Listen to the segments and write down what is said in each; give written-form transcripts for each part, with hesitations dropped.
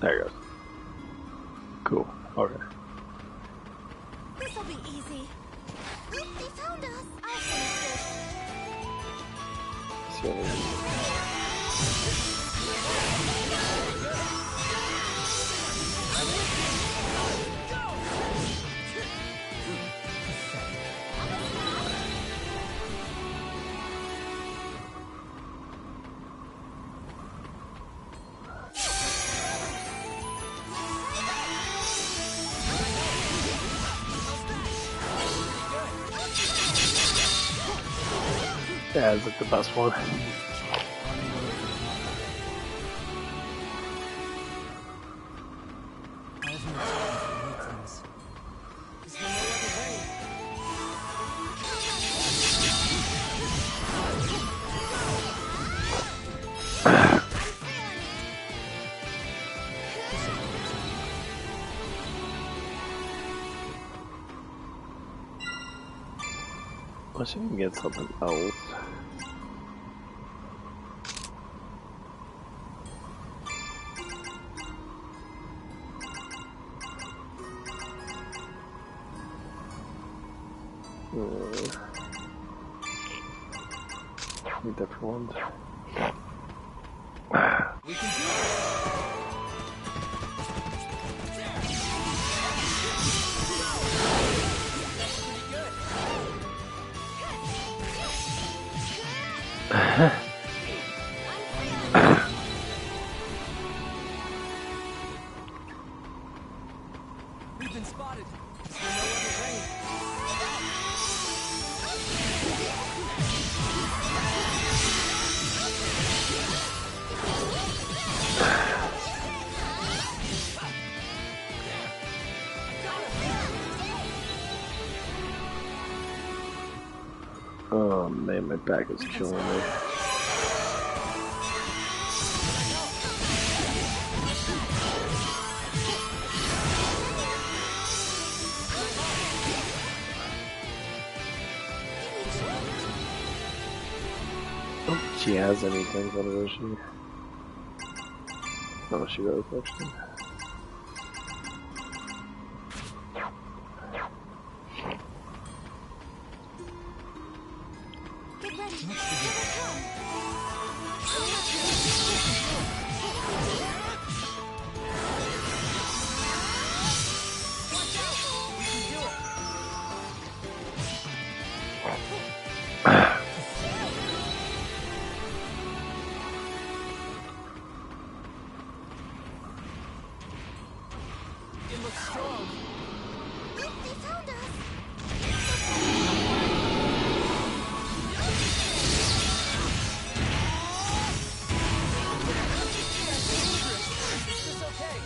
There it goes. Cool. Okay. This'll be easy. They found us. I'll finish Yeah, it's like the best one. Unless you can get something else. Different ones. We can do it. We've been spotted. Is there no other way? Oh man, my back is killing me. Oh, she has anything, what is she? Oh, she does actually. Get ready. Here they come. It looks strong. Look, they found us. Is this okay?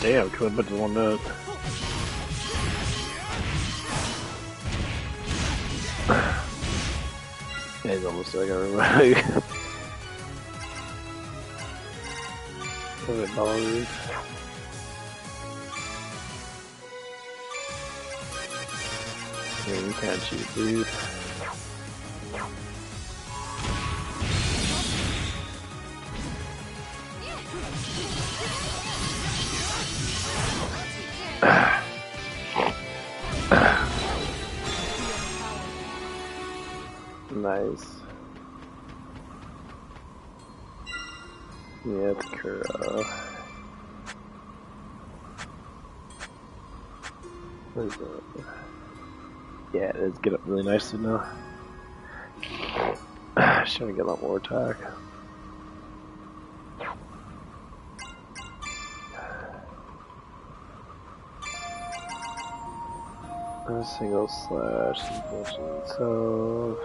Damn, could have put one note. Yeah, he's almost like everybody. What $1? Yeah, you can't cheat, dude. Nice. Yeah, it's Kura. What is that? Yeah, it is get up really nicely now. Should we get a lot more attack? A single slash, so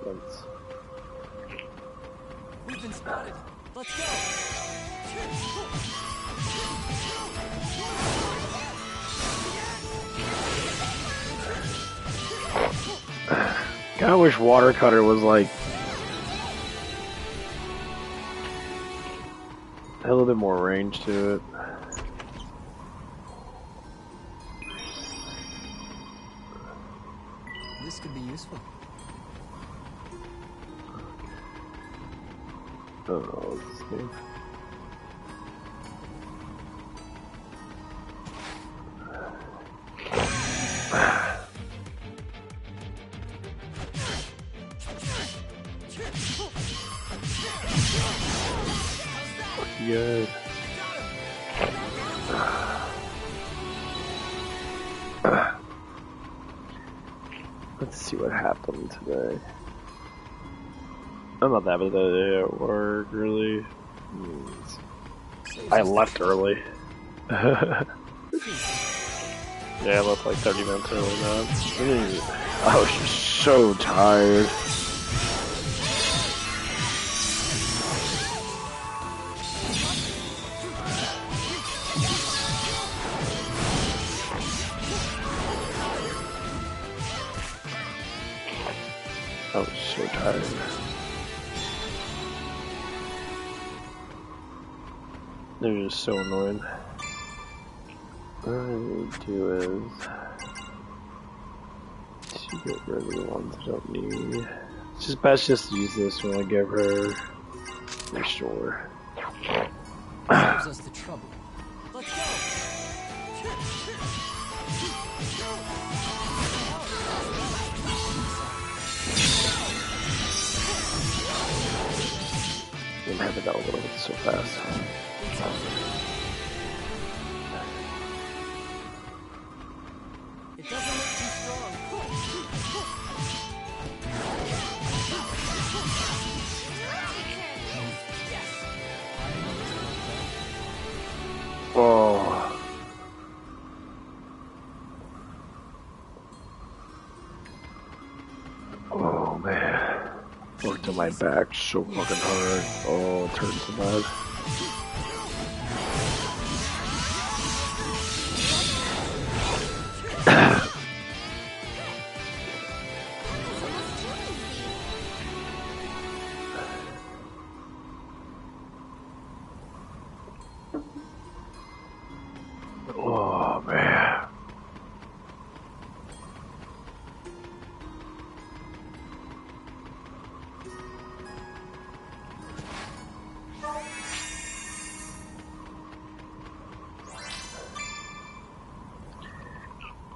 sense. We've been spotted. Let's go. Kinda wish Water Cutter was like a little bit more range to it. This could be useful. I don't know what's this name. Good. Let's see what happened today. I'm not that bad today at work, really. I left early. Yeah, I left like 30 minutes early now. I was just so tired. I was so tired. They're just so annoying. What I need to do is to get rid of the ones I don't need. It's just best just to use this when I give her restore. Saves us the trouble. Let's go. I'm having that a little bit so fast. It doesn't look too strong. Oh. Oh man. Worked on my back so fucking hard. Oh, it hurts so bad. Oh man.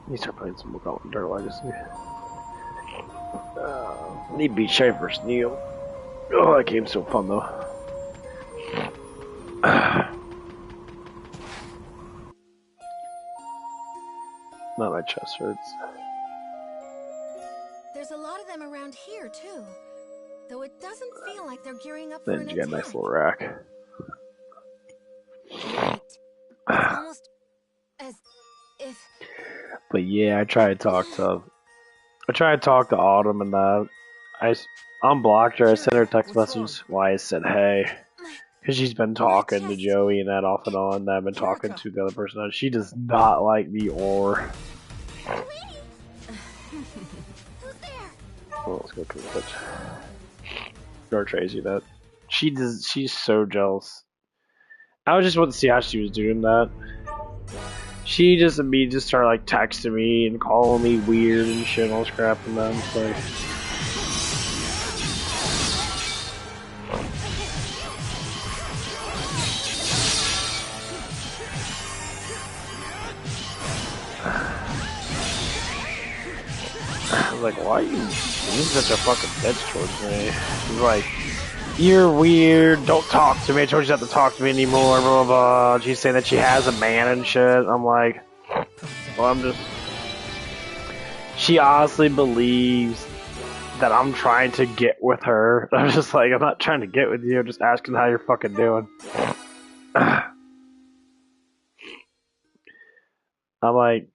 Need to start playing some more Golden Dirt Legacy. Need beat Shay vs. Neil. Oh, that game's so fun though. Not my chest hurts. There's a lot of them around here too, though it doesn't feel like they're gearing up for Then an you got a attack. nice little rack. Right. It's almost as if But yeah, I tried to talk to Autumn and I unblocked her. I sent her a text What's message. Why I said hey, because she's been talking to Joey and that off and on. That I've been talking to the other person. She does not like me or. who's there? Well, let's go to the pitch. Or Tracy that. She does. She's so jealous. I was just wanting to see how she was doing that. She just immediately just started like texting me and calling me weird and shit and all this crap and then it's like. I was like, why are you being such a fucking bitch towards me? She's like, you're weird, don't talk to me, I told you not to talk to me anymore, blah blah blah. She's saying that she has a man and shit. I'm like, well, I'm just. She honestly believes that I'm trying to get with her. I'm just like, I'm not trying to get with you, I'm just asking how you're fucking doing. I'm like,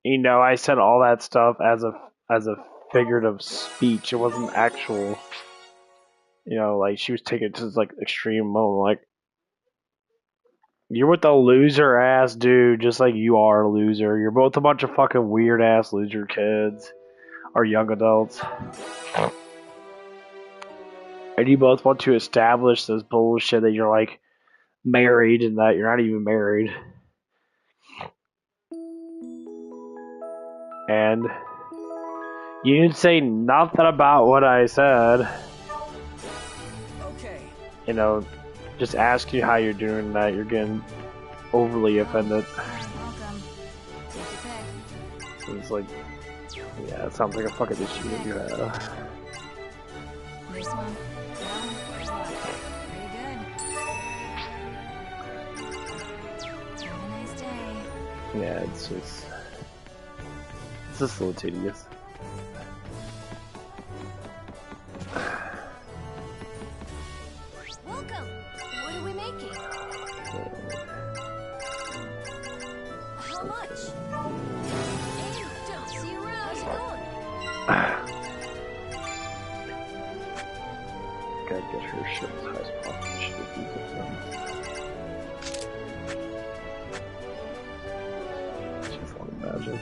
You know, I said all that stuff as a figurative speech. It wasn't actual. You know, like she was taking it to this like extreme moment. Like you're with a loser ass dude, just like you are a loser. You're both a bunch of fucking weird ass loser kids or young adults, and you both want to establish this bullshit that you're like married and that you're not even married. And you didn't say nothing about what I said. Okay. You know, just ask you how you're doing that. You're getting overly offended. Welcome. Take your pick. It's like, yeah, it sounds like a fucking issue that you have. This one? No? Or what? Pretty good. Have a nice day. Yeah, it's just a little tedious. Welcome. What are we making? How much? Hey, don't see you around. How's it going? Gotta get her shit as high as possible. She would be different. She's wanting magic.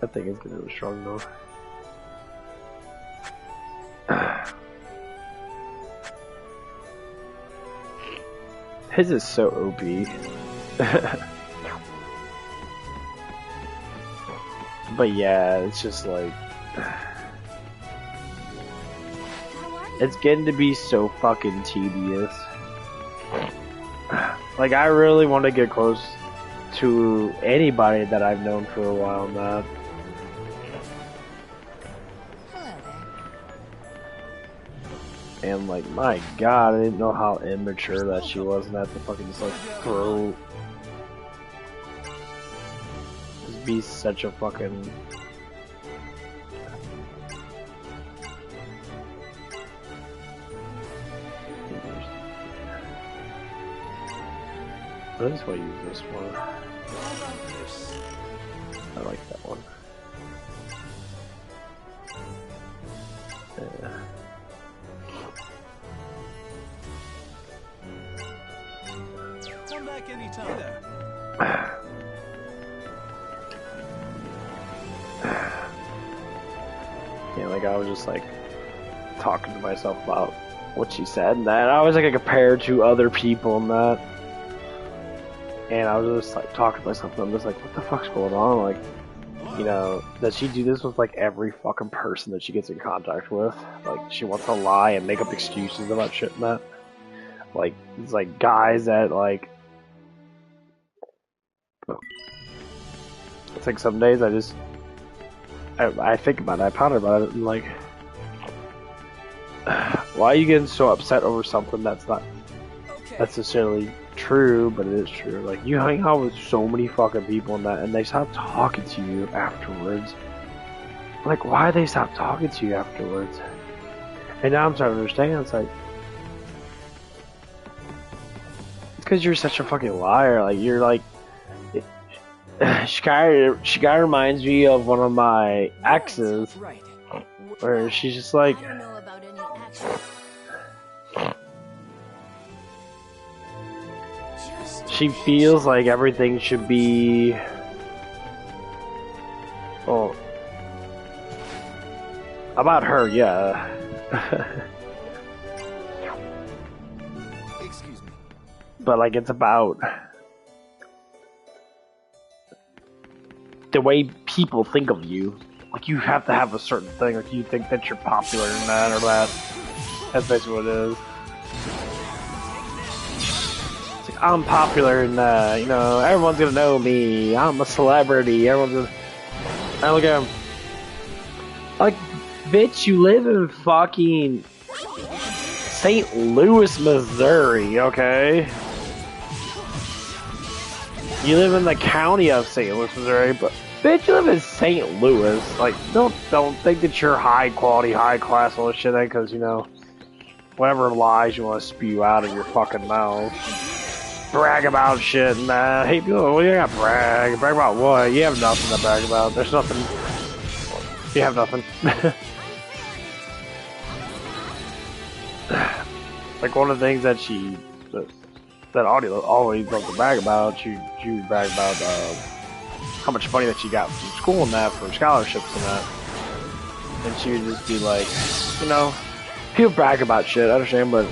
That thing is really strong though. His is so OP. But yeah, it's just like it's getting to be so fucking tedious. Like I really want to get close to anybody that I've known for a while now. Hello there. And like, my god, I didn't know how immature that she was, and that to fucking just like throw, just be such a fucking. I just want to use this one. I like that one. Yeah. Come back anytime there. Yeah, like I was just like talking to myself about what she said and that. I was like compared to other people and that. And I was just like talking to myself and I'm just like, what the fuck's going on? Like, you know, does she do this with like every fucking person that she gets in contact with? Like, she wants to lie and make up excuses about shit and that. Like, it's like guys that like. It's like some days I think about it, I ponder about it, and like, why are you getting so upset over something that's not necessarily true, but it is true? Like, you hang out with so many fucking people and they stop talking to you afterwards. Like, why they stop talking to you afterwards? And now I'm starting to understand, it's like, it's because you're such a fucking liar. Like, you're like, she kind of reminds me of one of my exes, where she's just like, I don't know about any action. she feels like everything should be, well, about her, yeah. Excuse me. But like, it's about the way people think of you. Like, you have to have a certain thing. Like, you think that you're popular in that or that. That's basically what it is. It's like, I'm popular in that, you know, everyone's gonna know me. I'm a celebrity. Everyone's gonna. I look at him. Like, bitch, you live in fucking St. Louis, Missouri, okay? You live in the county of St. Louis, Missouri, but bitch, you live in St. Louis. Like, don't think that you're high quality, high class, all this shit, because, you know, whatever lies you want to spew out of your fucking mouth. Brag about shit and hey people, what do you got to brag? Brag about what? You have nothing to brag about. There's nothing. You have nothing. Like one of the things that that audio always loves to brag about, she would brag about how much money that she got from school and that for scholarships and that. And she would just be like, you know, people brag about shit, I understand, but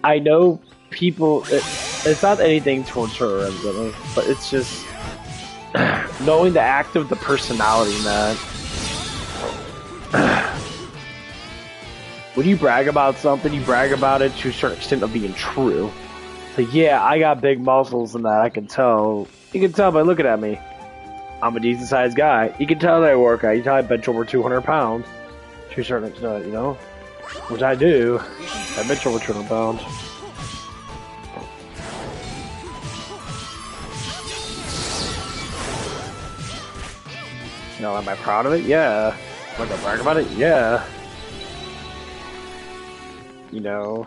I know people, it's not anything towards her, evidently, but it's just knowing the act of the personality in that. When you brag about something, you brag about it to a certain extent of being true. So yeah, I got big muscles and that, I can tell. You can tell by looking at me. I'm a decent sized guy. You can tell that I work out. You can tell I bench over 200 pounds. To a certain extent, you know? Which I do. I bench over 200 pounds. You know, am I proud of it? Yeah. Am I gonna brag about it? Yeah. You know,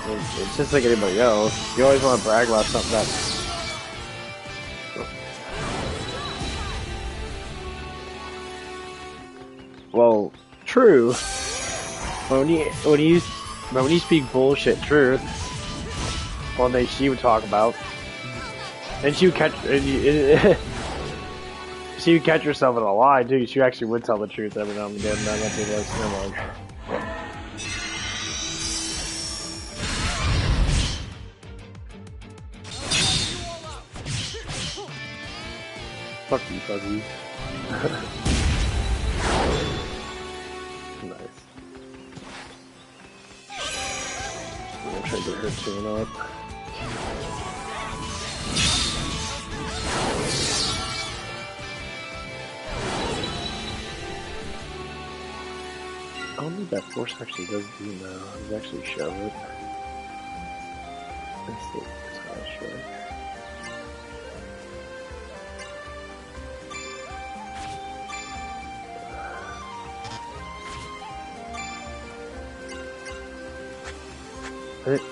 it's just like anybody else. You always want to brag about something that. Well, true. But when you speak bullshit truth, one thing she would talk about, and she would catch. She would catch herself in a lie too. She actually would tell the truth every now and again. And I'd be like, fuck you, fuzzy. Nice. I'm gonna try to get her tune up. I don't think that force actually does do now. Let's actually shove it. Let's see. Sure.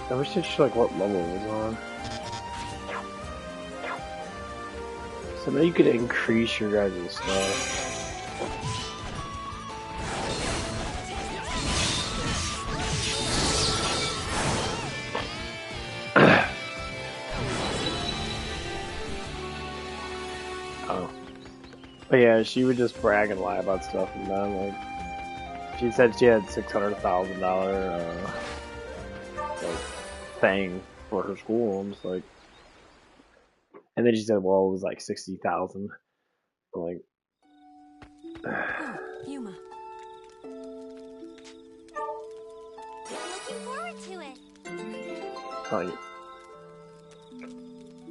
I wish they should like what level it was on. So now you could increase your guys' stuff. But yeah, she would just brag and lie about stuff, and then like she said she had $600,000 like thing for her school. I'm just like, and then she said, well, it was like 60,000. Like, Yuma. Looking forward to it. like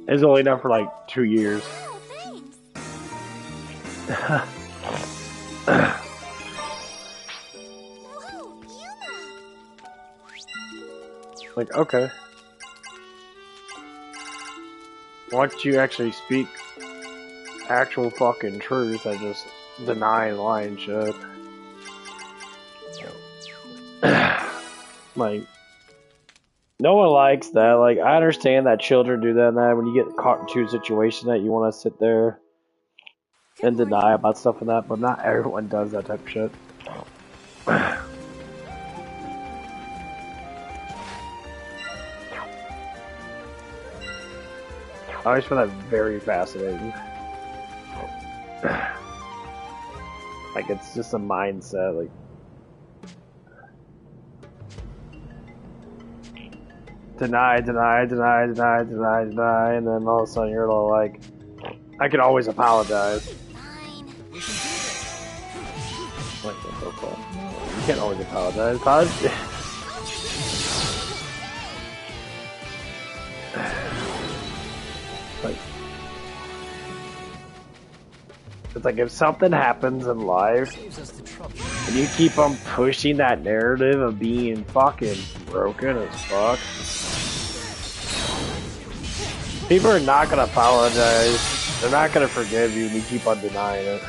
it was only enough for like 2 years. Oh, thanks. Whoa, Yuma. Like, okay. Why don't you actually speak actual fucking truth and just deny and lie and shit? Like, no one likes that. Like, I understand that children do that and that. When you get caught into a situation that you want to sit there and deny about stuff and that, but not everyone does that type of shit. I always find that very fascinating. Like, it's just a mindset, like, deny, and then all of a sudden you're all like, I can always apologize. Fine. Like, what the fuck? You can't always apologize. Like, it's like if something happens in life and you keep on pushing that narrative of being fucking broken as fuck, people are not gonna apologize. They're not gonna forgive you if you keep on denying it.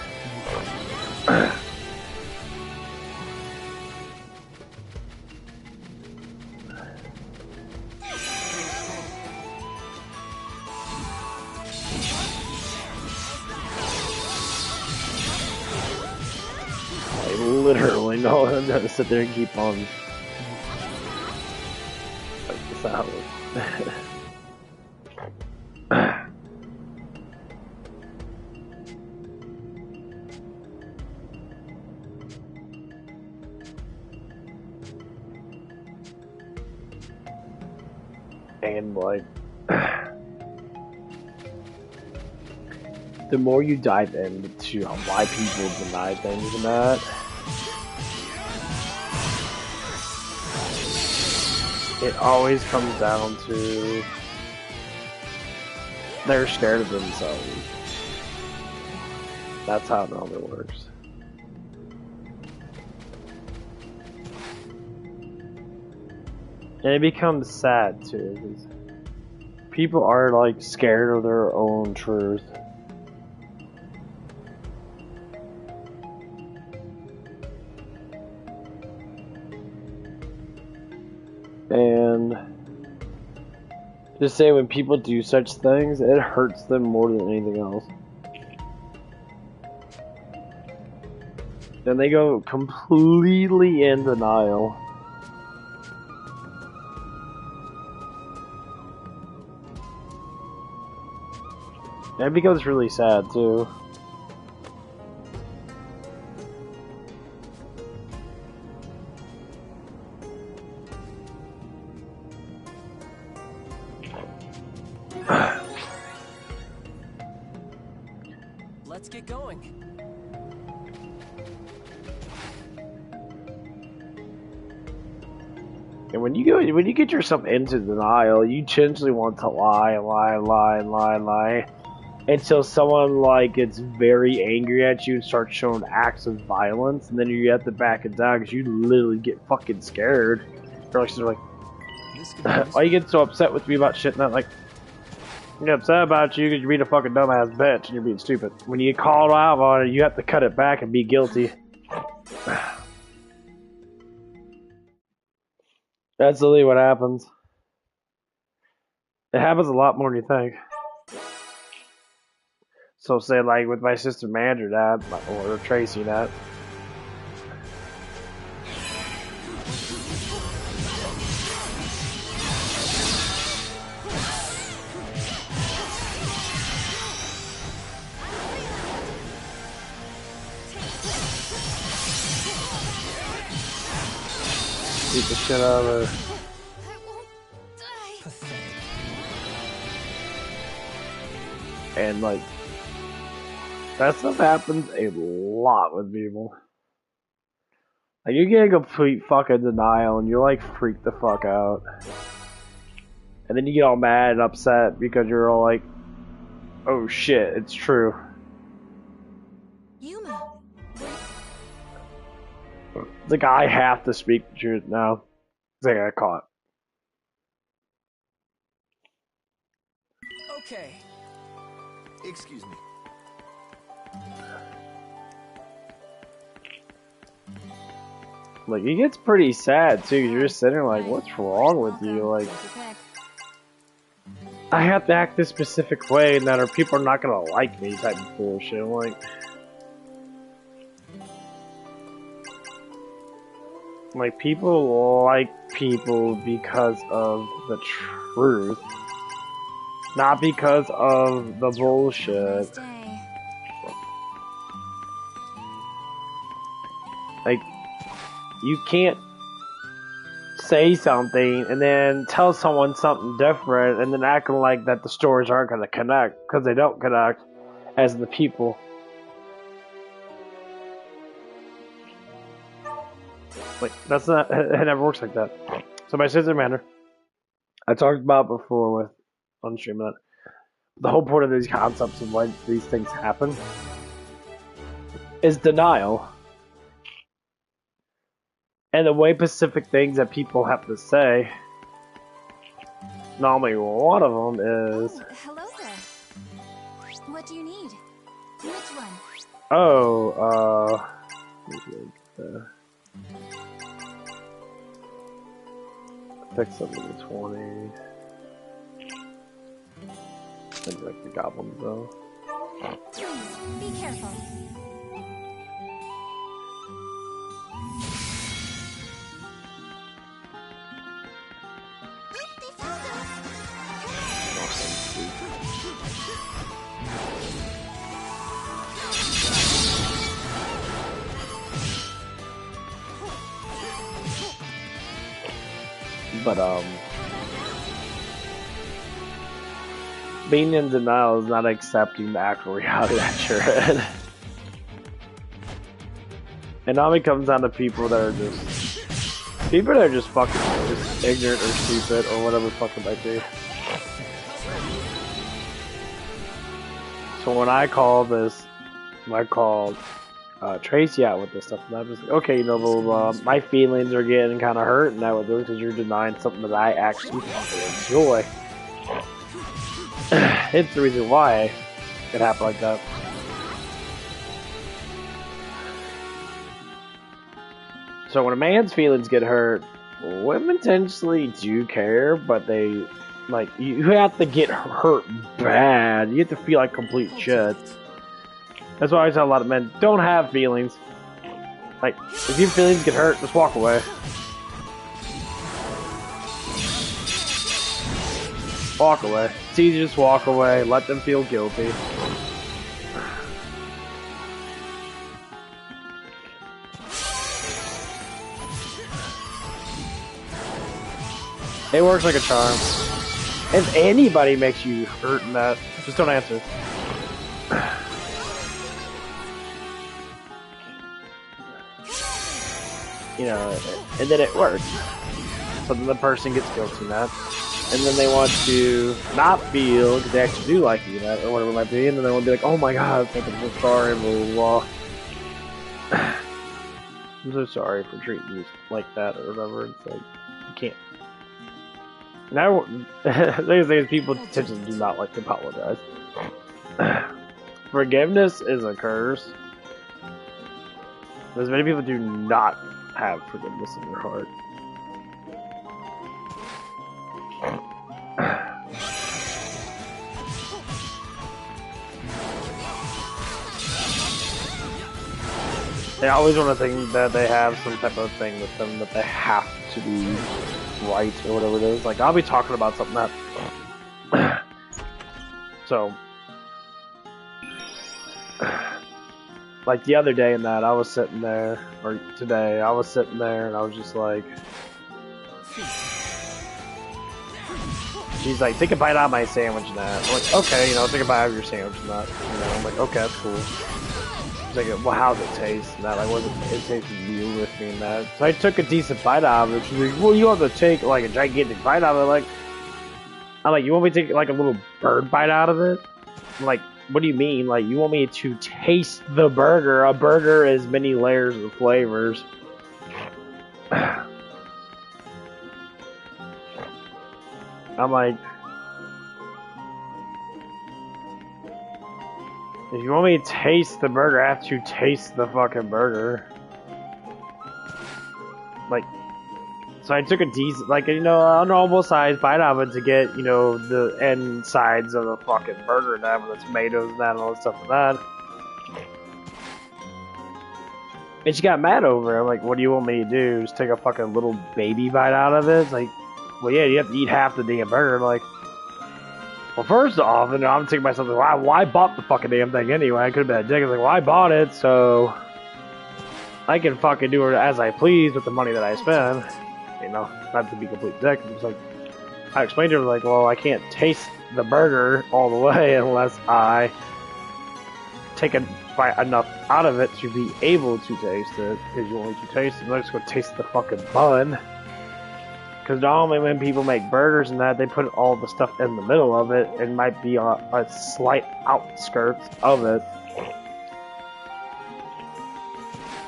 I literally know I'm gonna sit there and keep on like this out. And like the more you dive into why people deny things and that, it always comes down to they're scared of themselves. That's how it normally works. And it becomes sad too, because people are like scared of their own truth. And just say when people do such things, it hurts them more than anything else. Then they go completely in denial. And it becomes really sad too. Let's get going. And when you get yourself into denial, you intentionally want to lie and lie and lie and lie and lie until someone like gets very angry at you and starts showing acts of violence, and then you have to back it down because you literally get fucking scared. You're like, This could be why you get so upset with me about shit? And I'm like, I'm upset about you because you're being a fucking dumbass bitch and you're being stupid. When you get called out on it, you have to cut it back and be guilty. That's literally what happens. It happens a lot more than you think. So say like with my sister Mandra that, or Tracy that. Beat the shit out of her. I won't die. And like that stuff happens a lot with people. Like you get a complete fucking denial and you're like freaked the fuck out. And then you get all mad and upset because you're all like, oh shit, it's true. Yuma. It's like I have to speak the truth now. Because I got caught. Okay. Excuse me. Like it gets pretty sad too, because you're just sitting there like, what's wrong with you? Like I have to act this specific way and that or people are not gonna like me type of bullshit. I'm like people like people because of the truth, not because of the bullshit. Like you can't say something and then tell someone something different and then acting like that the stories aren't going to connect, because they don't connect as the people. Like that's not, it never works like that. So my sister Manor, I talked about before with on stream that the whole point of these concepts of why these things happen is denial. And the way specific things that people have to say, normally one of them is, Oh, hello there. What do you one. Oh, pick something to 20. I'd like the goblins though. Please, be careful. But being in denial is not accepting the actual reality that you're in. It normally comes down to people that are just fucking just ignorant or stupid or whatever the fuck it might be. So when I called Tracy out with this stuff, and I'm just like, okay, you know, blah, blah, blah. My feelings are getting kind of hurt now with this because you're denying something that I actually fucking enjoy. It's the reason why it happened like that. So when a man's feelings get hurt, women intentionally do care, but they, like, you have to get hurt bad. You have to feel like complete shit. That's why I tell a lot of men, don't have feelings. Like, if your feelings get hurt, just walk away. Walk away. It's easy to just walk away, let them feel guilty. It works like a charm. If anybody makes you hurt in that, just don't answer. You know, and then it works. So then the person gets guilty in that. And then they want to not feel, because they actually do like you, that, or whatever it might be, and then they will be like, oh my god, I'm so sorry, blah, blah, blah. I'm so sorry for treating you like that, or whatever. It's like, you can't. Now, the thing is, people potentially do not like to apologize. Forgiveness is a curse. Because many people do not have forgiveness in their heart. They always want to think that they have some type of thing with them that they have to be right or whatever it is. Like, I'll be talking about something that... So... Like, the other day in that, I was sitting there, or today, I was sitting there and I was just like... She's like, take a bite out of my sandwich and that. I'm like, okay, you know, take a bite out of your sandwich and that. You know, I'm like, okay, that's cool. She's like, well, how's it taste? And that, like, it tasted weird with me and that. So I took a decent bite out of it. She's like, well, you have to take, like, a gigantic bite out of it. I'm like, you want me to take, like, a little bird bite out of it? I'm like, what do you mean? Like, you want me to taste the burger? A burger is many layers of flavors. I'm like, if you want me to taste the burger, I have to taste the fucking burger. Like, so I took a decent, like, you know, a normal sized bite out of it to get, you know, the end sides of the fucking burger and that, with the tomatoes and that and all that stuff and that. And she got mad over it. I'm like, what do you want me to do? Just take a fucking little baby bite out of it? It's like, well, yeah, you have to eat half the damn burger. I'm like, well, first off, and I'm thinking to myself, like, why bought the fucking damn thing anyway? I could have been a dick. I was like, well, I bought it, so I can fucking do it as I please with the money that I spend. You know, not to be complete dick. It's like, I explained to her, like, well, I can't taste the burger all the way unless I take enough out of it to be able to taste it. Because you want me to taste it, let's go taste the fucking bun. Because normally when people make burgers and that, they put all the stuff in the middle of it. It might be a slight outskirts of it.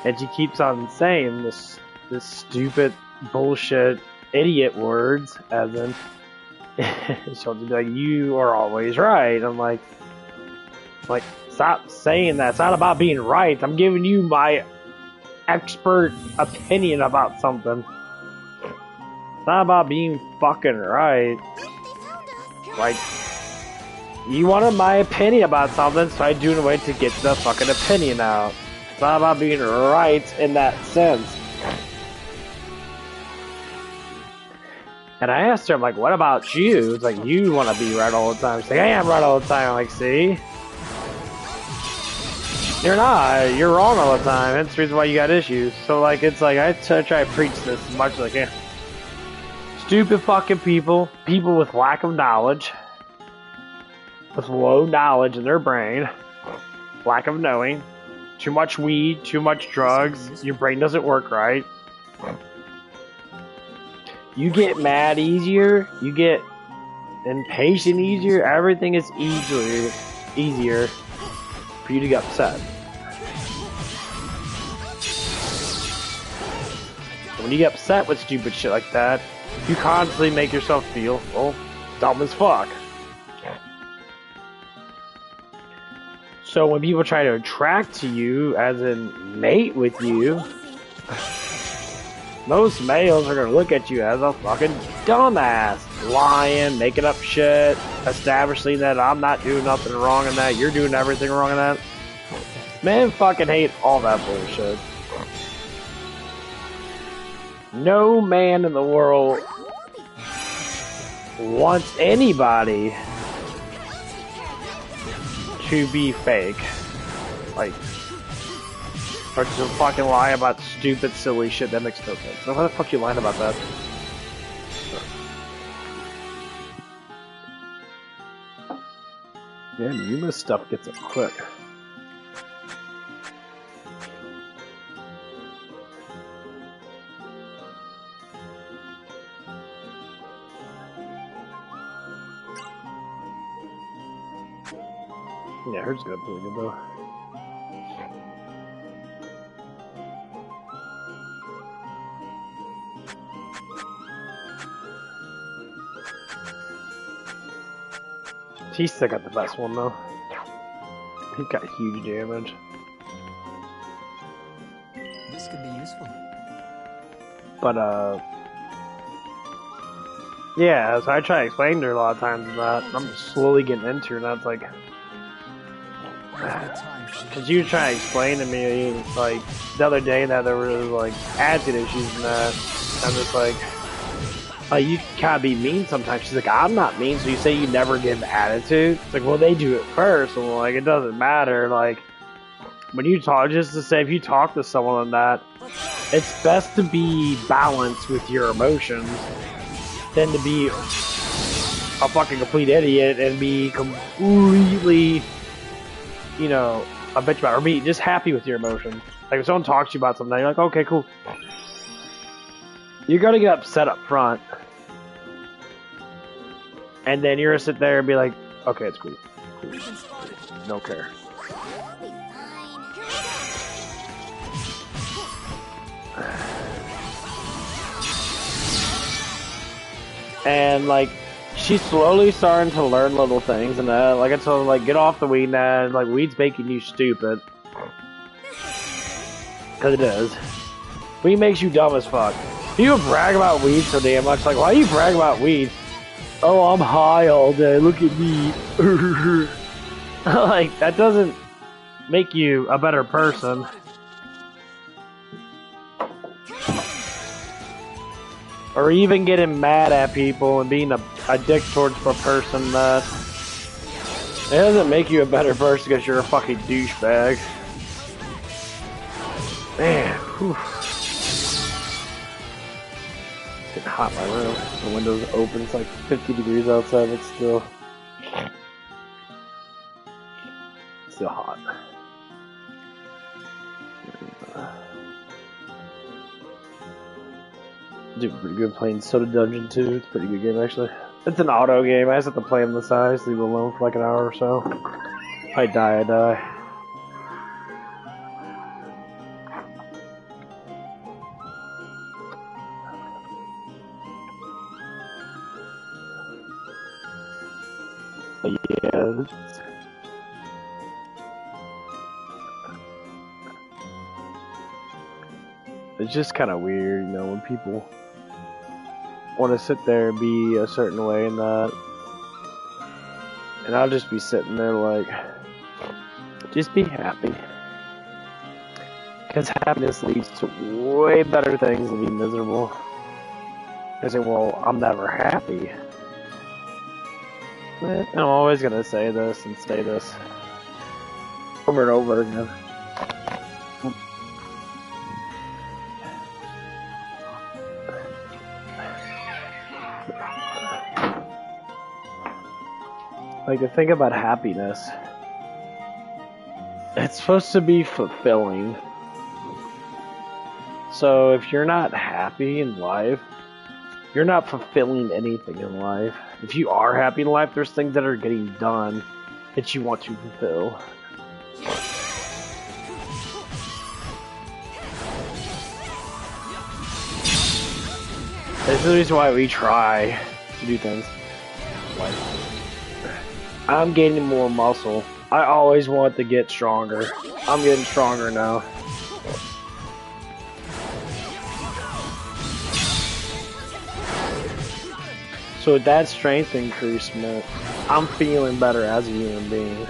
And she keeps on saying this stupid bullshit idiot words, as in, she'll be like, you are always right. I'm like, Like, stop saying that. It's not about being right. I'm giving you my expert opinion about something. It's not about being fucking right. Like, you wanted my opinion about something, so I do in a way to get the fucking opinion out. It's not about being right in that sense. And I asked her, I'm like, what about you? It's like, you want to be right all the time. She's like, I am right all the time. I'm like, see? You're not. You're wrong all the time. That's the reason why you got issues. So, like, it's like, I try to preach this as much as I can. Stupid fucking people. People with lack of knowledge. With low knowledge in their brain. Lack of knowing. Too much weed. Too much drugs. Your brain doesn't work right. You get mad easier. You get impatient easier. Everything is easier for you to get upset. When you get upset with stupid shit like that, you constantly make yourself feel, well, dumb as fuck. So when people try to attract to you, as in mate with you, most males are gonna look at you as a fucking dumbass. Lying, making up shit, establishing that I'm not doing nothing wrong in that, you're doing everything wrong in that. Men fucking hate all that bullshit. No man in the world wants anybody to be fake. Like, or to fucking lie about stupid, silly shit that makes no sense. So why the fuck you lying about that? Damn, Yuma's stuff gets it quick. Yeah, hers got pretty good though. He still got the best one though. He got huge damage. This could be useful. But yeah, so I try to explain to her a lot of times that I'm slowly getting into her, and that's like, because you try to explain to me, like, the other day that there was, like, attitude issues and that, I'm just like, you can't be mean sometimes. She's like, I'm not mean, so you say you never give attitude? It's like, well, they do it first, and like, it doesn't matter, like, when you talk, just to say, if you talk to someone like that, it's best to be balanced with your emotions than to be a fucking complete idiot and be completely, you know, a bitch about it, or be just happy with your emotions. Like, if someone talks to you about something, you're like, okay, cool. You're gonna get upset up front, and then you're gonna sit there and be like, okay, it's cool. Don't care. And like, she's slowly starting to learn little things, and like I told her, like, get off the weed, now. Like, weed's making you stupid, cause it is. Weed makes you dumb as fuck. People brag about weed so damn much. Like, why do you brag about weed? Oh, I'm high all day. Look at me. Like, that doesn't make you a better person. Or even getting mad at people and being a dick towards a person that it doesn't make you a better person because you're a fucking douchebag. Man, whew. It's getting hot in my room. The window's open. It's like 50 degrees outside, but still hot. Dude, pretty good playing Soda Dungeon 2. It's a pretty good game, actually. It's an auto game. I just have to play on the side, leave it alone for like an hour or so. If I die, I die. But yeah. It's just kind of weird, you know, when people want to sit there and be a certain way and that. And I'll just be sitting there like, just be happy. Because happiness leads to way better things than being miserable. I say, well, I'm never happy. But I'm always going to say this and say this over and over again. Like, to think about happiness, it's supposed to be fulfilling. So if you're not happy in life, you're not fulfilling anything in life. If you are happy in life, there's things that are getting done that you want to fulfill. This is the reason why we try to do things. Like, I'm gaining more muscle. I always want to get stronger. I'm getting stronger now. So with that strength increasement, I'm feeling better as a human being.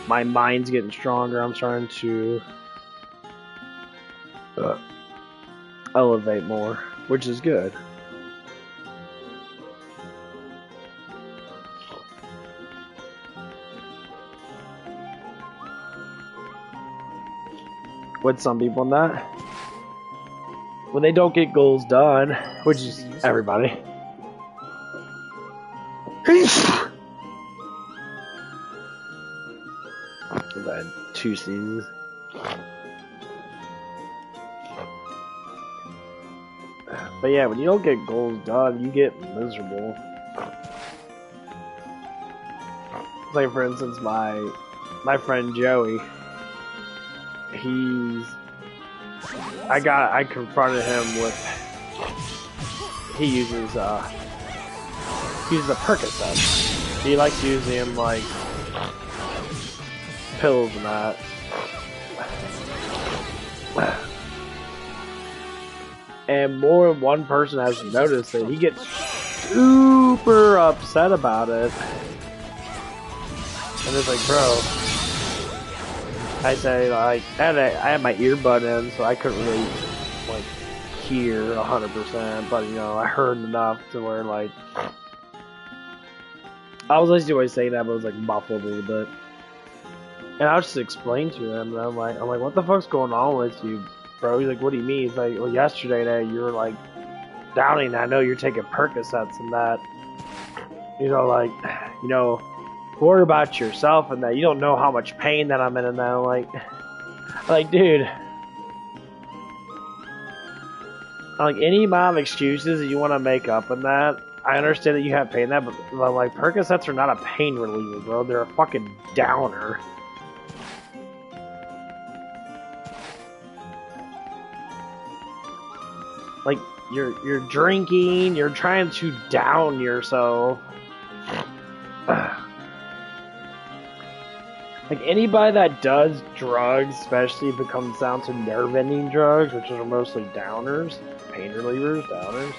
My mind's getting stronger. I'm starting to elevate more, which is good. With some people not, when they don't get goals done, which is everybody. I've had 2 seasons. But yeah, when you don't get goals done, you get miserable. Like for instance, my friend Joey. I confronted him with, he uses a Percocet. He likes using them like pills and that. And more than one person has noticed that he gets super upset about it. And it's like, bro, I say, like, I had my earbud in, so I couldn't really, like, hear 100%, but, you know, I heard enough to where, like, I was listening to what he was saying that, but it was, like, muffled a little bit. And I was just explaining to him, and I'm like, what the fuck's going on with you, bro? He's like, what do you mean? He's like, well, yesterday that you were, like, downing, I know you're taking Percocets and that, you know, like, you know, worry about yourself and that you don't know how much pain that I'm in and that. I'm like, dude, like any amount of excuses that you want to make up and that, I understand that you have pain in that, but like Percocets are not a pain reliever, bro. They're a fucking downer. Like you're drinking, you're trying to down yourself. Like, anybody that does drugs, especially if it comes down to nerve-ending drugs, which are mostly downers, pain relievers, downers.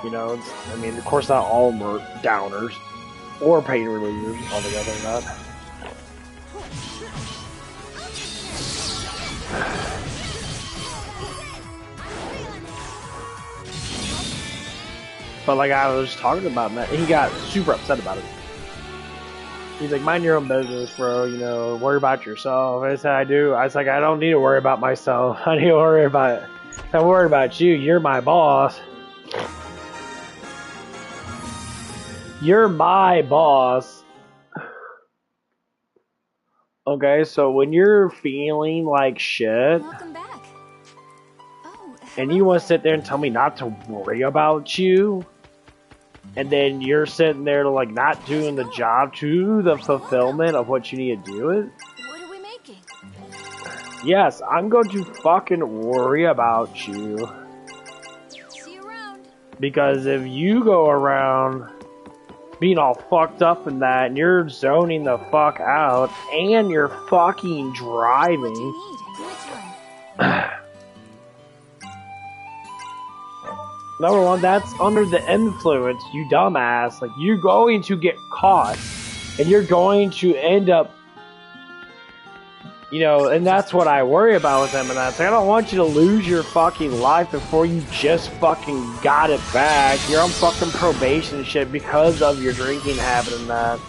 You know, I mean, of course not all of them are downers, or pain relievers altogether, not. But like I was talking about, man, he got super upset about it. He's like, mind your own business, bro, you know, worry about yourself. I said, I do. I was like, I don't need to worry about myself. I need to worry about it. I worry about you. You're my boss. You're my boss. Okay, so when you're feeling like shit, Welcome back. Oh, and you want to sit there and tell me not to worry about you, and then you're sitting there like not doing the job to the fulfillment of what you need to do it. what are we making? Yes, I'm going to fucking worry about you. See you around. Because if you go around being all fucked up in that, and you're zoning the fuck out, and you're fucking What do driving. you need? Which one? Number one, that's under the influence, you dumbass. Like, you're going to get caught, and you're going to end up, you know, and that's what I worry about with them, and that's like, I don't want you to lose your fucking life before you just fucking got it back. You're on fucking probation and shit because of your drinking habit and that.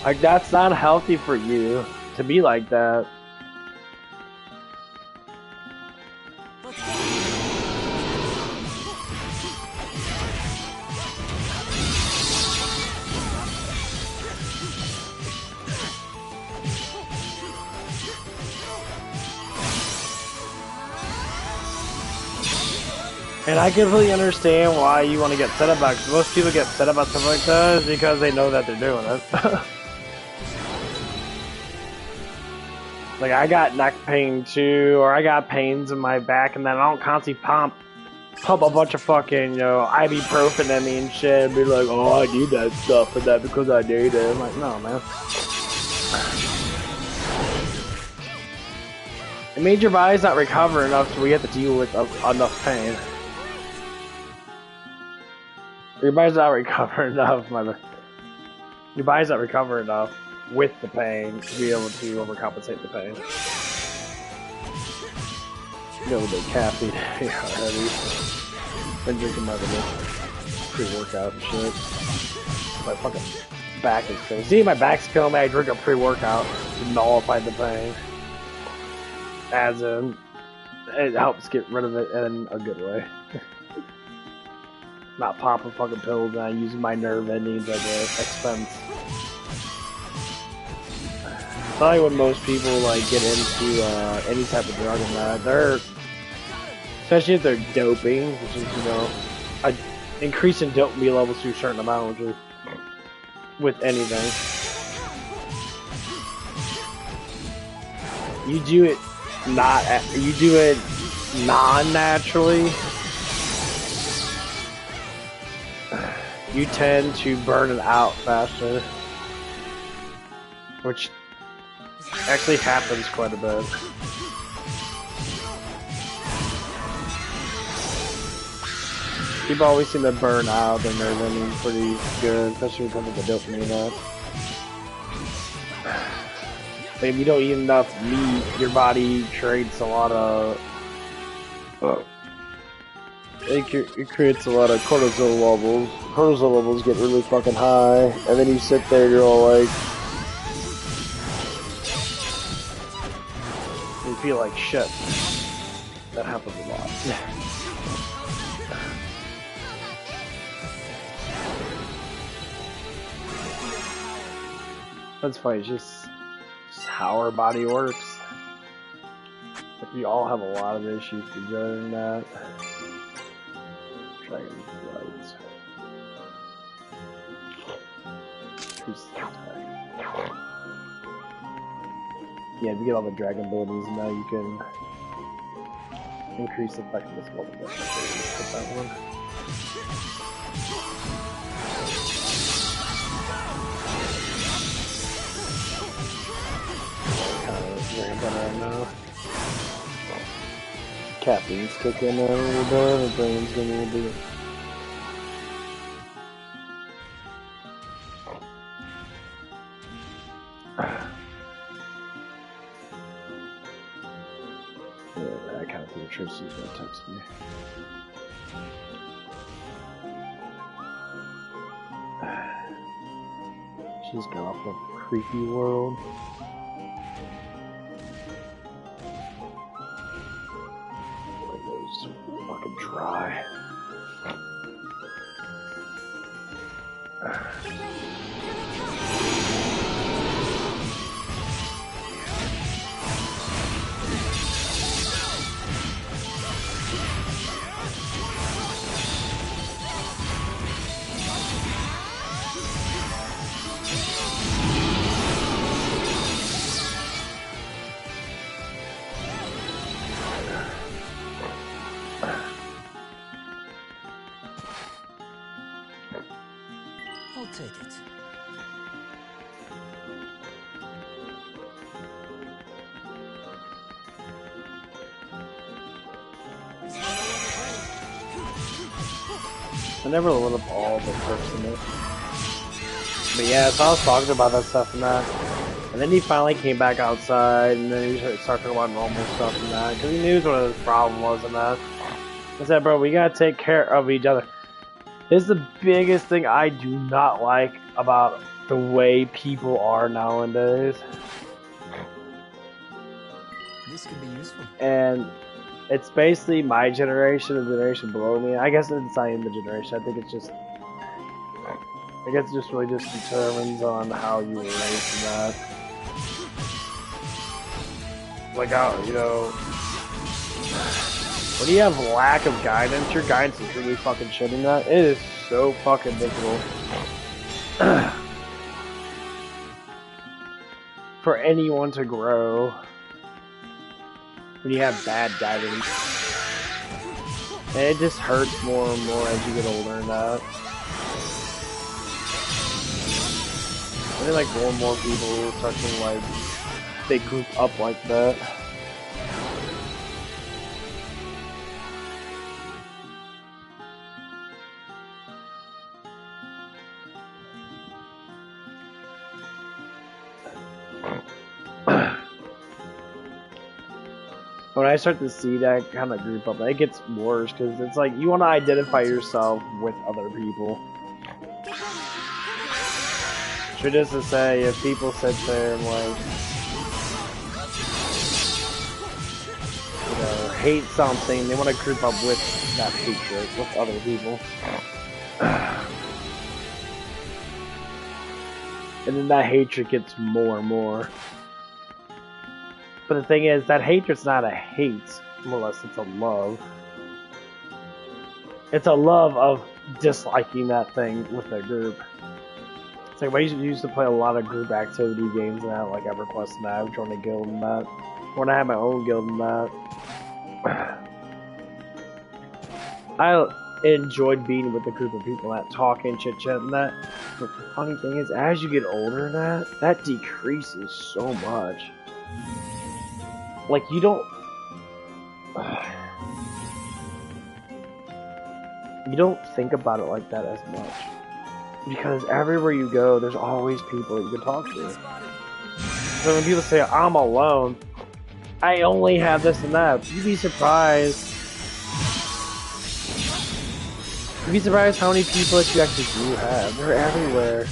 Like, that's not healthy for you to be like that. Let's go. And I completely understand why you want to get set about, because most people get set about stuff like that is because they know that they're doing it. Like, I got neck pain too, or I got pains in my back, and then I don't constantly pump a bunch of fucking, you know, ibuprofen at me and shit, and be like, oh, I need that stuff and that because I need it. I'm like, no, man. It means your body's not recovering enough, so we have to deal with enough pain. Your body's not recovering enough, your body's not recovering enough with the pain to be able to overcompensate the pain. You know, the caffeine already. Been drinking my little pre-workout and shit. My fucking back is killing. See, my back's killing me. I drink a pre-workout to nullify the pain. As in, it helps get rid of it in a good way. Not popping fucking pills and using my nerve endings as an expense. It's not like when most people like get into any type of drug and that, they're, especially if they're doping, which is, you know, increasing dopamine levels to a certain amount, which is with anything. You do it non-naturally, you tend to burn it out faster, which actually happens quite a bit. People always seem to burn out their nerve endings pretty good, especially when it comes to the dopamine up. If you don't eat enough meat, your body creates a lot of it creates a lot of cortisol levels. Cortisol levels get really fucking high, and then you sit there, you're all like, you feel like shit. That happens a lot. That's funny. It's just how our body works. Like, we all have a lot of issues regarding that. Dragon Blades. Yeah, if you get all the dragon abilities now, you can increase the effectiveness of all the dragon abilities. Put that one. Kind of ramping right now. Caffeine's kicking in a little bit, the brain's getting a little bit. Yeah, I kind of feel Tracy's gonna text me. She's got off a creepy world. Windows fucking dry. take it. I never lit up all the perks in it. But yeah, so I was talking about that stuff and that. And then he finally came back outside, and then he started talking about normal stuff and that. Because he knew what his problem was and that. I said, bro, we gotta take care of each other. This is the biggest thing I do not like about the way people are nowadays. This could be useful. And it's basically my generation, the generation below me. I guess it's not even the generation. I think it's just, I guess it just really just determines on how you were raised in that. Like how, you know, when you have lack of guidance, your guidance is really fucking shit in that. It is so fucking difficult for anyone to grow when you have bad guidance. And it just hurts more and more as you get older and that. I think like more and more people start to like, they group up like that. When I start to see that kind of group up, it gets worse because it's like you want to identify yourself with other people. So just to say, if people sit there and like, you know, hate something, they want to group up with that hatred with other people. And then that hatred gets more and more. But the thing is, that hatred's not a hate, more or less, it's a love. It's a love of disliking that thing with the group. It's like, I used to play a lot of group activity games and that, like EverQuest and that, joined a guild and that. When I had my own guild and that. I enjoyed being with a group of people that talk and chit-chat and that. But the funny thing is, as you get older and that decreases so much. Like, you don't think about it like that as much. Because everywhere you go, there's always people that you can talk to. So when people say, I'm alone, I only have this and that, you'd be surprised. You'd be surprised how many people that you actually do have. They're everywhere.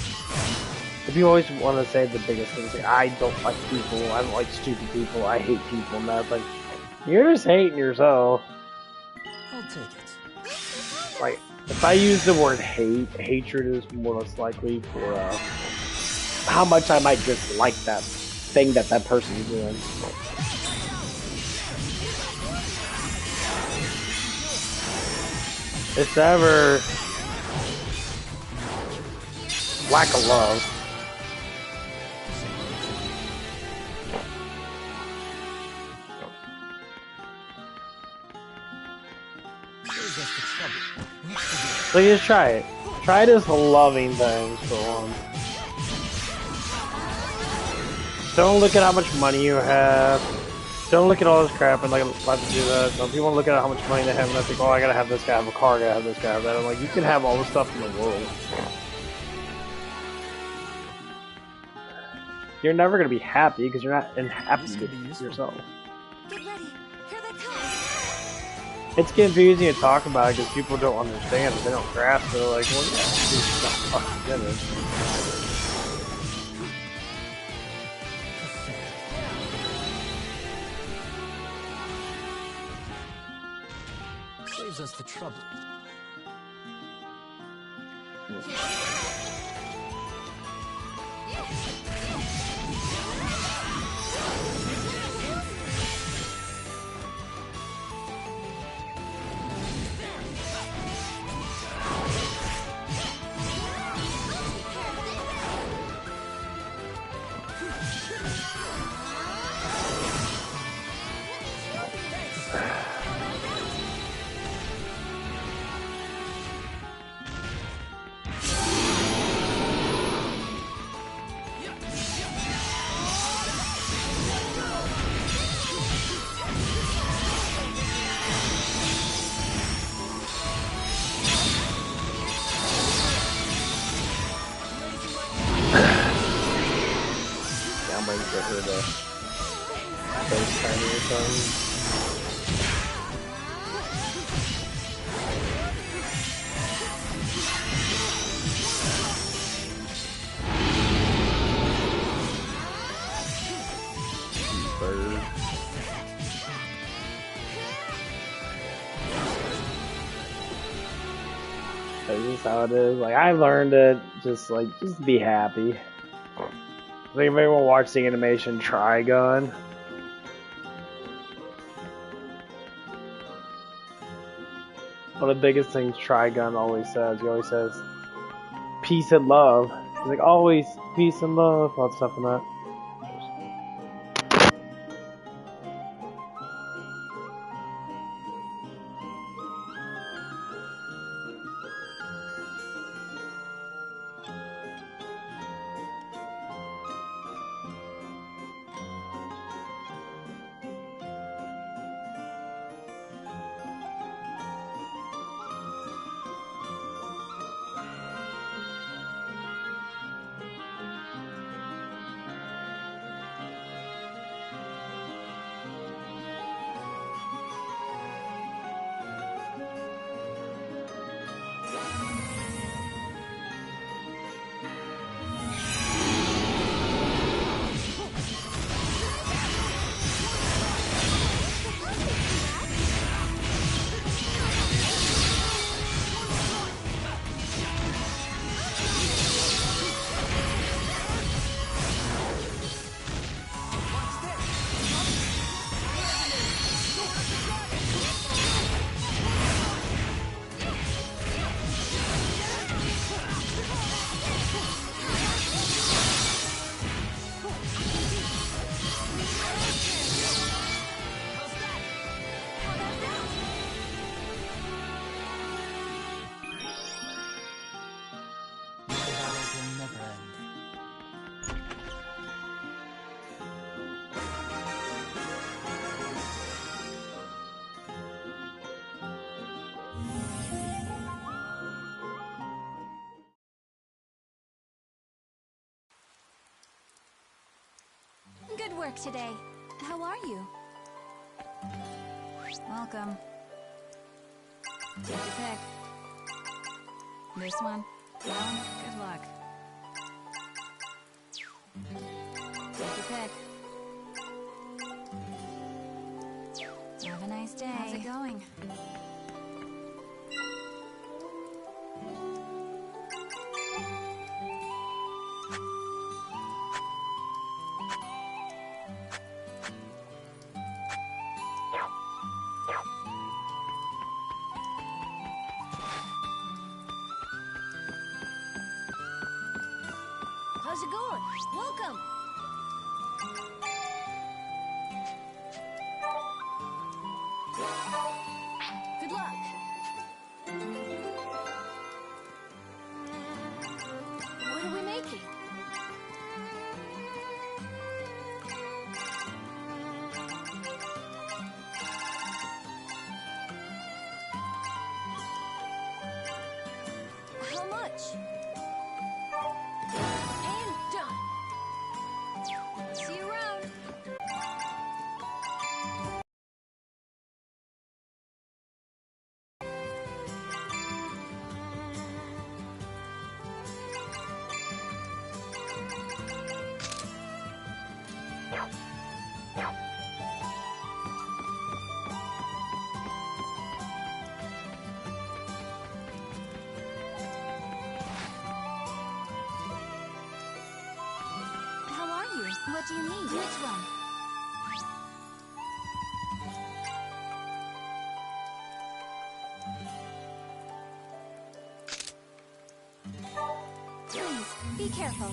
If you always want to say the biggest thing, like, I don't like people, I don't like stupid people, I hate people, and that's like, you're just hating yourself. I'll take it. Like, if I use the word hate, hatred is more or less likely for how much I might dislike that thing that that person is doing. It's ever lack of love. So just try it. Try just loving things for once. Don't look at how much money you have. Don't look at all this crap and like let's do that. Some people look at how much money they have and they think, oh, I gotta have this guy, have a car, I gotta have this guy, have that. I'm like, you can have all the stuff in the world. You're never gonna be happy because you're not happy with yourself. Get ready. Here they come. It's confusing to talk about because people don't understand it. They don't grasp it. They're like, well, yeah, just don't fucking get it. Saves us the trouble. FaceTime or something. Bird. That's just how it is. Like, I learned it. Just be happy. I think if anyone watched the animation Trigun, one of the biggest things Trigun always says, he always says, peace and love. He's like, always peace and love, all that stuff and that. Good work today. How are you? Welcome. Take your pick. This one? Well, good luck. Take your pick. Have a nice day. How's it going? How's it going? Welcome! Good luck! What are we making? How much? And done! See you around! How are you? What do you need? Which one? Please, be careful.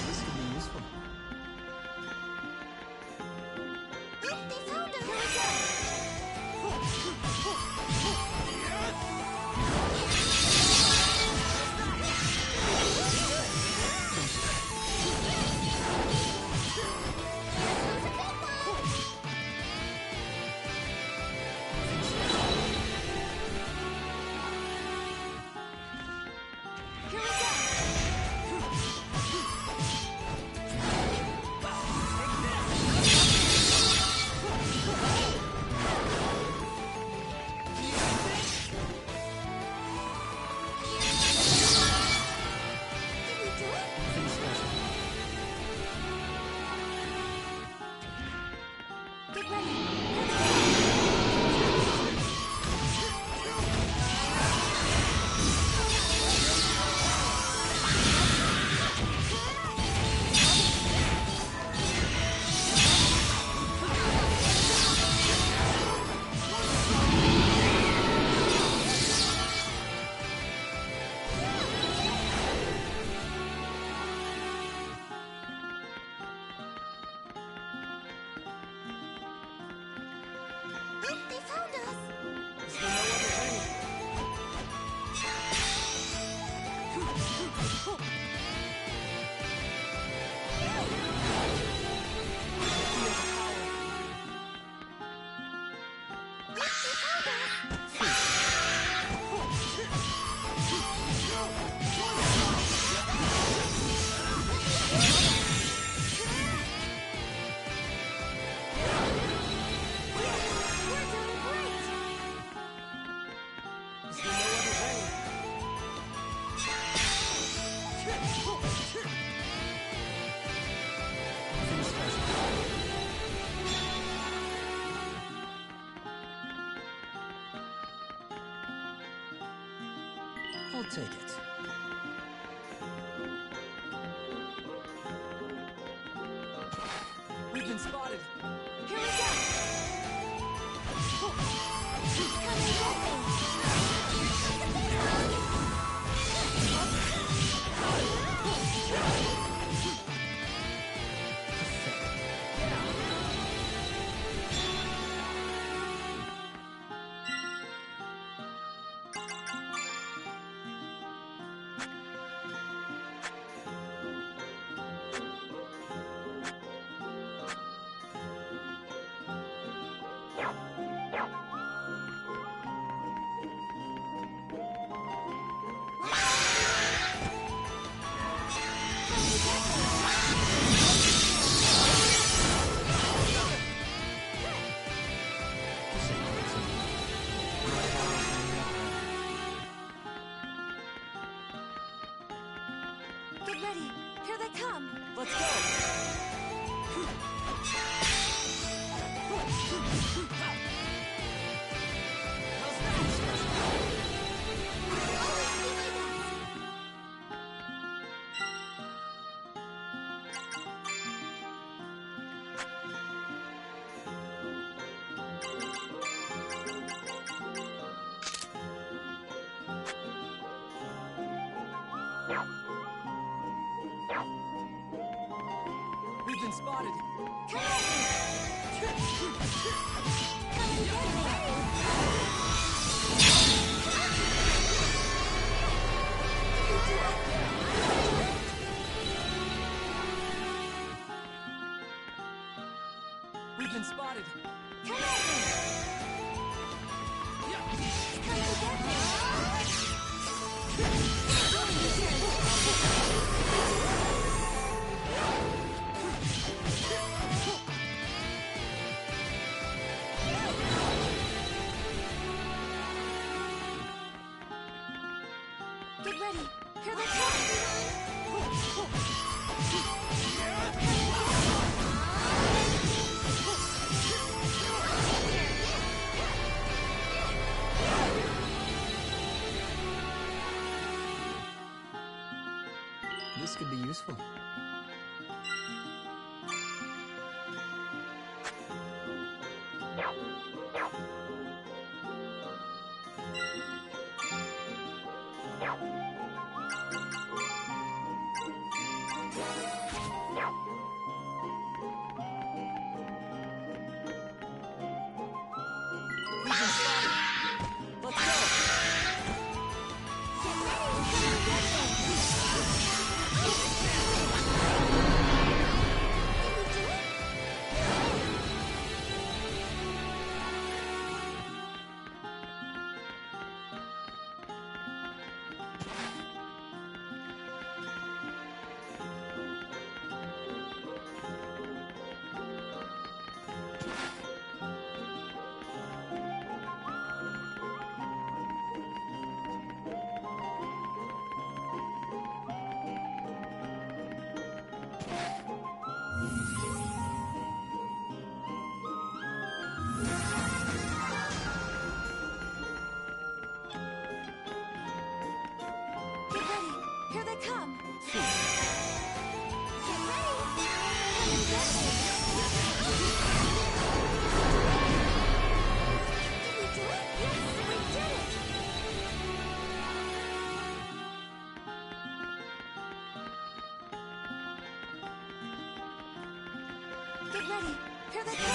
This could be useful. They found us! Here we go! I'll take it. We've been spotted. Here we go. Come Get ready. Here they come. Let's go. We've been spotted. Come on. Come and get me. We've been spotted. Come at me. Come and get me. Get ready. Here they come. This could be useful. We've been spotted. Let's go. Get ready. Here they come. Get ready. Come and get me. Did we do it? Yes, we did it. Get ready. Here they come.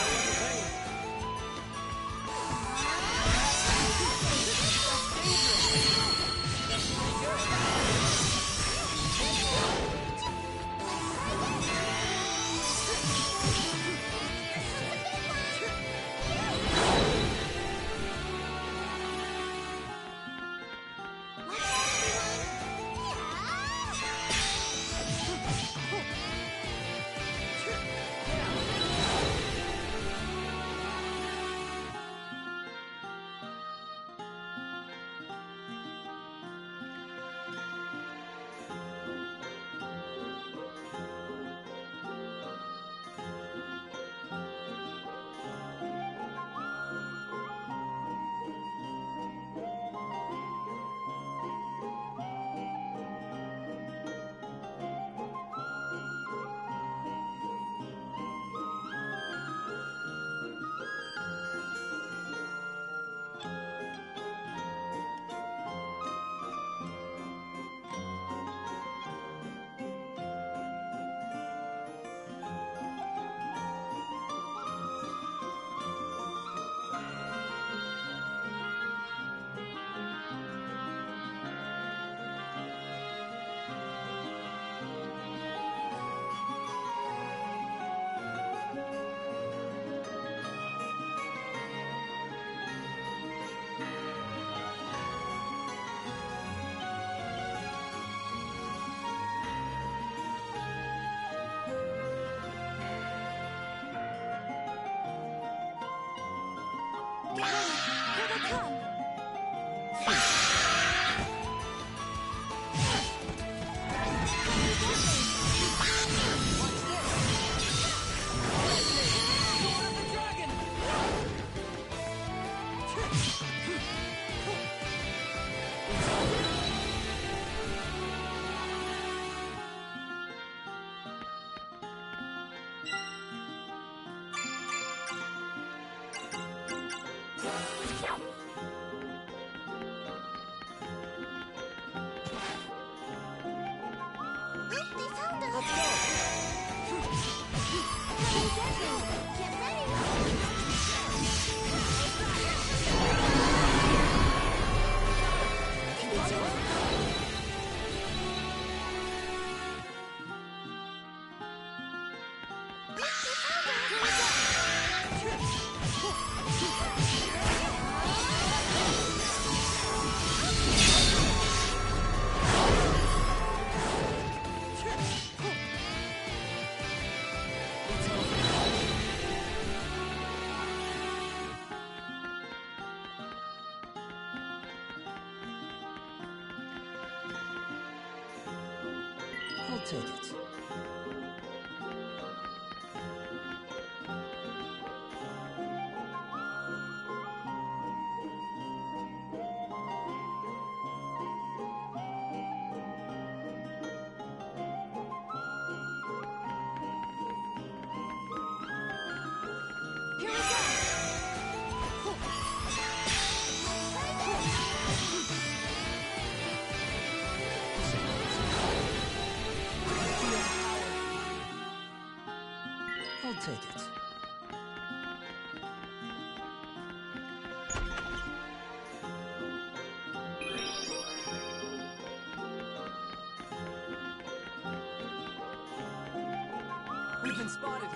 I'll take it. Here we go. I'll take it. We've been spotted.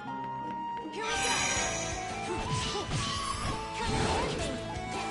Here we go. Come and get me. Get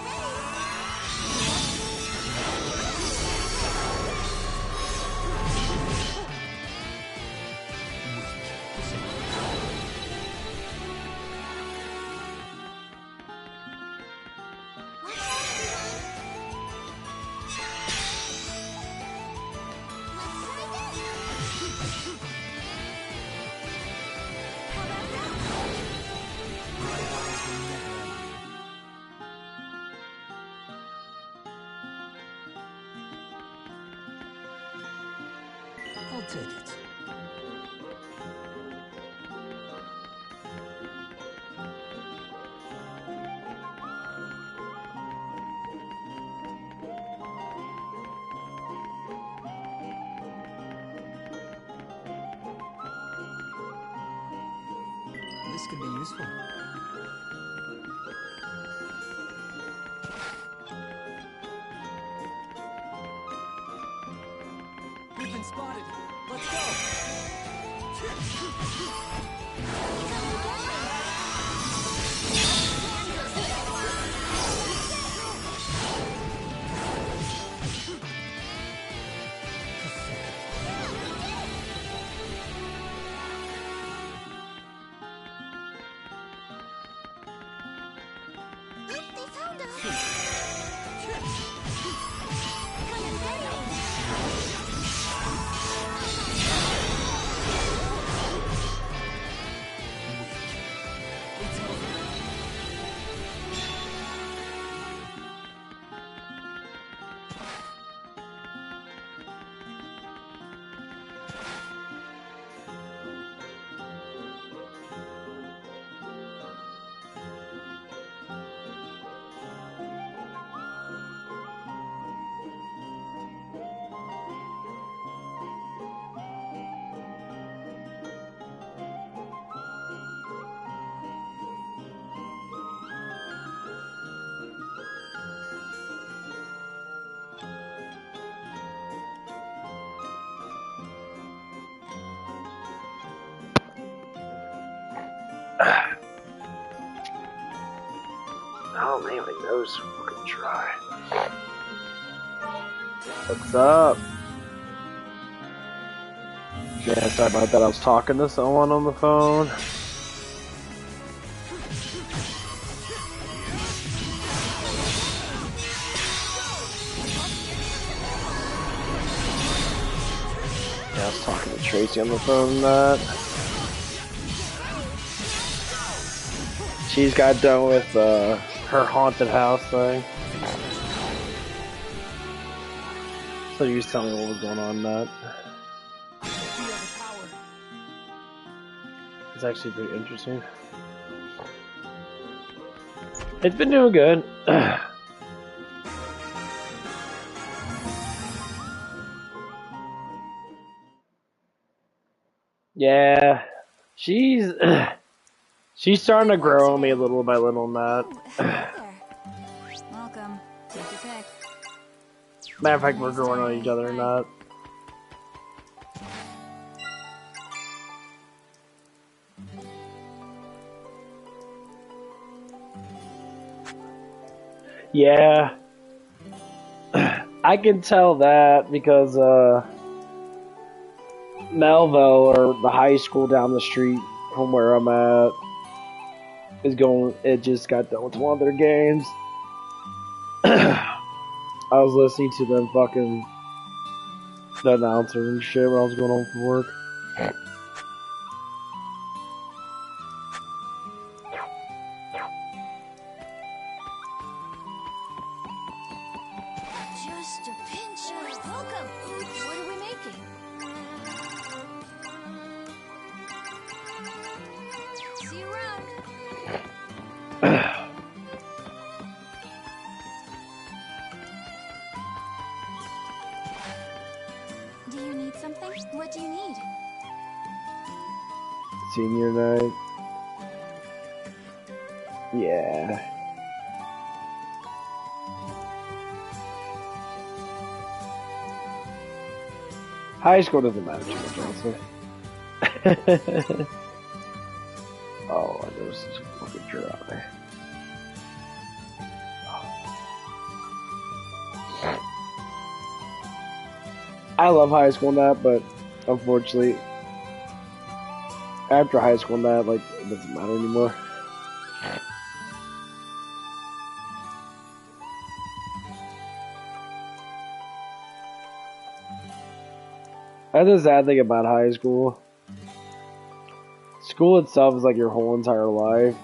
I'll take it. This could be useful. We've been spotted. Let's go. Look, they found us. Come and get me. It's over. Oh man, my nose is fucking dry. What's up? Yeah, sorry about that. I was talking to someone on the phone. Yeah, I was talking to Tracy on the phone and that. She's got done with her haunted house thing. So you was telling me what was going on in that. It's actually pretty interesting. It's been doing good. Yeah, she's starting to grow on me little by little, Matt. Oh, hello there. Welcome. Take your pick. Matter of fact, we're growing on each other or not. Yeah, I can tell that because Melville, or the high school down the street from where I'm at, it just got done with one of their games. I was listening to them fucking the announcer and shit when I was going home from work. Just a pinch of welcome. What are we making? See you around. Do you need something? What do you need? Senior night. Yeah. High school doesn't matter too much, honestly. Oh, I know such a fucking dry. I love high school and that, but unfortunately, after high school and that, like, it doesn't matter anymore. That's the sad thing about high school. School itself is like your whole entire life.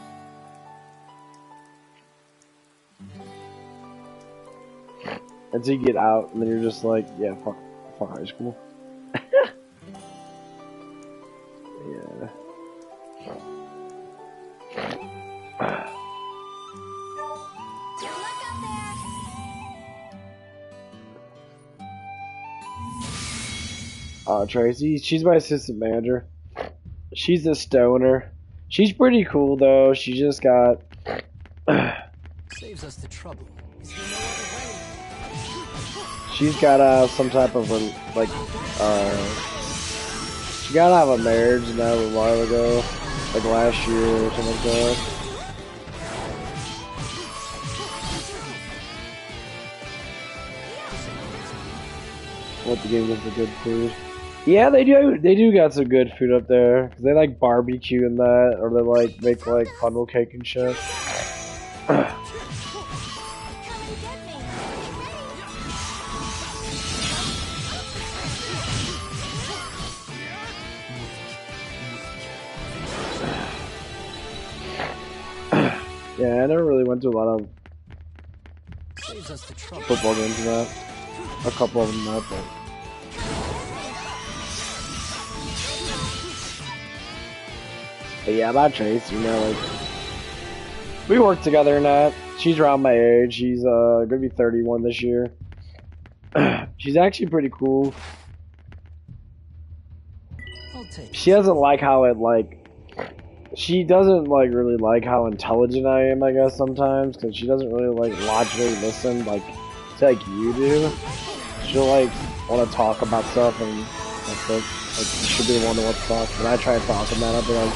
Until you get out, and then you're just like, yeah, fuck high school. Yeah. Good luck out there. Tracy, she's my assistant manager. She's a stoner. She's pretty cool though. She just got. Saves us the trouble. Is there no other way? She's got some type of like she got out of a marriage now a while ago, like last year or something like that. What the game with the good food? Yeah, they do. They do got some good food up there. 'Cause they like barbecue and that, or they like make like funnel cake and shit. Yeah, I never really went to a lot of Saves us the trouble. football games and that. A couple of them, that, but. But yeah, about Trace, you know, like, we work together and that. She's around my age. She's gonna be 31 this year. She's actually pretty cool. I'll take it. She doesn't like how it, like, she doesn't, like, really like how intelligent I am, I guess, sometimes, because she doesn't really, like, logically listen, like, to, like, you do. She'll, like, want to talk about stuff, and that's it. Like, she'll be the one to want to talk. When I try to talk about it, I'll be like,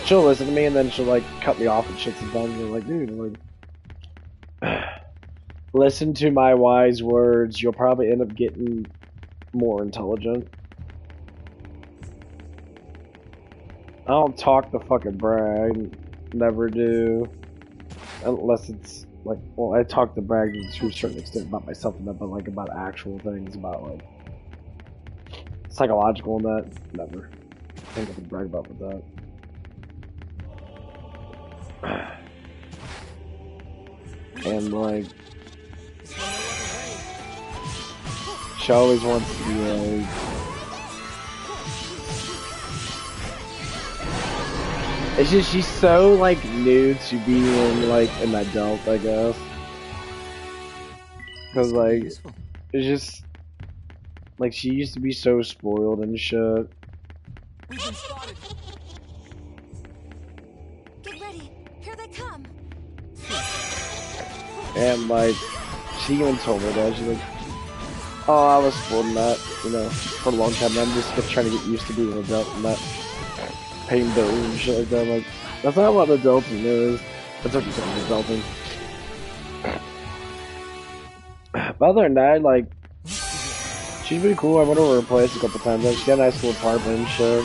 she'll listen to me, and then she'll, like, cut me off and shit sometimes, and I'm like, dude, like, listen to my wise words, you'll probably end up getting more intelligent. I don't talk to fucking brag. Never do. Unless it's like, well, I talk to brag to a certain extent about myself and that, but like about actual things, about like psychological and that, never. I think I can brag about with that. And like, she always wants to be like, it's just, she's so, like, new to being, like, an adult, I guess. Because, like, Useful. it's just, like, she used to be so spoiled and shit. We've been spotted. Get ready. Here they come. And, like, she even told me that. She's like, oh, I was spoiled in that, you know, for a long time. I'm just trying to get used to being an adult and that. Paying bills and shit like that. I'm like, that's not what adulting is. That's what you call adulting. But other than that, like, she's pretty cool. I went over her place a couple times. Like, she got a nice little apartment and shit.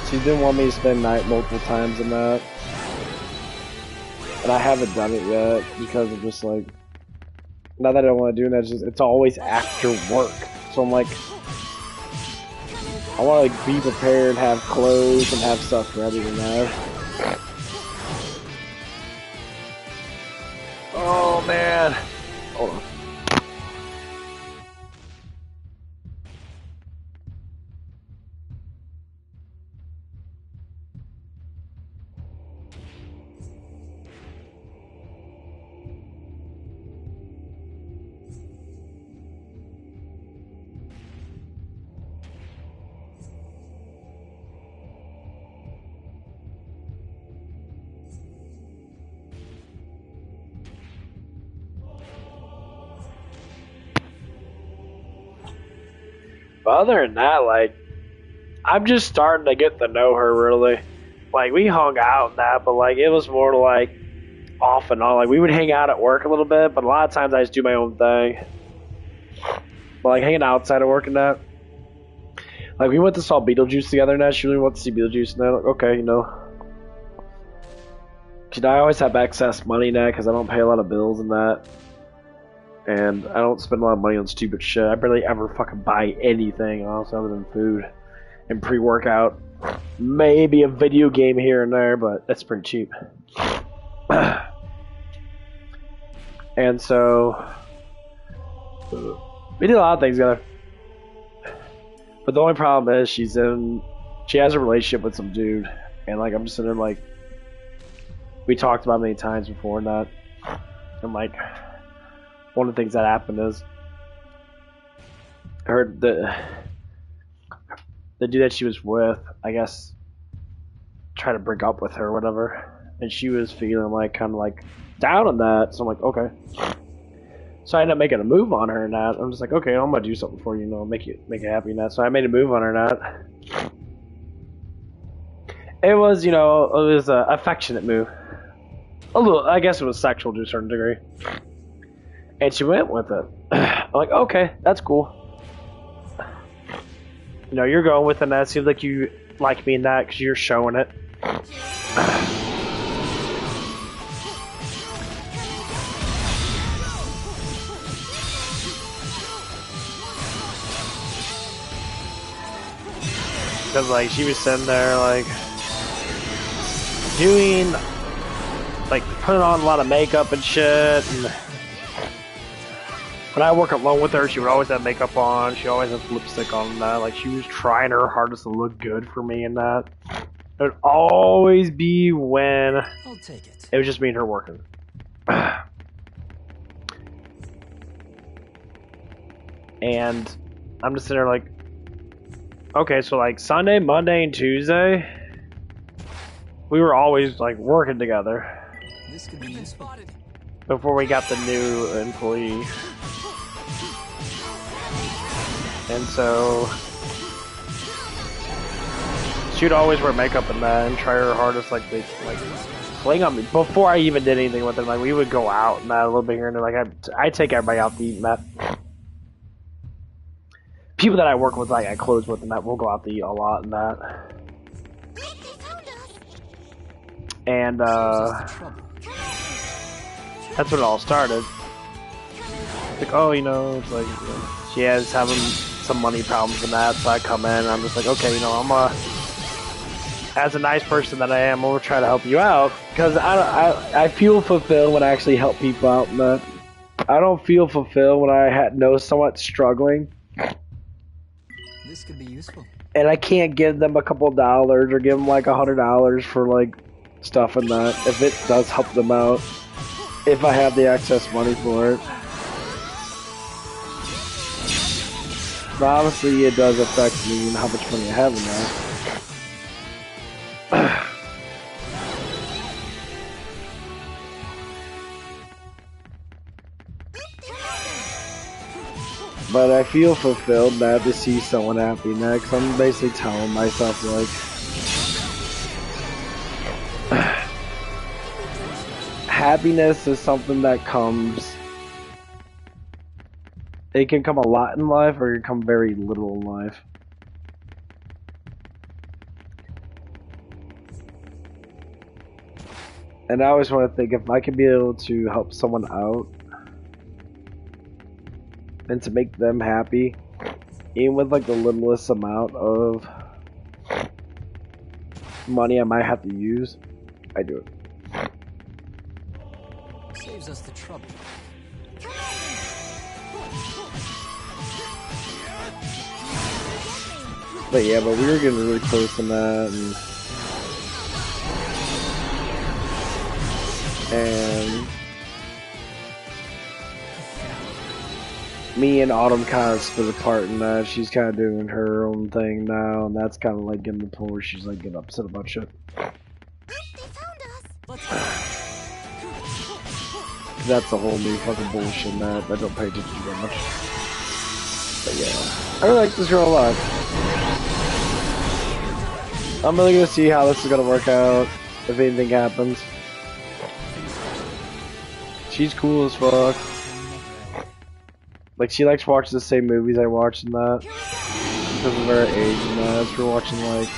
She didn't want me to spend night multiple times in that. and I haven't done it yet because of just like, not that I don't want to do that, it's always after work. So I'm like, I want to like be prepared, have clothes, and have stuff ready to know. Oh man, hold on. But other than that, like, I'm just starting to get to know her really. Like, we hung out and that, but like, it was more like off and on. Like, we would hang out at work a little bit, but a lot of times I just do my own thing. But like, hanging outside of work and that. Like, we went to saw Beetlejuice together and that. She really wanted to see Beetlejuice and that. Like, okay, you know. Cause I always have excess money now because I don't pay a lot of bills and that. And I don't spend a lot of money on stupid shit. I barely ever fucking buy anything else other than food and pre-workout. Maybe a video game here and there, but that's pretty cheap. And so we did a lot of things together. But the only problem is she has a relationship with some dude, and like I'm just sitting there like, we talked about it many times before and that. And like, one of the things that happened is the dude that she was with, I guess, tried to break up with her or whatever, and she was feeling like kind of like down on that. So I'm like, okay. So I ended up making a move on her and that. I'm just like, okay, I'm gonna do something for you, you know, make you happy and that. So I made a move on her and that. It was, you know, it was an affectionate move. A little, I guess it was sexual to a certain degree. And she went with it. I'm like, okay, that's cool. You know, you're going with it, and that seems like you like me in that because you're showing it. Because, like, she was sitting there, like, doing, like, putting on a lot of makeup and shit, and when I work alone with her, she would always have makeup on, she always has lipstick on and that, like, she was trying her hardest to look good for me and that. It would always be when I'll take it. It was just me and her working. And I'm just sitting there like, okay, so like Sunday, Monday, and Tuesday, we were always like working together. This could be useful. Before we got the new employee. And so she'd always wear makeup and that and try her hardest like they like fling on me before I even did anything with it. Like we would go out and that a little bit here and there. Like I take everybody out to eat and that. People that I work with, like I close with and that, we'll go out to eat a lot and that. And that's when it all started. Like, oh, you know, it's like, you know, she has having some money problems and that, so I come in and I'm just like, okay, you know, I'm as a nice person that I am, I'm gonna try to help you out, because I feel fulfilled when I actually help people out and that. I don't feel fulfilled when I know someone's struggling. This could be useful. And I can't give them a couple dollars or give them like $100 for like stuff and that, if it does help them out, if I have the excess money for it. But obviously it does affect me and how much money I have in that. But I feel fulfilled now to see someone happy next. I'm basically telling myself like, happiness is something that comes, it can come a lot in life or it can come very little in life. And I always want to think if I could be able to help someone out and to make them happy, even with like the littlest amount of money I might have to use, I do it. Saves us the trouble. But yeah, but we were getting really close in that, and me and Autumn kind of split apart in that. She's kind of doing her own thing now, and that's kind of like getting the point where she's like getting upset about shit. They found us. That's a whole new fucking bullshit in that I don't pay attention to very much. But yeah, I really like this girl a lot. I'm really gonna see how this is gonna work out, if anything happens. She's cool as fuck. Like, she likes watching the same movies I watch and that. Because of her age and that. So we're watching, like...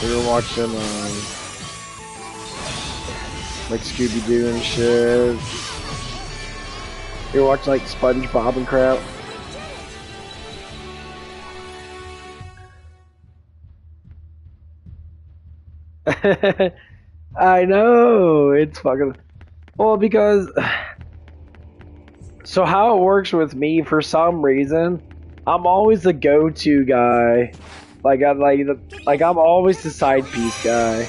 We were watching, like, Scooby-Doo and shit. We were watching, like, SpongeBob and crap. I know! It's fucking... Well, because... So how it works with me, for some reason, I'm always the go-to guy. Like, I'm always the side piece guy.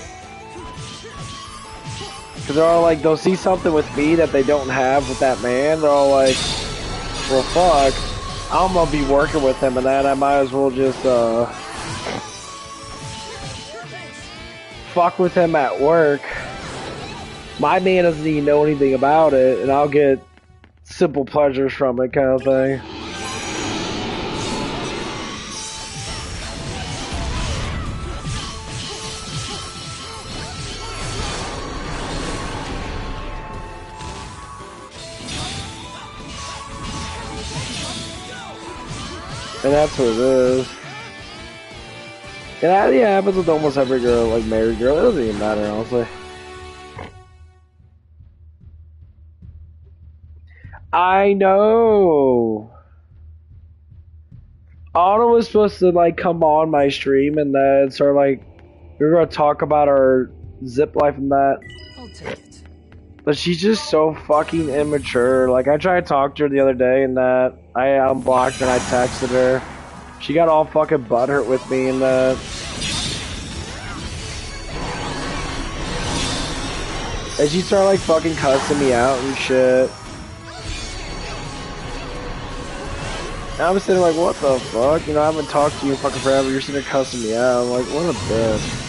Because they're all like, they'll see something with me that they don't have with that man. They're all like, well, fuck. I'm gonna be working with him and that. I might as well just, fuck with him at work. My man doesn't even know anything about it, and I'll get simple pleasures from it, kind of thing. And that's what it is. And that happens with almost every girl, like married girl. It doesn't even matter, honestly. I know. Anna was supposed to like come on my stream and then start like we were gonna talk about our zip life and that. I'll take it. But she's just so fucking immature. Like I tried to talk to her the other day and that I unblocked and I texted her. She got all fucking butthurt with me and that. And she started like fucking cussing me out and shit. And I'm sitting like, what the fuck? You know, I haven't talked to you in fucking forever. You're sitting there cussing me out. I'm like, what a bitch.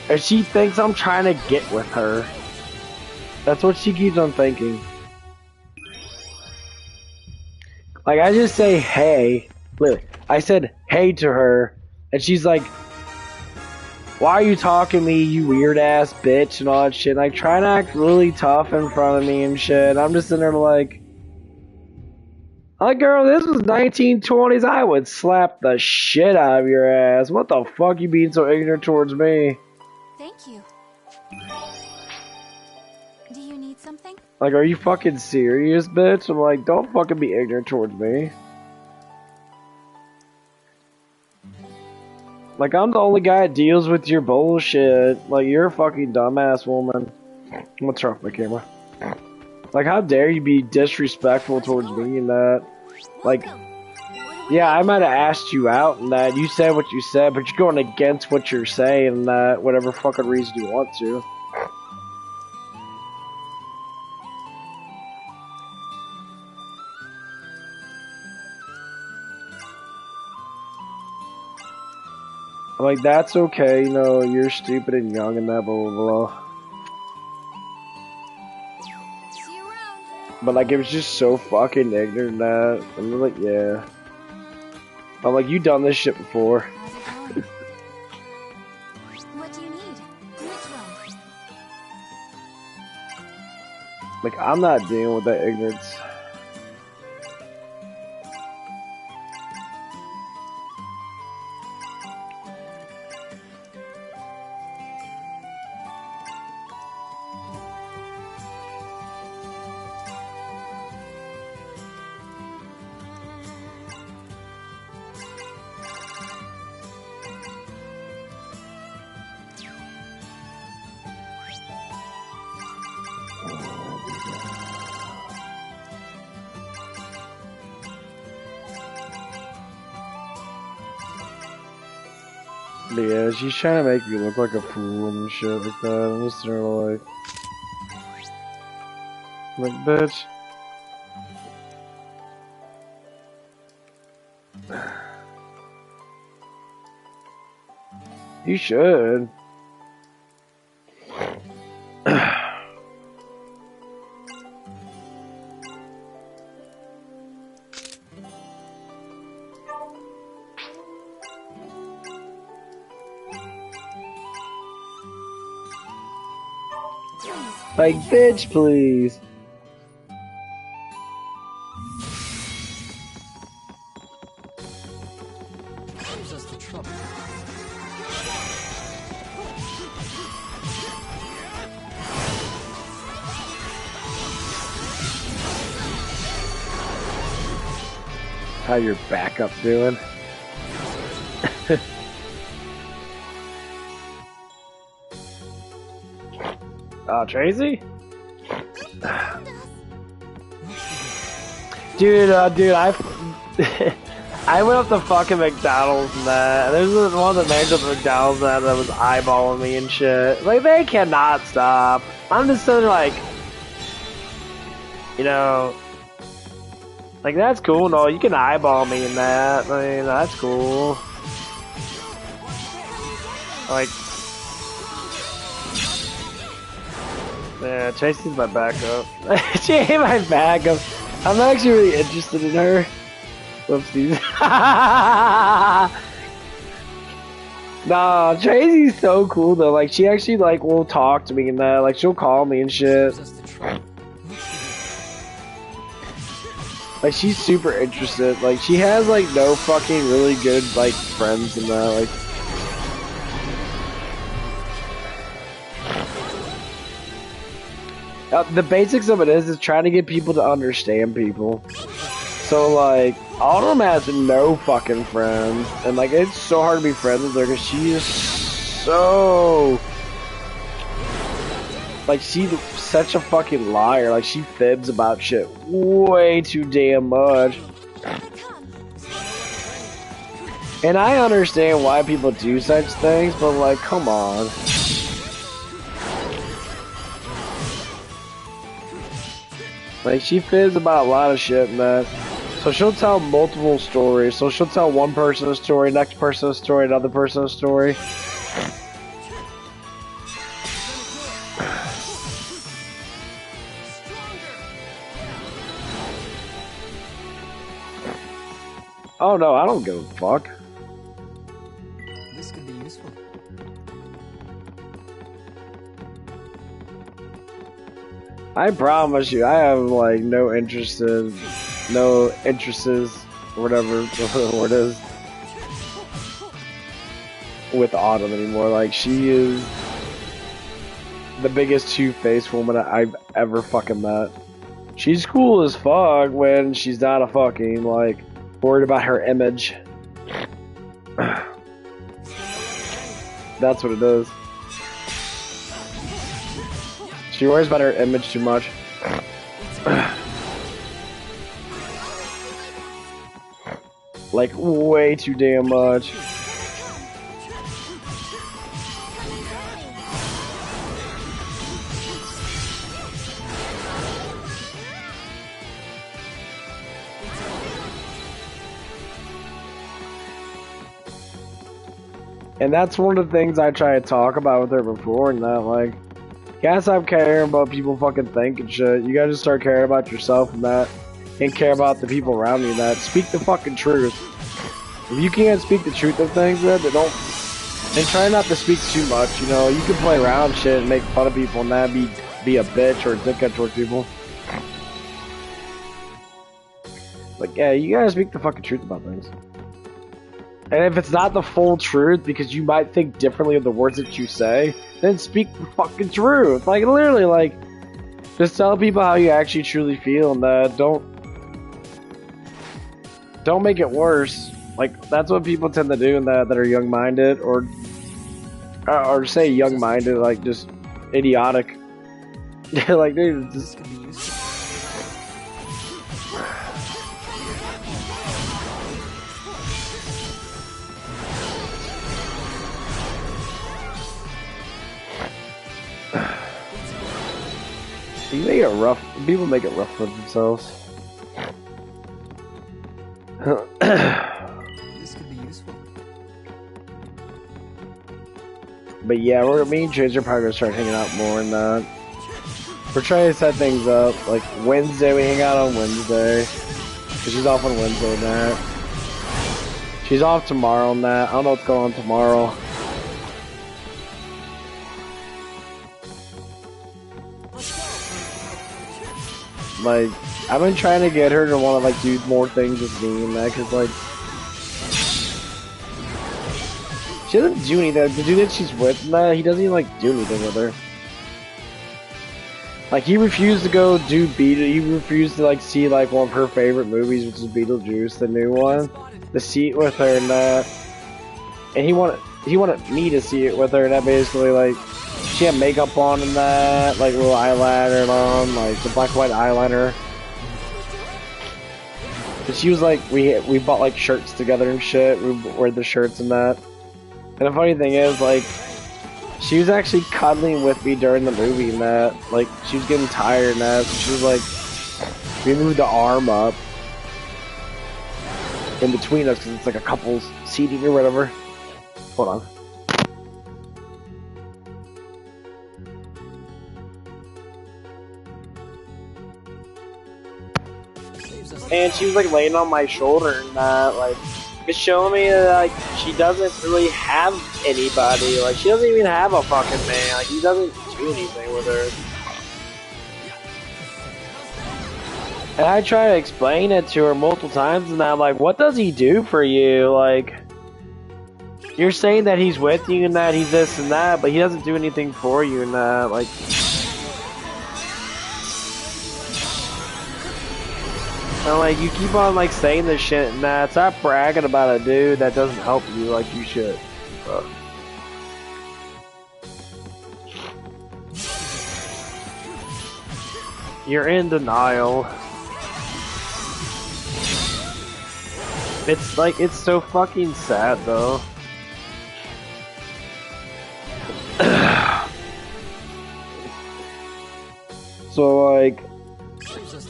And she thinks I'm trying to get with her. That's what she keeps on thinking. Like, I just say, hey. Look, I said, hey to her. And she's like, why are you talking to me, you weird ass bitch, and all that shit. Like, trying to act really tough in front of me and shit. I'm just sitting there like, girl, this was 1920s. I would slap the shit out of your ass. What the fuck you being so ignorant towards me? Thank you. Do you need something? Like, are you fucking serious, bitch? I'm like, don't fucking be ignorant towards me. Like, I'm the only guy that deals with your bullshit. Like, you're a fucking dumbass woman. I'm gonna turn off my camera. Like, how dare you be disrespectful towards me and that? Like, yeah, I might have asked you out and that. You said what you said, but you're going against what you're saying and that, whatever fucking reason you want to. I'm like, that's okay, you know, you're stupid and young and that, blah, blah, blah. See you around. But, like, it was just so fucking ignorant that. I'm like, yeah. I'm like, you done this shit before. How's it going? What do you need? Which one? Like, I'm not dealing with that ignorance. But yeah, she's trying to make me look like a fool and shit like that. I'm just there like, bitch. You should. Like, bitch, please. Saves us the trouble. How your backup doing? Tracy? Dude, I went up to fucking McDonald's and that. There's one of the managers at McDonald's that was eyeballing me and shit. Like, they cannot stop. I'm just sitting there like, you know, like, that's cool. No, you can eyeball me in that. I mean, that's cool. Like, yeah, Tracy's my backup. She ain't my backup. I'm actually really interested in her. Whoopsies. Nah, Tracy's so cool though. Like, she actually like will talk to me and that. Like, she'll call me and shit. Saves us the trouble. Like, she's super interested. Like, she has like no fucking really good like friends and that. Like, the basics of it is trying to get people to understand people. So like, Autumn has no fucking friends, and like it's so hard to be friends with her because she is so like she's such a fucking liar. Like, she fibs about shit way too damn much. And I understand why people do such things, but like, come on. Like, she fibs about a lot of shit, man. So she'll tell multiple stories. So she'll tell one person a story, next person a story, another person a story. Oh no, I don't give a fuck. This could be useful. I promise you, I have like no interests, or whatever the word is, with Autumn anymore. Like, she is the biggest two-faced woman I've ever fucking met. She's cool as fuck when she's not a fucking like worried about her image. That's what it is. She worries about her image too much. Like, way too damn much. And that's one of the things I try to talk about with her before, and that, like, you gotta stop caring about people fucking think and shit. You gotta just start caring about yourself and that, and care about the people around you and that. Speak the fucking truth. If you can't speak the truth of things, then don't. And try not to speak too much, you know. You can play around shit and make fun of people and that, be a bitch or a dickhead towards people. Like, yeah, you gotta speak the fucking truth about things. And if it's not the full truth, because you might think differently of the words that you say, then speak the fucking truth. Like, literally, like, just tell people how you actually truly feel, and don't make it worse. Like, that's what people tend to do, and that are young-minded, or say young-minded, like, just idiotic. Like, dude, just. You make it rough. People make it rough for themselves. This could be useful. But yeah, me and Trace are probably gonna start hanging out more and we're trying to set things up. Like Wednesday, we hang out on Wednesday. Cause she's off on Wednesday and that. She's off tomorrow and that. I don't know what's going on tomorrow. Like, I've been trying to get her to want to like do more things with me and that, cause like she doesn't do anything. The dude that she's with, nah, he doesn't even like do anything with her. Like he refused to go do he refused to like see like one of her favorite movies, which is Beetlejuice, the new one, to see it with her and that. And he wanted me to see it with her, and that basically like she had makeup on and that, like little eyeliner on, like the black and white eyeliner. But she was like, we bought like shirts together and shit. We wear the shirts and that. And the funny thing is, like, she was actually cuddling with me during the movie and that. Like, she was getting tired and that, so she was like, we moved the arm up in between us because it's like a couple's seating or whatever. Hold on. And she was like laying on my shoulder and like it's showing me that like she doesn't really have anybody. Like she doesn't even have a fucking man. Like he doesn't do anything with her. And I try to explain it to her multiple times, and I'm like, what does he do for you? Like, you're saying that he's with you and that he's this and that, but he doesn't do anything for you and that. Like, and like you keep on like saying this shit and that. Stop bragging about a dude that doesn't help you like you should. You're in denial. It's like, it's so fucking sad though. So like,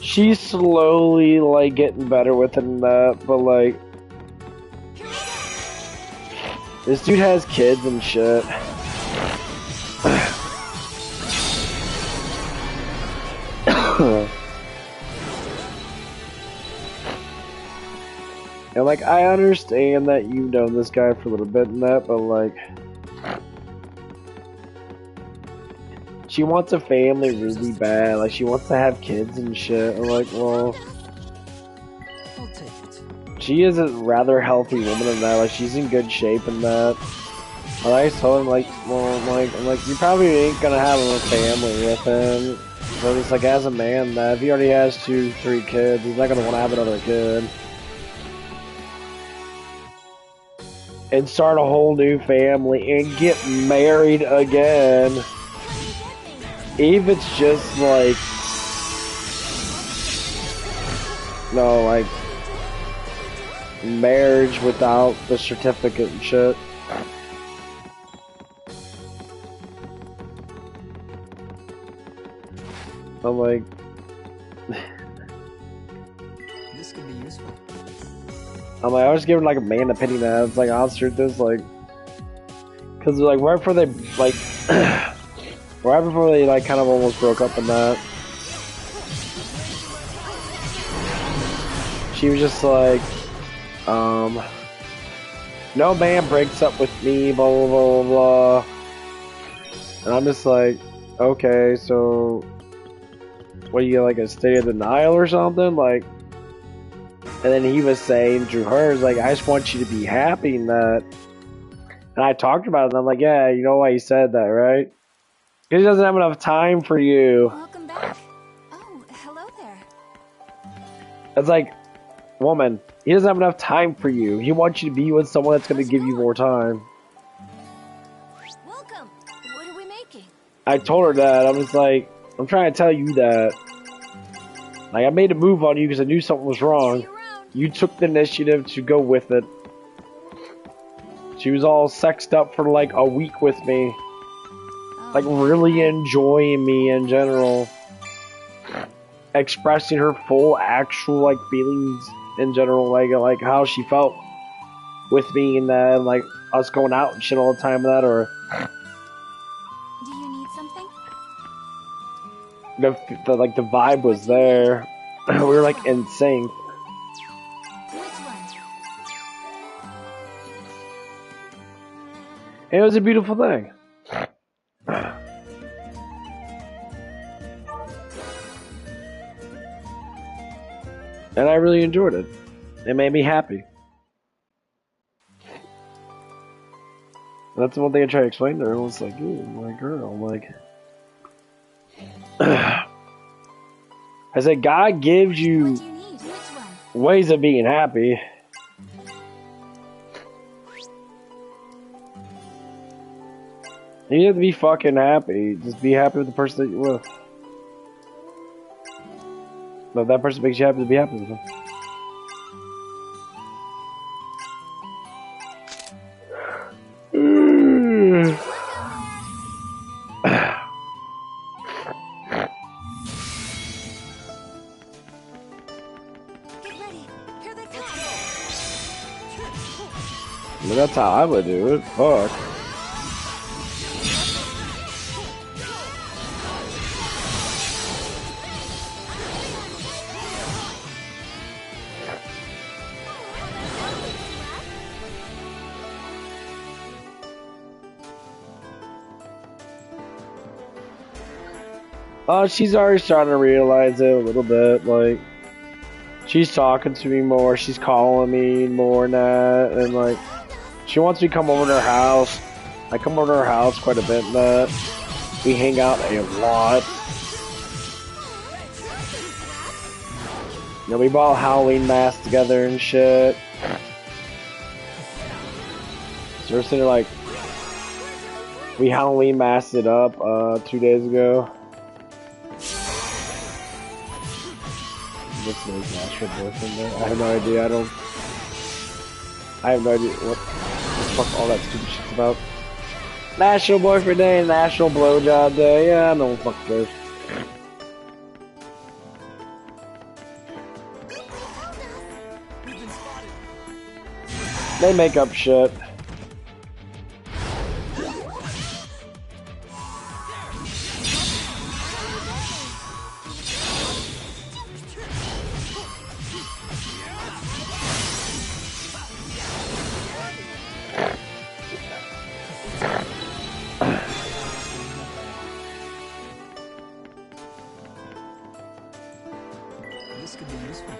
she's slowly like getting better with it and that, but like, this dude has kids and shit. And like, I understand that you've known this guy for a little bit and that, but like, she wants a family really bad. Like, she wants to have kids and shit. I'm like, well, I'll take it. she is a rather healthy woman in that. Like, she's in good shape and that. And I told him, like, well, I'm like, you probably ain't gonna have a family with him. So it's like, as a man, that if he already has 2-3 kids, he's not gonna want to have another kid. And start a whole new family and get married again. If it's just like, no, like, marriage without the certificate and shit. I'm like, This could be useful. I was giving like a man opinion that it's like, I'll shoot this, like, cause like right before they like, right before they like kind of almost broke up and that, she was just like, no man breaks up with me, blah blah blah blah blah. And I'm just like, okay, so what, are you like a state of denial or something? Like, and then he was saying to her, like, I just want you to be happy in that. And I talked about it, and I'm like, yeah, you know why he said that, right? Because he doesn't have enough time for you. Welcome back. Oh, hello there. It's like, woman, he doesn't have enough time for you. He wants you to be with someone that's going to give you more time. Welcome. What are we making? I told her that. I was like, I'm trying to tell you that. Like, I made a move on you because I knew something was wrong. See you around. You took the initiative to go with it. She was all sexed up for like a week with me. Like, really enjoying me in general. expressing her full actual like feelings in general, like how she felt with me and that, and like us going out and shit all the time and that, or Do you need something? the vibe was there. We were like in sync. Which one? And it was a beautiful thing. And I really enjoyed it. It made me happy. That's the one thing I tried to explain to her. I was like, "Ooh, my girl." Like, I said, God gives What you do you need? Which one? ways of being happy. You have to be fucking happy. Just be happy with the person that you're with. If that person makes you happy, to be happy with them. Get ready. Here they come. But that's how I would do it. Fuck. She's already starting to realize it a little bit. Like, she's talking to me more. She's calling me more and that. And, like, she wants me to come over to her house. I come over to her house quite a bit and that. We hang out a lot. You know, we bought Halloween masks together and shit. So we're sitting there, like, we Halloween masked it up 2 days ago. What's his natural boyfriend there? I have no idea. I have no idea what the fuck all that stupid shit's about. National Boyfriend Day, National Blowjob Day. Yeah, no fuck cares. They make up shit. This could be useful.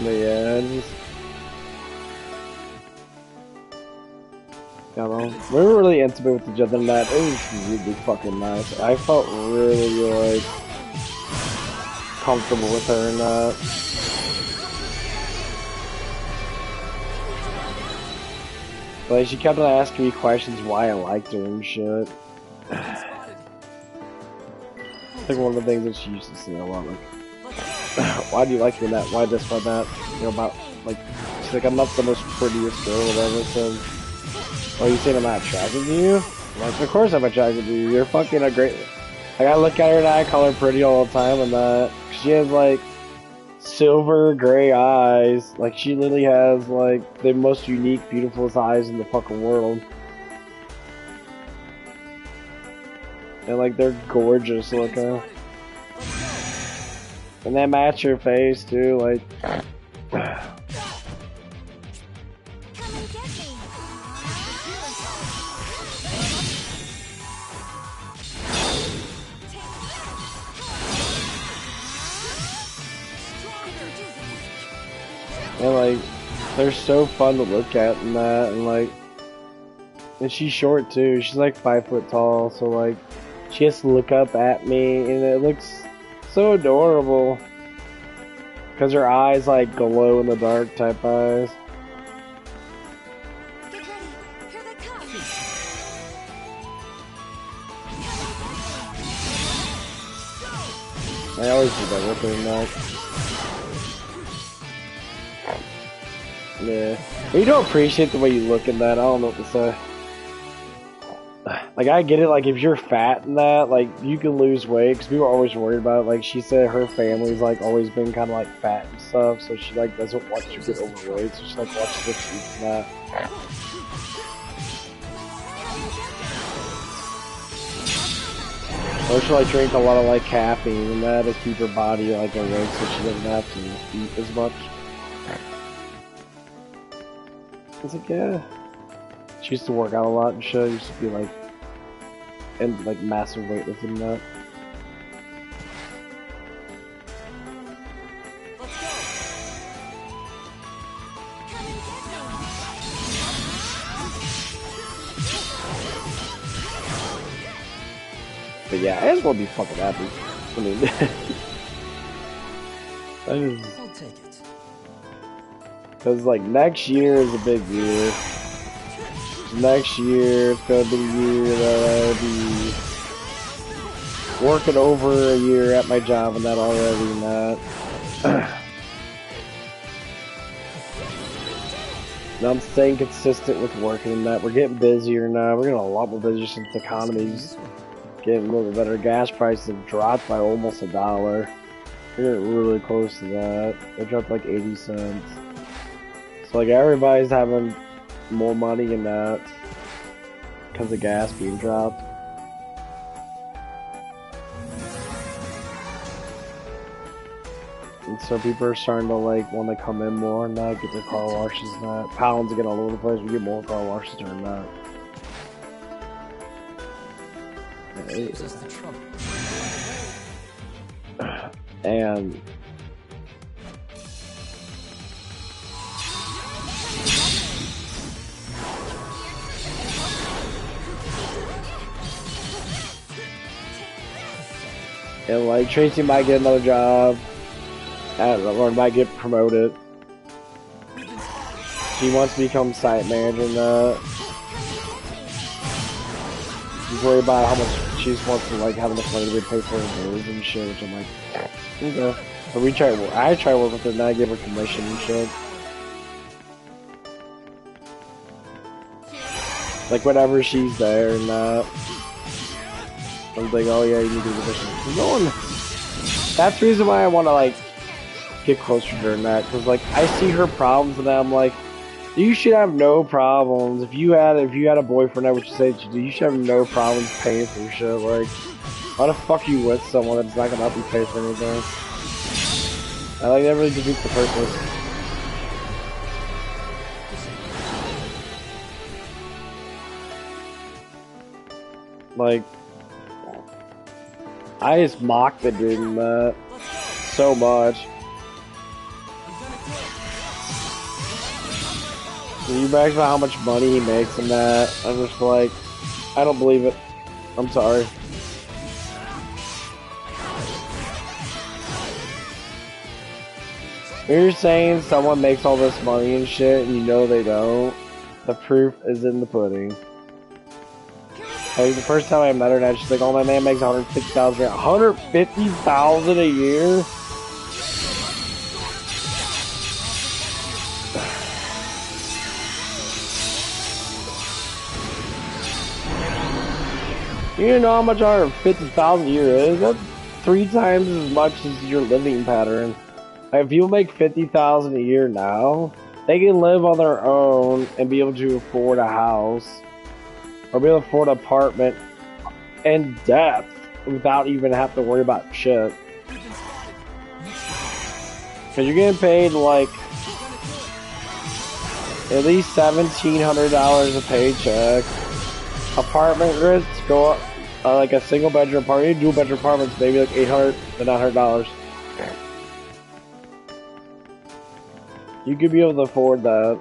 But yeah, I don't know. We were really intimate with each other and that. It was really fucking nice. I felt really, like, comfortable with her and that. Like, she kept on asking me questions why I liked her and shit. Like, one of the things that she used to say a lot, like, why do you like me that? Why this, why that? You know, about, like, she's like, I'm not the most prettiest girl or whatever, so, oh, you saying I'm not attracted to you? I'm like, of course I'm attracted to you. You're fucking a great, like, I look at her and I call her pretty all the time and that. She has, like, silver gray eyes. Like, she literally has, like, the most unique, beautiful eyes in the fucking world. And, like, they're gorgeous looking. And they match her face, too, like... Come and get me. And, like, they're so fun to look at and that, and, like... And she's short, too. She's, like, 5 foot tall, so, like... She has to look up at me, and it looks so adorable. Because her eyes, like, glow in the dark type eyes. Get ready. Here they come. I always do that with her and that. Yeah. But you don't appreciate the way you look in that. I don't know what to say. Like, I get it, like, if you're fat and that, like, you can lose weight, because people are always worried about it. Like, she said her family's, like, always been kind of, like, fat and stuff, so she, like, doesn't want you to get overweight, so she, like, watches what she eats and that. Or she'll, like, drink a lot of, like, caffeine and that to keep her body, like, awake, so she doesn't have to eat as much. It's like, yeah. She used to work out a lot and shit, used to be, like, and like massive weightlifting and that. Let's go. But yeah, I just want to be fucking happy. I mean, I'll take it. Because like next year is a big year. Next year it's gonna be the year that I'll be working over a year at my job and that already and that. And I'm staying consistent with working and that. We're getting busier now. We're getting a lot more busier since the economy's getting a little bit better. Gas prices have dropped by almost $1. We're getting really close to that. They dropped like 80 cents. So like everybody's having more money in that because of gas being dropped. And so people are starting to like when they come in more and that, get their car washes and that. Pounds get all over the place. We get more car washes during that. Saves us the trouble. And like Tracy might get another job, or might get promoted. She wants to become site manager and she's worried about how much she just wants to like have enough money to pay for her bills and shit, which I'm like, okay. But I try to work with her and I give her commission and shit. Like whenever she's there and I'm like, oh yeah, you need to do commission. That's the reason why I want to like get closer to her and that, because like I see her problems and I'm like, you should have no problems if you had a boyfriend that would say to you should have no problems paying for shit. Like, why the fuck are you with someone that's not gonna help you pay for anything? I like that really defeats the purpose. Like, I just mock the dude in that so much. You brags about how much money he makes and that. I'm just like, I don't believe it. I'm sorry. You're saying someone makes all this money and shit and you know they don't. The proof is in the pudding. Like the first time I met her and she's like, oh my man makes $150,000 $150,000 a year? You know how much $150,000 a year is? That's 3 times as much as your living pattern. Like, if people make $50,000 a year now, they can live on their own and be able to afford a house or be able to afford an apartment in depth without even having to worry about shit. Because you're getting paid like at least $1,700 a paycheck. Apartment rents go up, like a single bedroom apartment, dual bedroom apartments, maybe like $800 to $900. You could be able to afford that.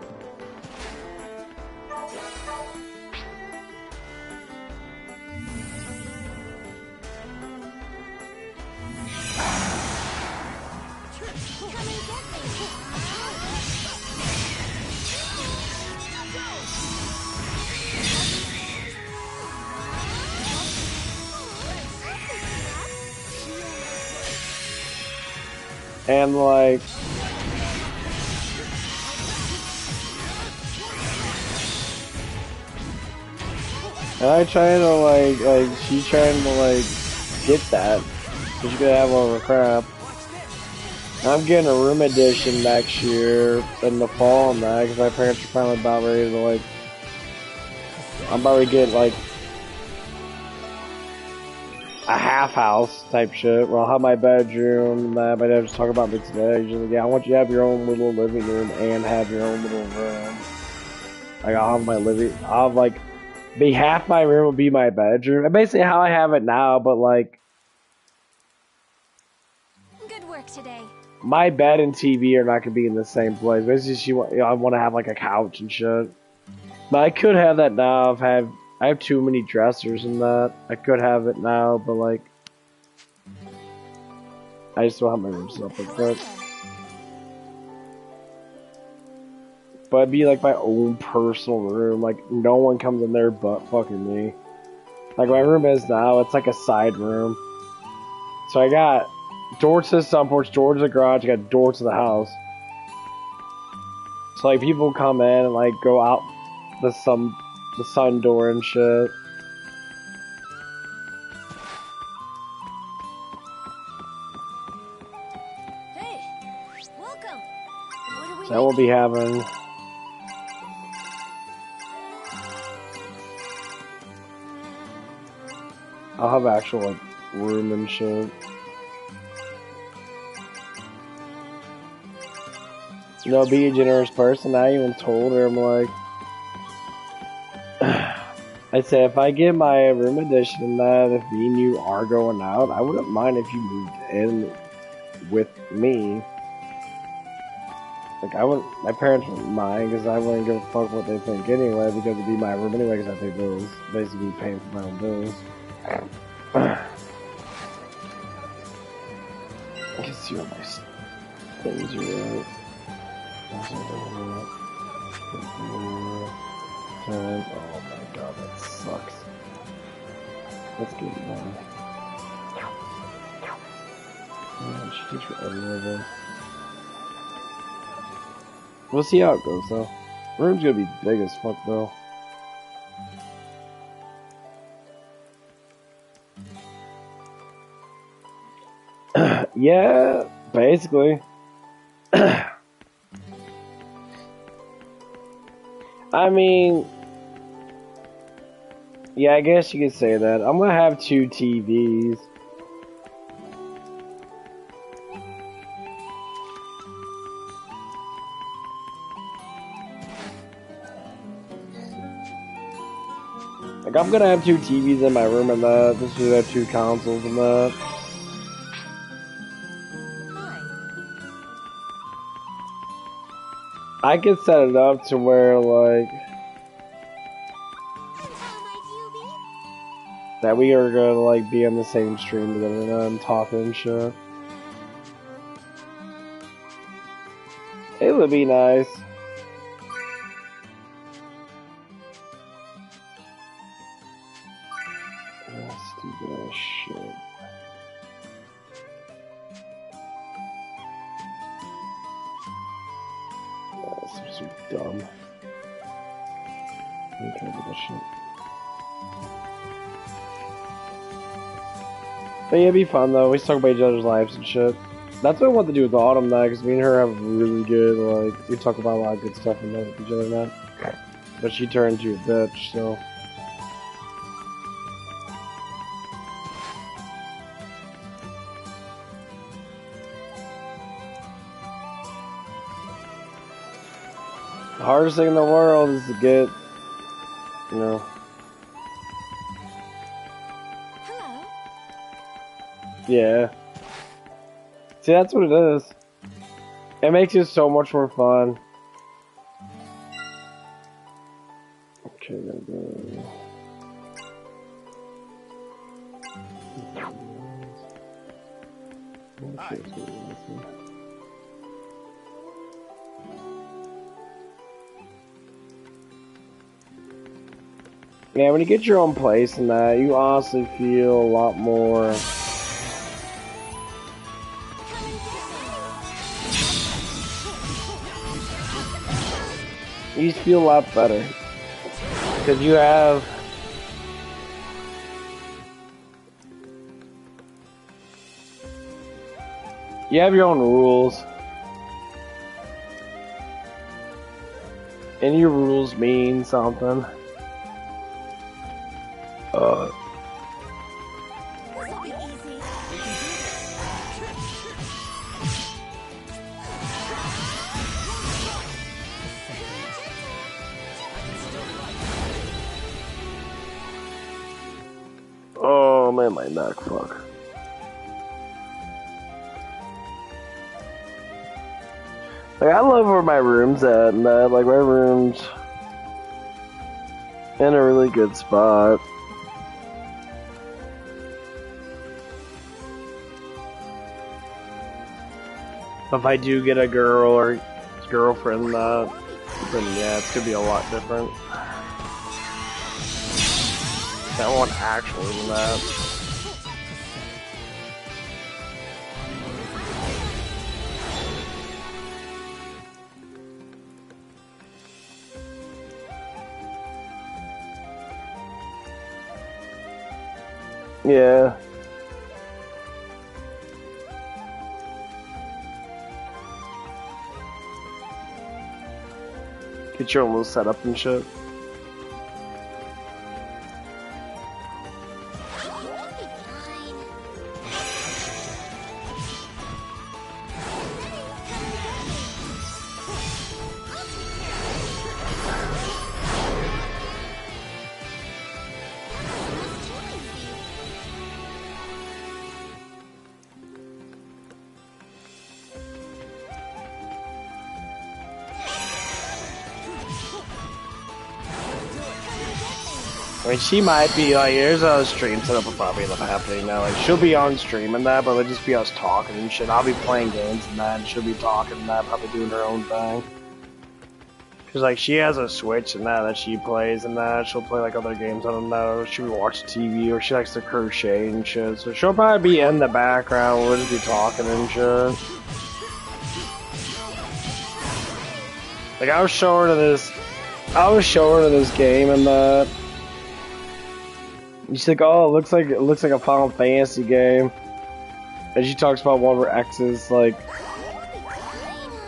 And like, And I trying to she's trying to get that. So she could have all her crap. I'm getting a room edition next year in the fall and that, because my parents are finally about ready to I'm about to get a half house type shit where I'll have my bedroom and that. My dad was talking about me today. He's like, yeah, I want you to have your own little living room and have your own little room. Like, I'll have my I'll have be half my room will be my bedroom. And basically how I have it now, but Good work today. my bed and TV are not gonna be in the same place. Basically, I want to have a couch and shit. But I could have that now. I have too many dressers in that. I could have it now, but I just don't have my room set up like that. But it'd be my own personal room. No one comes in there but fucking me. My room is now. It's a side room. So I got door to the sun porch, door to the garage. I got door to the house. So people come in and go out the sun door and shit. Hey, welcome. What are we So I will be having. I'll have actual room and shit. Be a generous person. I even told her, I said, if I get my room edition and that, if me and you are going out, I wouldn't mind if you moved in with me. My parents wouldn't mind, because I wouldn't give a fuck what they think anyway, because it'd be my room anyway, because I pay bills. Basically paying for my own bills. I can see all my things are right. Oh my god, that sucks. Let's get it done. Man, she takes forever. We'll see how it goes though. Room's gonna be big as fuck though. Yeah, basically. I mean, yeah, I guess you could say that. I'm gonna have 2 TVs. I'm gonna have 2 TVs in my room and that. This should have 2 consoles and that. I could set it up to where that we are gonna be on the same stream together and talking and shit. It would be nice. Stupid ass shit. That's so dumb. I don't care about that shit. But yeah, it'd be fun though. We just talk about each other's lives and shit. That's what I want to do with Autumn now, because me and her have really good, we talk about a lot of good stuff and with each other now. But she turned into a bitch, so. The hardest thing in the world is to get, Hello. Yeah. See, that's what it is. It makes it so much more fun. Okay, then go. Yeah, when you get your own place and that, you honestly feel a lot more. You just feel a lot better because you have You have your own rules. And your rules mean something. This'll be easy. Oh man, my neck, fuck. Like, I love where my room's at, and like, my room's in a really good spot. If I do get a girl or girlfriend, then yeah, it's gonna be a lot different. I want actually than that. Yeah. Get your own little setup and shit. I mean, she might be like, there's a stream setup will probably end up happening now. Like, she'll be on stream and that, but it'll just be us talking and shit. I'll be playing games and that, and she'll be talking and that, probably doing her own thing. Cause like, she has a Switch and that she plays and that. She'll play like other games, I don't know. She'll be watching TV, or she likes to crochet and shit. So she'll probably be in the background, we'll just be talking and shit. Like, I was showing her this game and that. She's like, oh, it looks like a Final Fantasy game. And she talks about one of her exes, like,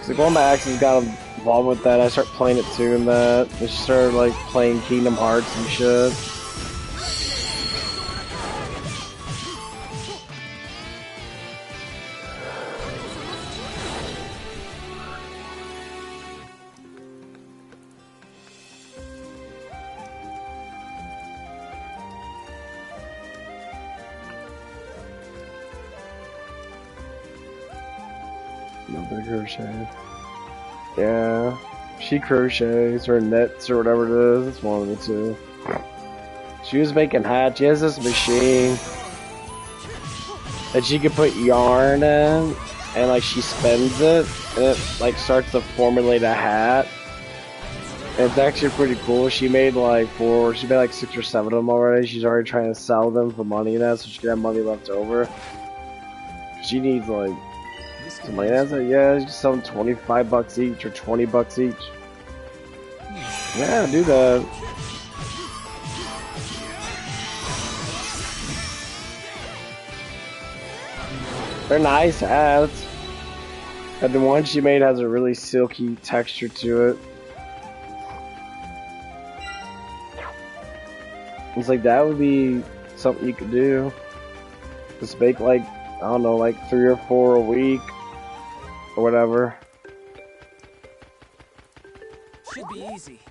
she's like, one of my exes got involved with that. I start playing it too and that. And she started like playing Kingdom Hearts and shit. Crochet. Yeah, she crochets or knits or whatever it is. It's one of the two. She was making hats. She has this machine that she could put yarn in, and like she spins it, and it like starts to formulate a hat. And it's actually pretty cool. She made like 6 or 7 of them already. She's already trying to sell them for money now, so she can have money left over. She needs like. Somebody has it, yeah, just sell them $25 each or $20 each. Yeah, do that. They're nice hats. And the one she made has a really silky texture to it. It's like, that would be something you could do. Just make like, I don't know, like 3 or 4 a week. Or whatever. Should be easy.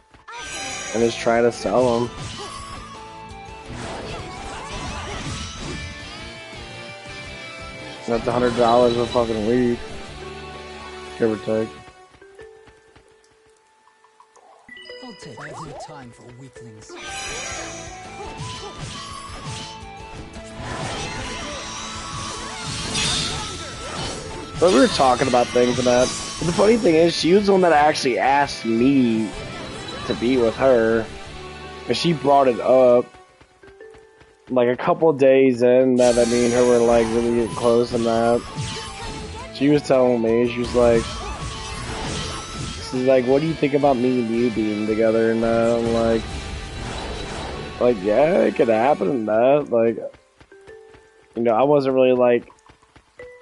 And just try to sell them. That's $100 a fucking week. Give or take. I'll take it. I have no time for weaklings. But we were talking about things and that. But the funny thing is, she was the one that actually asked me to be with her. And she brought it up. Like a couple days in that me and her were like really getting close and that. She was telling me, she was like, what do you think about me and you being together? And I'm like, yeah, it could happen and that. Like, you know, I wasn't really like,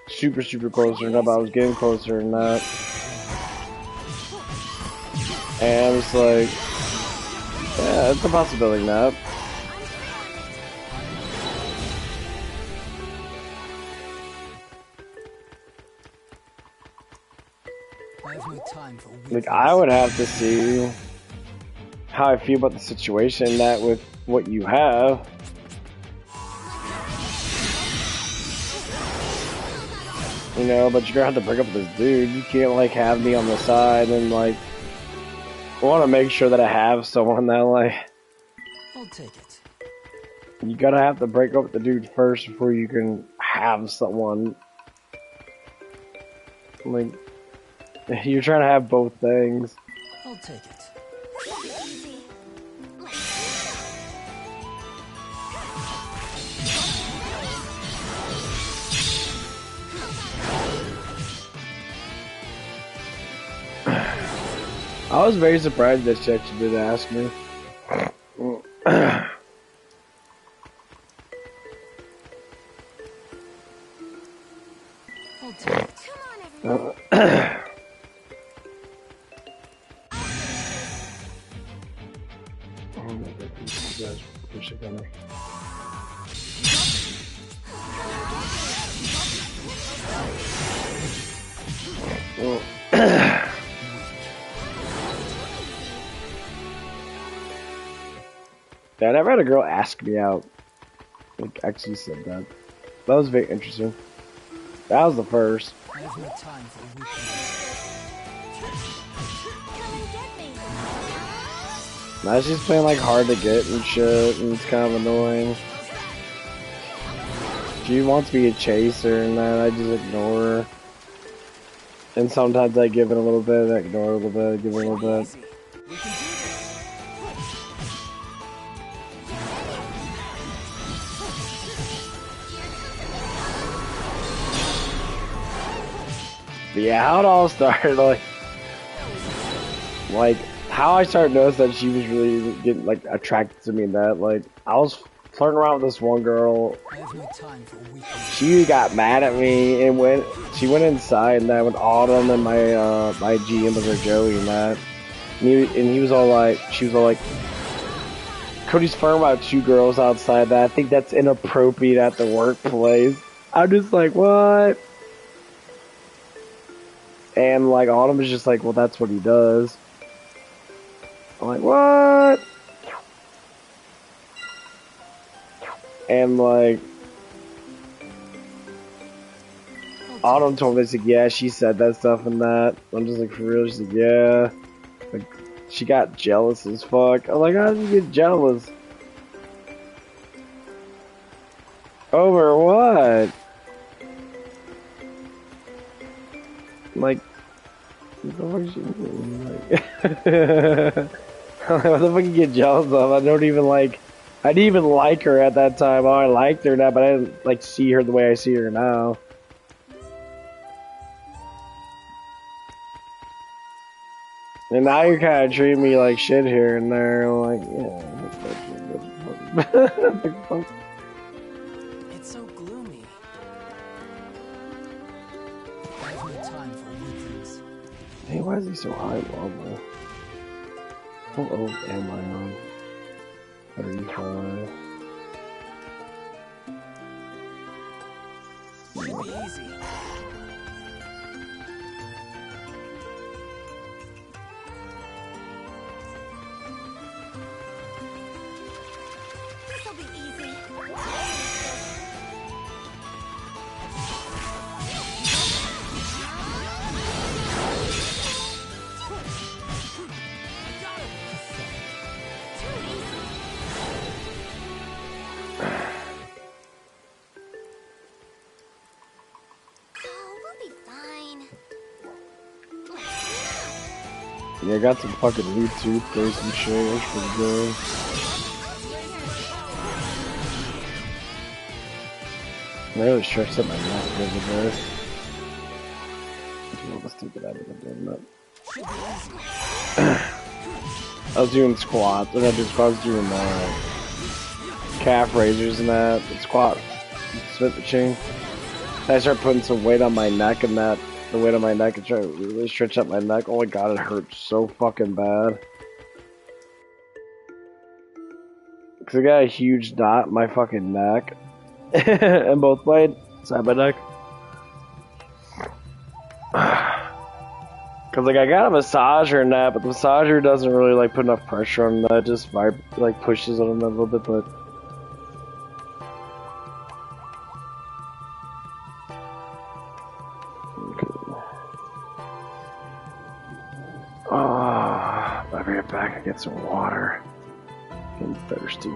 super, super close or not, but I was getting closer than that. And it's like, yeah, it's a possibility now. I have no time for Like, I would have to see how I feel about the situation that with what you have. You know, but you're gonna have to break up with this dude. You can't, like, have me on the side and, like, I want to make sure that I have someone that, like, I'll take it. you gotta have to break up with the dude first before you can have someone. Like, you're trying to have both things. I'll take it. Easy. I was very surprised that she actually did ask me. I'll take it. Come on, everyone. Yeah, I never had a girl ask me out. Like, actually said that. That was very interesting. That was the first. I have no time for weakness. Come and get me. Now she's playing like hard to get and shit, and it's kind of annoying. She wants me to chase her, and then I just ignore her. And sometimes I give it a little bit, I ignore it a little bit, I give it a little bit. Easy. We can do this. But yeah, how it all started, like how I started noticing that she was really getting like attracted to me. And that, like, I was flirting around with this one girl. I have no time for weakness. She got mad at me and she went inside, and I went Autumn and my GM was her Joey and that. And he was all like, she was all like, Cody's flirting about two girls outside that. I think that's inappropriate at the workplace. I'm just like, what? And like Autumn is just like, well, that's what he does. I'm like, what? And like, Autumn told me, she's like, yeah, she said that stuff and that. I'm just like, for real? She's like, yeah. Like, she got jealous as fuck. I'm like, how did you get jealous? Over what? Like, what the fuck is she doing? Like, what the fuck you get jealous of? I don't even like, I didn't even like her at that time. Oh, I liked her now, but I didn't like see her the way I see her now. And now you're kind of treating me like shit here and there. I'm like, yeah. It's so gloomy. I have no time for weakness. Hey, why is he so high level? How old am I on? 35. Should be easy. This'll be easy. We'll be fine. Yeah, I got some fucking new toothpaste and shit. That's pretty good. I really stretched up my neck because of this. Let's take it out of the doing that. I was doing squats. I was doing calf raisers and that. Squat. Smith machine. I start putting some weight on my neck, and the weight on my neck and try to really stretch out my neck. Oh my god, it hurts so fucking bad. Cause I got a huge dot in my fucking neck, and both my side of my neck. Cause like I got a massager and that, but the massager doesn't really like put enough pressure on that. Just like pushes on it a little bit, but. Oh, I'll be right back. I get some water. I'm thirsty.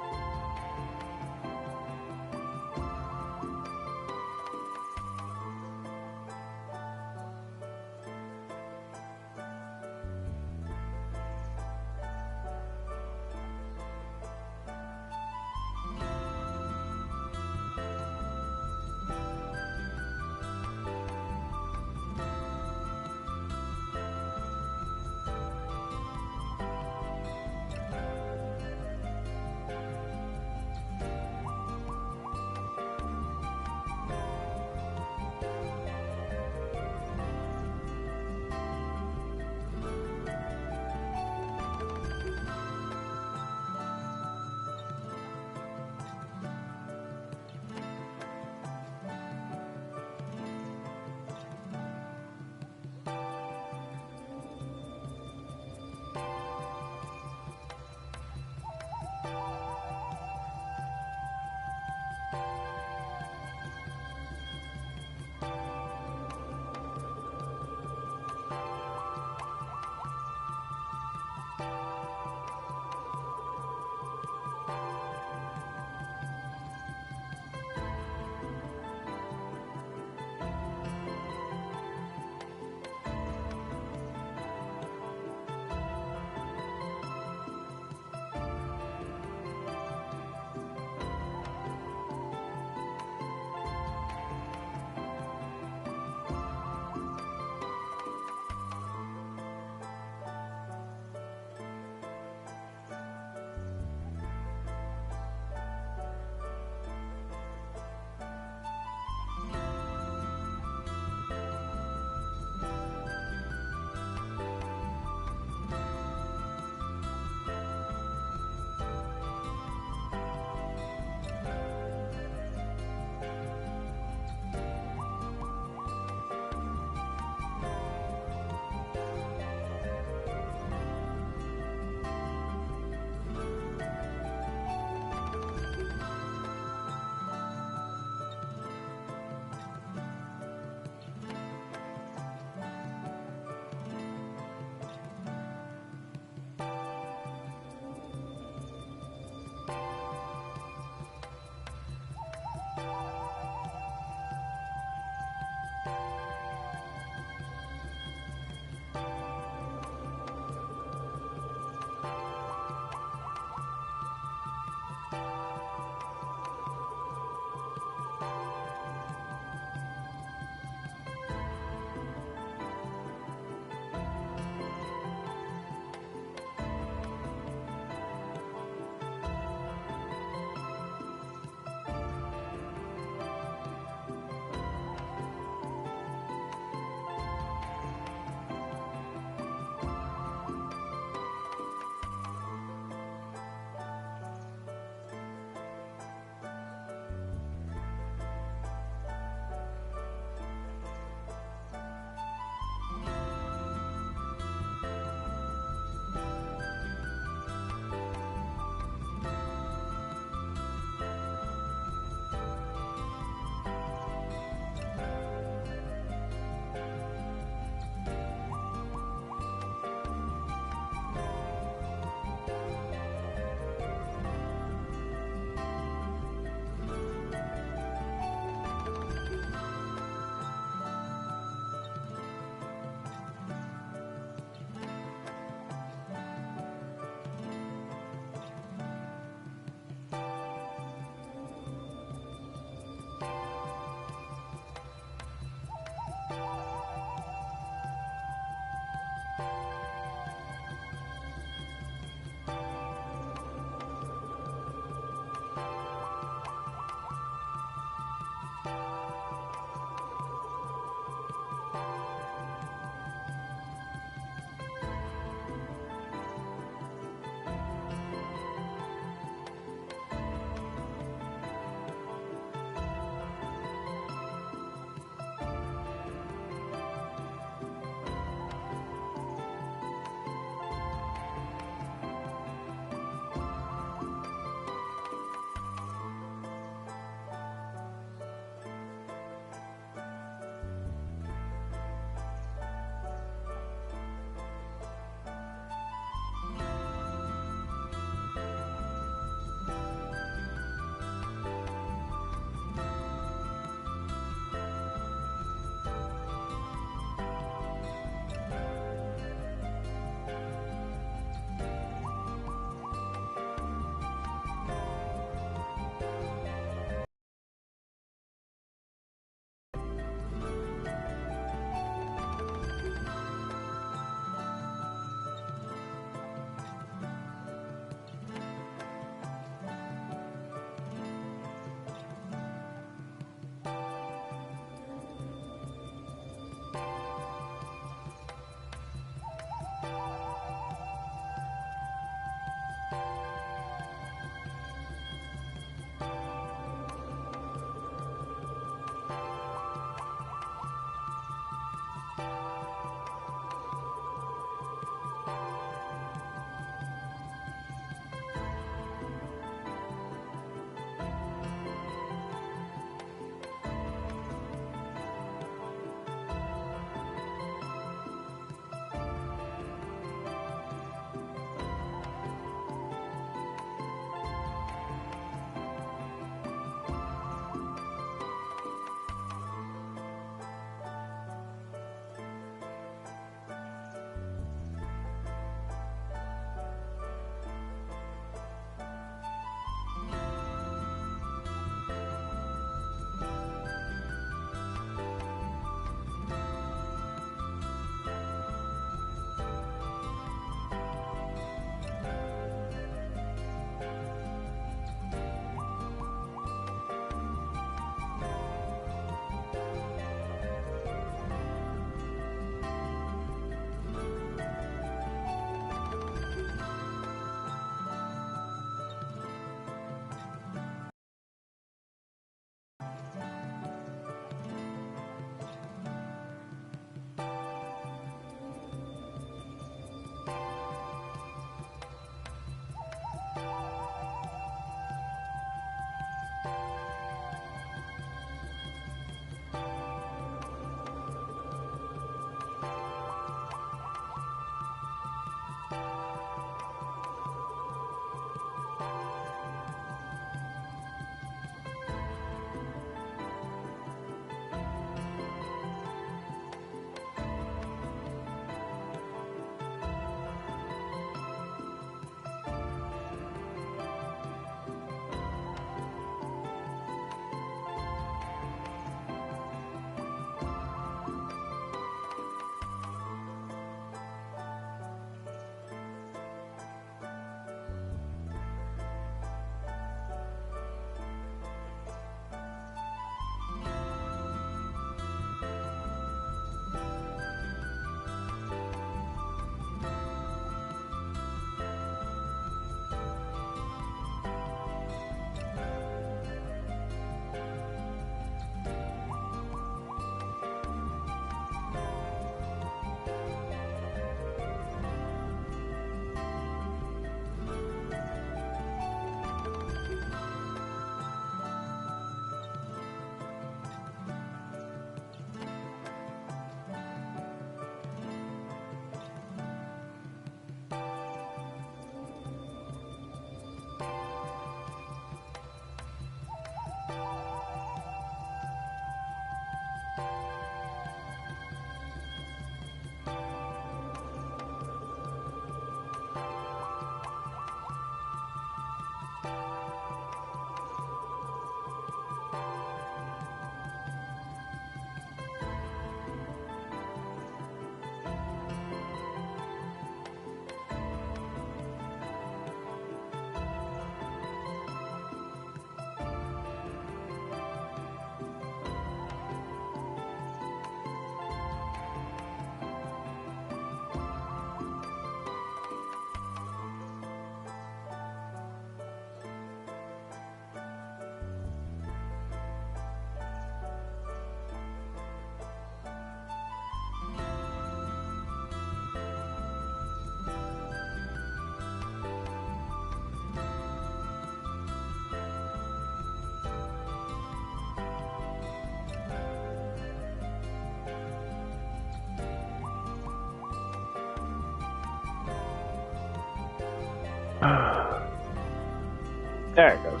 There it goes.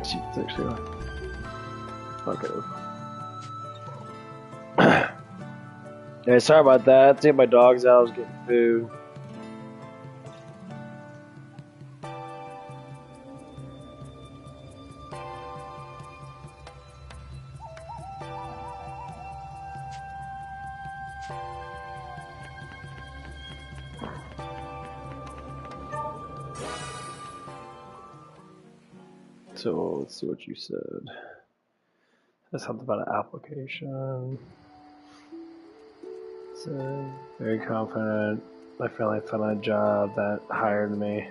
She's actually okay. Yeah, sorry about that. I think my dog's out. I was getting food. So let's see what you said. That's something about an application. So very confident. I finally found a job that hired me.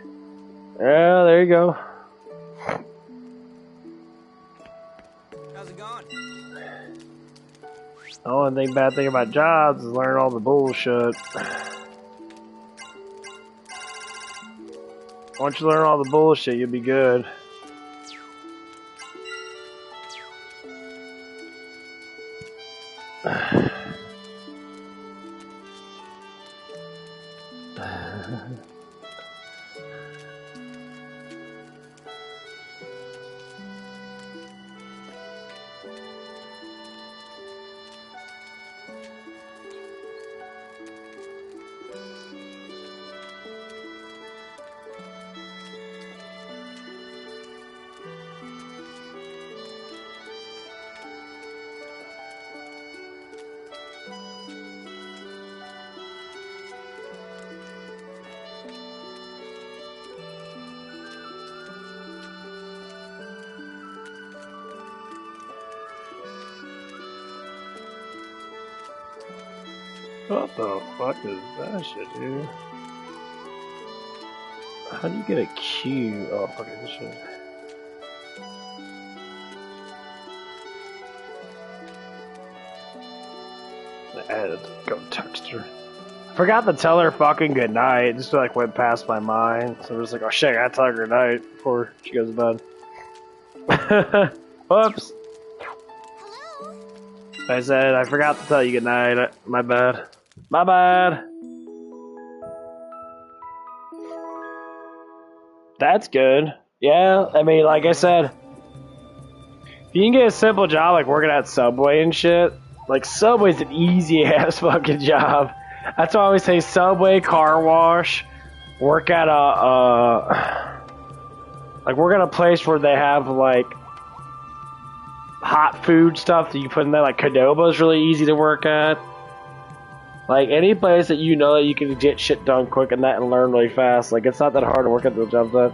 Yeah, there you go. How's it going? The only bad thing about jobs is learn all the bullshit. Once you learn all the bullshit, you'll be good. What the fuck is that shit, dude? How do you get a Q? Oh, fucking this shit. I added go text her. Forgot to tell her fucking good night. Just like went past my mind. So I was like, oh shit, I gotta tell her good night before she goes to bed. Whoops. Hello? I said I forgot to tell you good night. My bad. My bad. That's good. Yeah, I mean, like I said, if you can get a simple job like working at Subway and shit, like Subway's an easy ass fucking job. That's why I always say Subway, car wash, work at a place where they have like hot food stuff that you put in there. Like Qdoba is really easy to work at. Like any place that you know that you can get shit done quick and that and learn really fast. Like it's not that hard to work at the jobs at.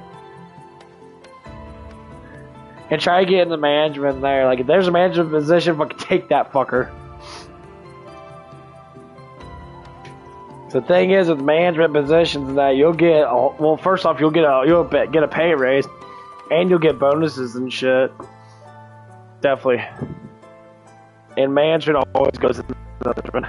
And try to get in the management there. Like if there's a management position, fucking take that fucker. The thing is with management positions that you'll get well, first off you'll get a pay raise, and you'll get bonuses and shit. Definitely. And management always goes in the management.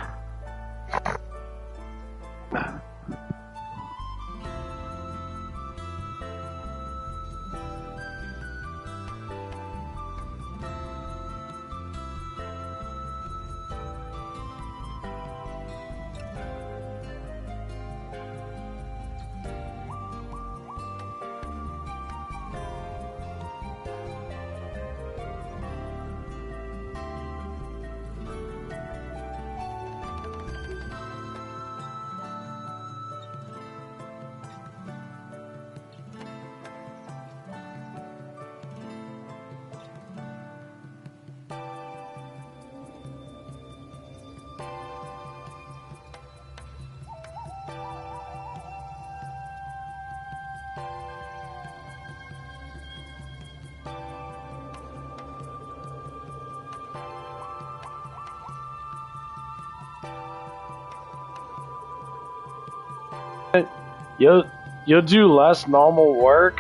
You'll do less normal work.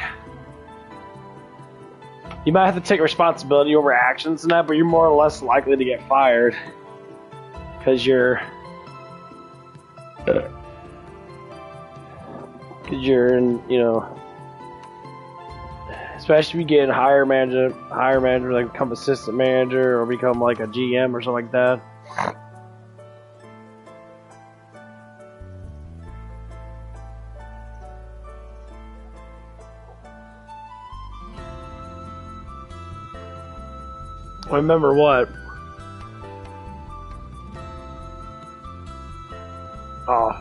You might have to take responsibility over actions and that, but you're more or less likely to get fired because you're in, you know, especially if you get higher manager, like become assistant manager or become like a GM or something like that. Remember what? Oh,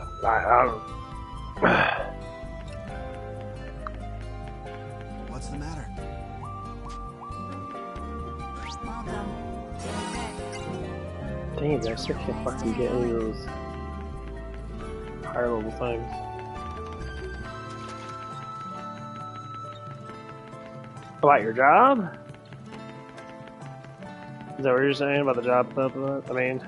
What's the matter? Welcome. dang it, I still can't fucking get any of those higher level things. About your job? Is that what you're saying about the job stuff? I mean,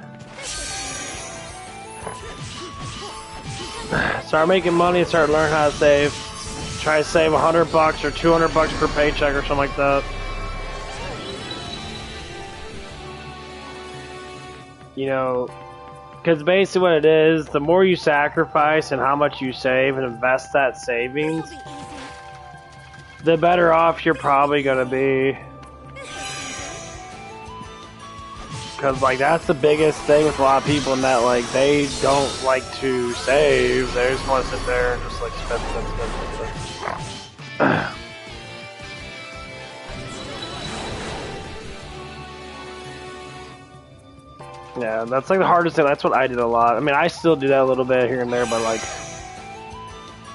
start making money, start learning how to save. Try to save $100 or $200 per paycheck or something like that. You know, because basically what it is, the more you sacrifice and how much you save and invest that savings, It'll be easy. the better off you're probably gonna be. Because, like, that's the biggest thing with a lot of people in that, like, they don't like to save. They just want to sit there and just, like, spend. Yeah, that's, like, the hardest thing. That's what I did a lot. I mean, I still do that a little bit here and there, but, like,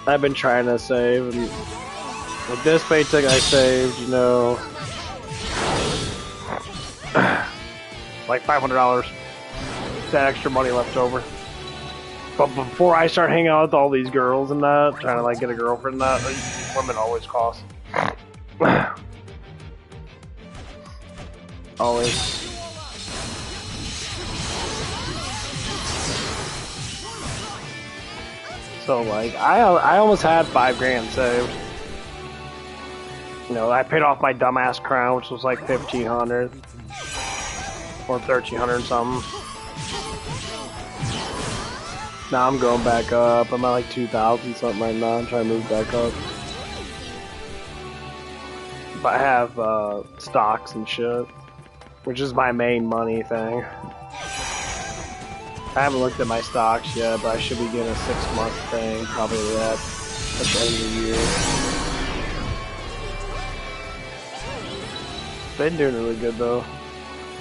I've been trying to save. And with this paycheck I saved, you know, like $500. That extra money left over. But before I start hanging out with all these girls and that, trying to like get a girlfriend and that, women always cost. Always. So like, I almost had $5,000 saved. You know, I paid off my dumbass crown, which was like $1,500 or $1,300 something. Now I'm going back up. I'm at like 2,000 something right now. I'm trying to move back up. But I have stocks and shit, which is my main money thing. I haven't looked at my stocks yet, but I should be getting a 6-month thing, probably at the end of the year. Been doing really good though.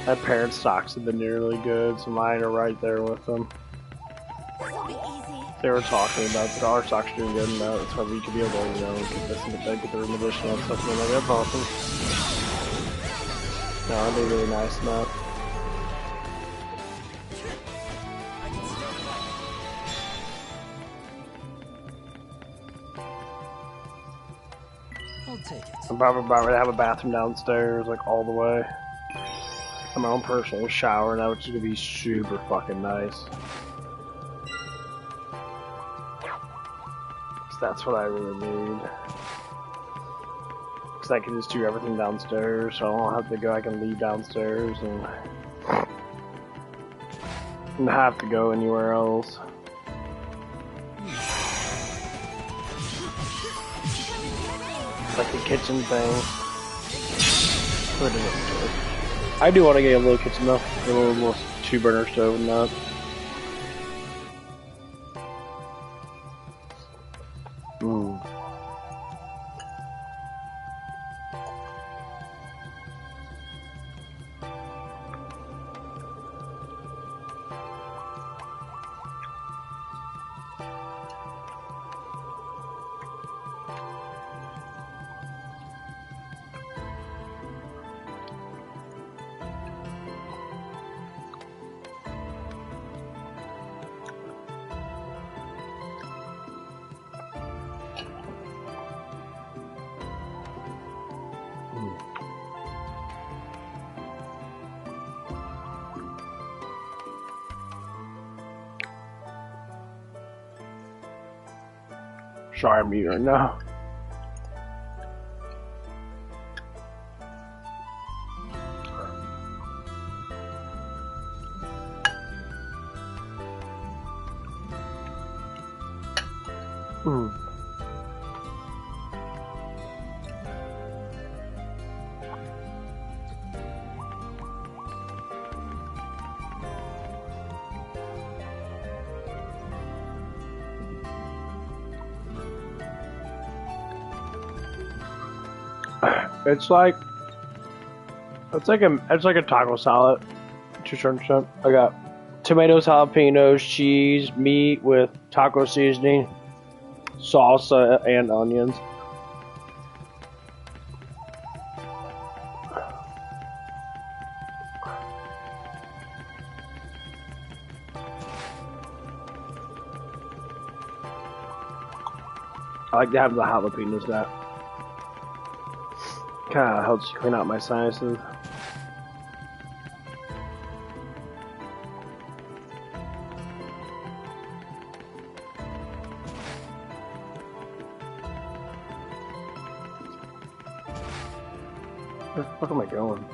My parents' stocks have been doing really good, so mine are right there with them. This'll be easy. They were talking about the our stocks doing good and that, so we could be able to, you know, get this in the bed, get the room additional and stuff, and like, that's awesome. No, that'd be really nice enough. I'll take it. I'm probably about to have a bathroom downstairs, like all the way. And my own personal shower now, which is gonna be super fucking nice. Cause that's what I really need. Cause I can just do everything downstairs, so I don't have to go, I can leave downstairs and not have to go anywhere else. Like the kitchen thing. I do want to get a little kitchen though, a little 2-burner stove and that. Sorry, I'm eating right now. It's like It's like a taco salad. To certain extent. I got tomatoes, jalapenos, cheese, meat with taco seasoning, salsa, and onions. I like to have the jalapenos. That kind of helps clean out my sinuses. Where the fuck am I going?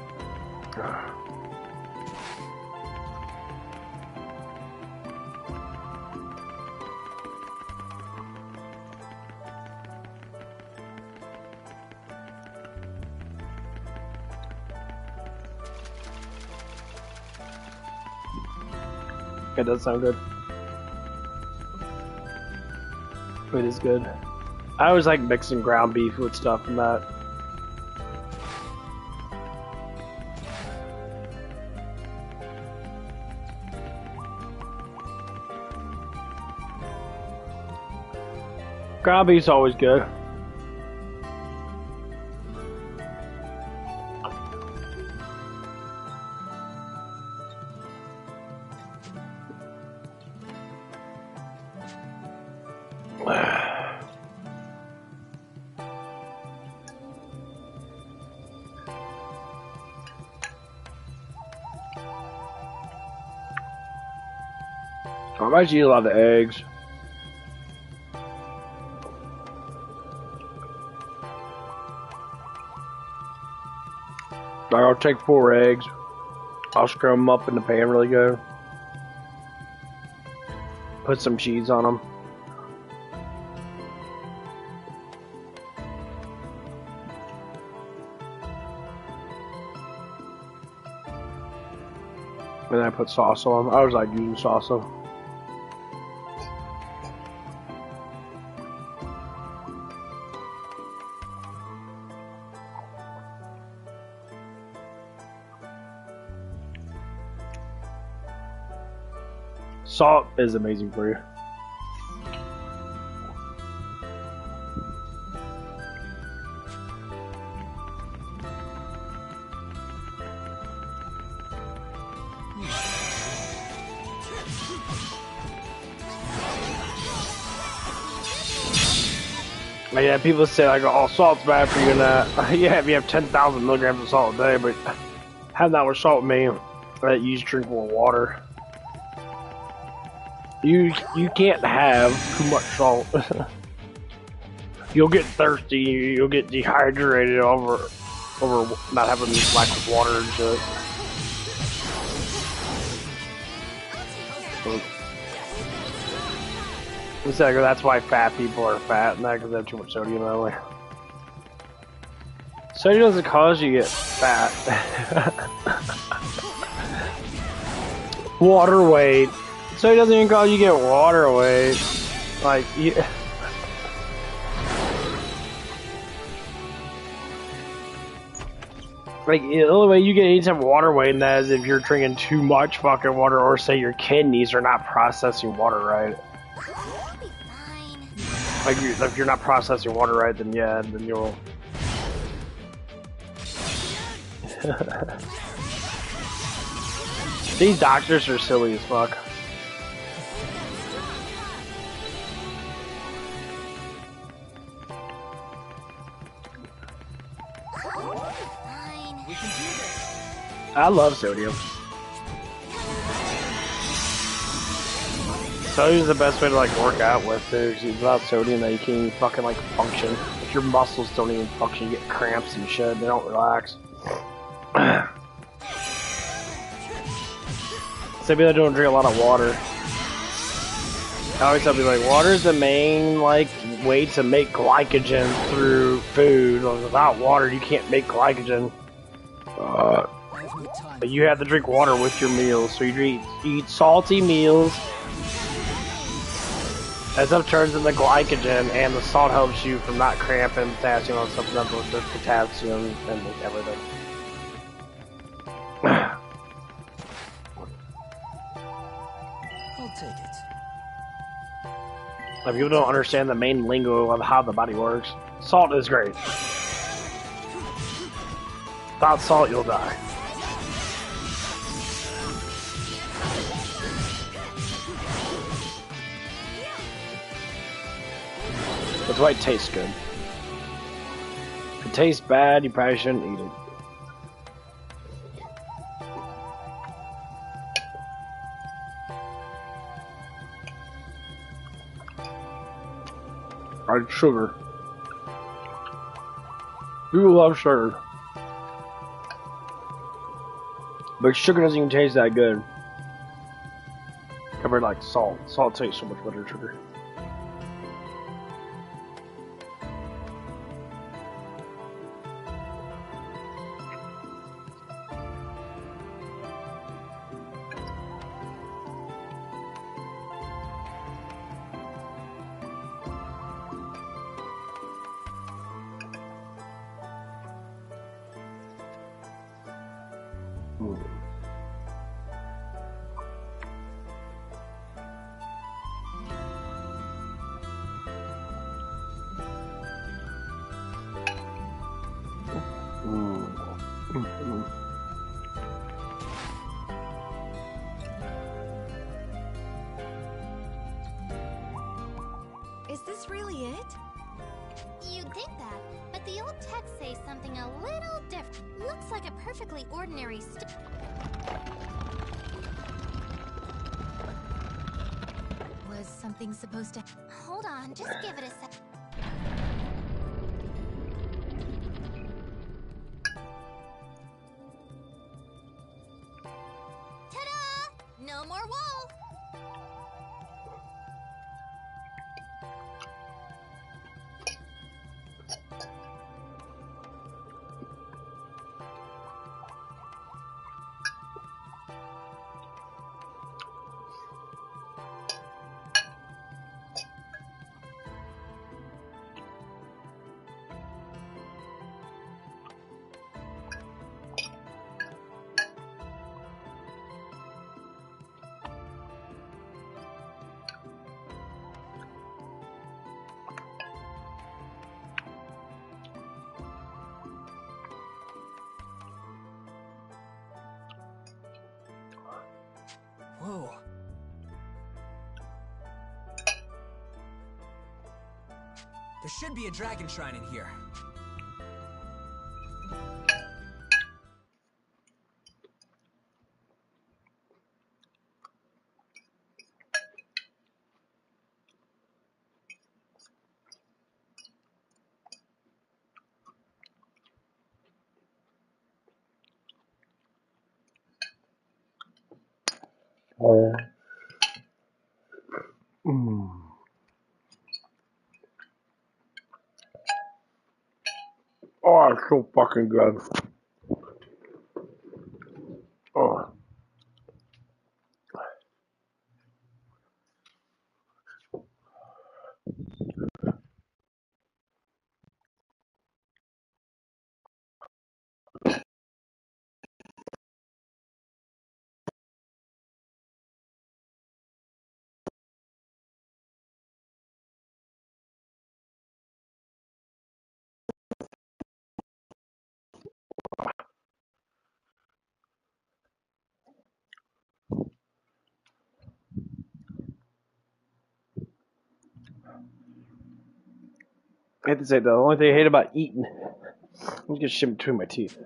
It does sound good. It is good. I always like mixing ground beef with stuff and that. Ground beef's always good. I might eat a lot of eggs. I'll take 4 eggs. I'll scrum them up in the pan really good. Put some cheese on them. And then I put salsa on them. I always like using salsa. Salt is amazing for you. Yeah, people say like, "Oh, salt's bad for you," and yeah, if you have 10,000 milligrams of salt a day, but have that with salt, man. You just drink more water. You can't have too much salt. You'll get thirsty. You'll get dehydrated over not having lack of water and shit. Exactly. That's why fat people are fat, and that because they have too much sodium in their life. Sodium doesn't cause you to get fat. Water weight. So it doesn't even cause you get water weight. Like, you... Like, the only way you get any type of water weight in that is if you're drinking too much fucking water, or say your kidneys are not processing water right. Like, if you're not processing water right, then yeah, then you'll... These doctors are silly as fuck. I love sodium. Sodium's the best way to like work out with, dude. Without sodium, you can't even fucking like function. If your muscles don't even function, you get cramps and shit. They don't relax. Some people don't drink a lot of water. I always tell people like, water is the main like way to make glycogen through food. Without water, you can't make glycogen. But you have to drink water with your meals, so you eat salty meals. As that turns into glycogen, and the salt helps you from not cramping, potassium, and stuff like that with the potassium and everything. take it. Like, people don't understand the main lingo of how the body works. Salt is great. Without salt, you'll die. That's why it tastes good. If it tastes bad, you probably shouldn't eat it. Like sugar. People love sugar. But sugar doesn't even taste that good. Compared to like salt. Salt tastes so much better than sugar. Is this really it? You'd think that, but the old text says something a little different. Looks like a perfectly ordinary Was something supposed to... Hold on, just give it a sec. Ta-da! No more wall! Whoa. There should be a dragon shrine in here. Oh, it's so fucking good. Oh. I have to say, the only thing I hate about eating is get shit between my teeth.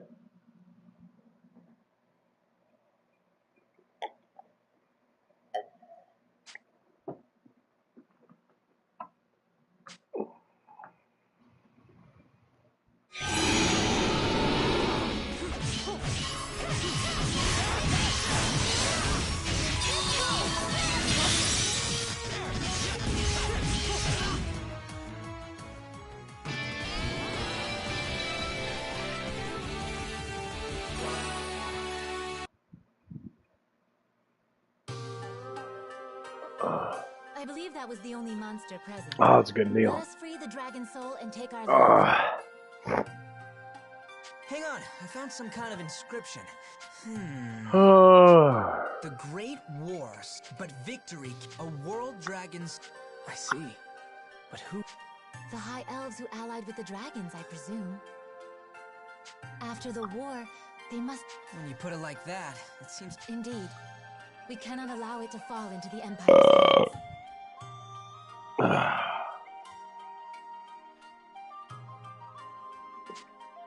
I believe that was the only monster present. Oh, it's a good Let meal. us free the dragon soul and take our leave. Hang on, I found some kind of inscription. Oh. The Great Wars, but victory, a world dragon's... I see. But who? The High Elves who allied with the dragons, I presume. After the war, they must... When you put it like that, it seems... Indeed. We cannot allow it to fall into the Empire's hands.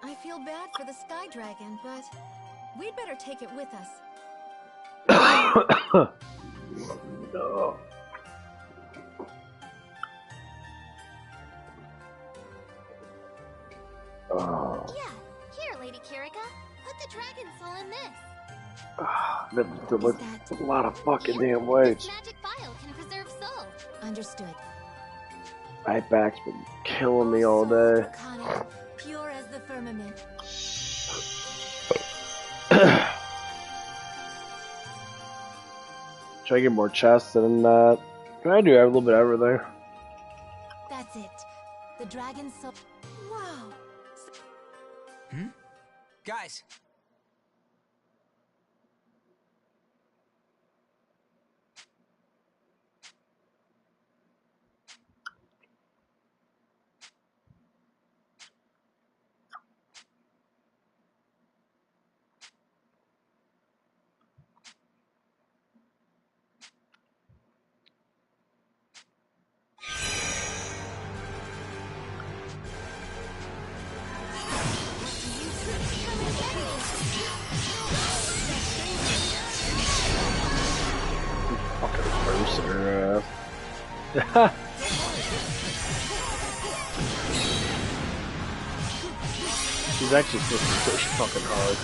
I feel bad for the Sky Dragon, but we'd better take it with us. No. Yeah, here, Lady Kirika. Put the dragon soul in this. That looks a lot of fucking damn weight. This magic vial can preserve soul. Understood. My back's been killing me all Souls day. draconic, pure as the firmament. Try to get more chests than that. I do a little bit of everything. That's it. The dragon's soul. Wow. Guys! Fucking roasted her ass. She's actually pushing fucking hard.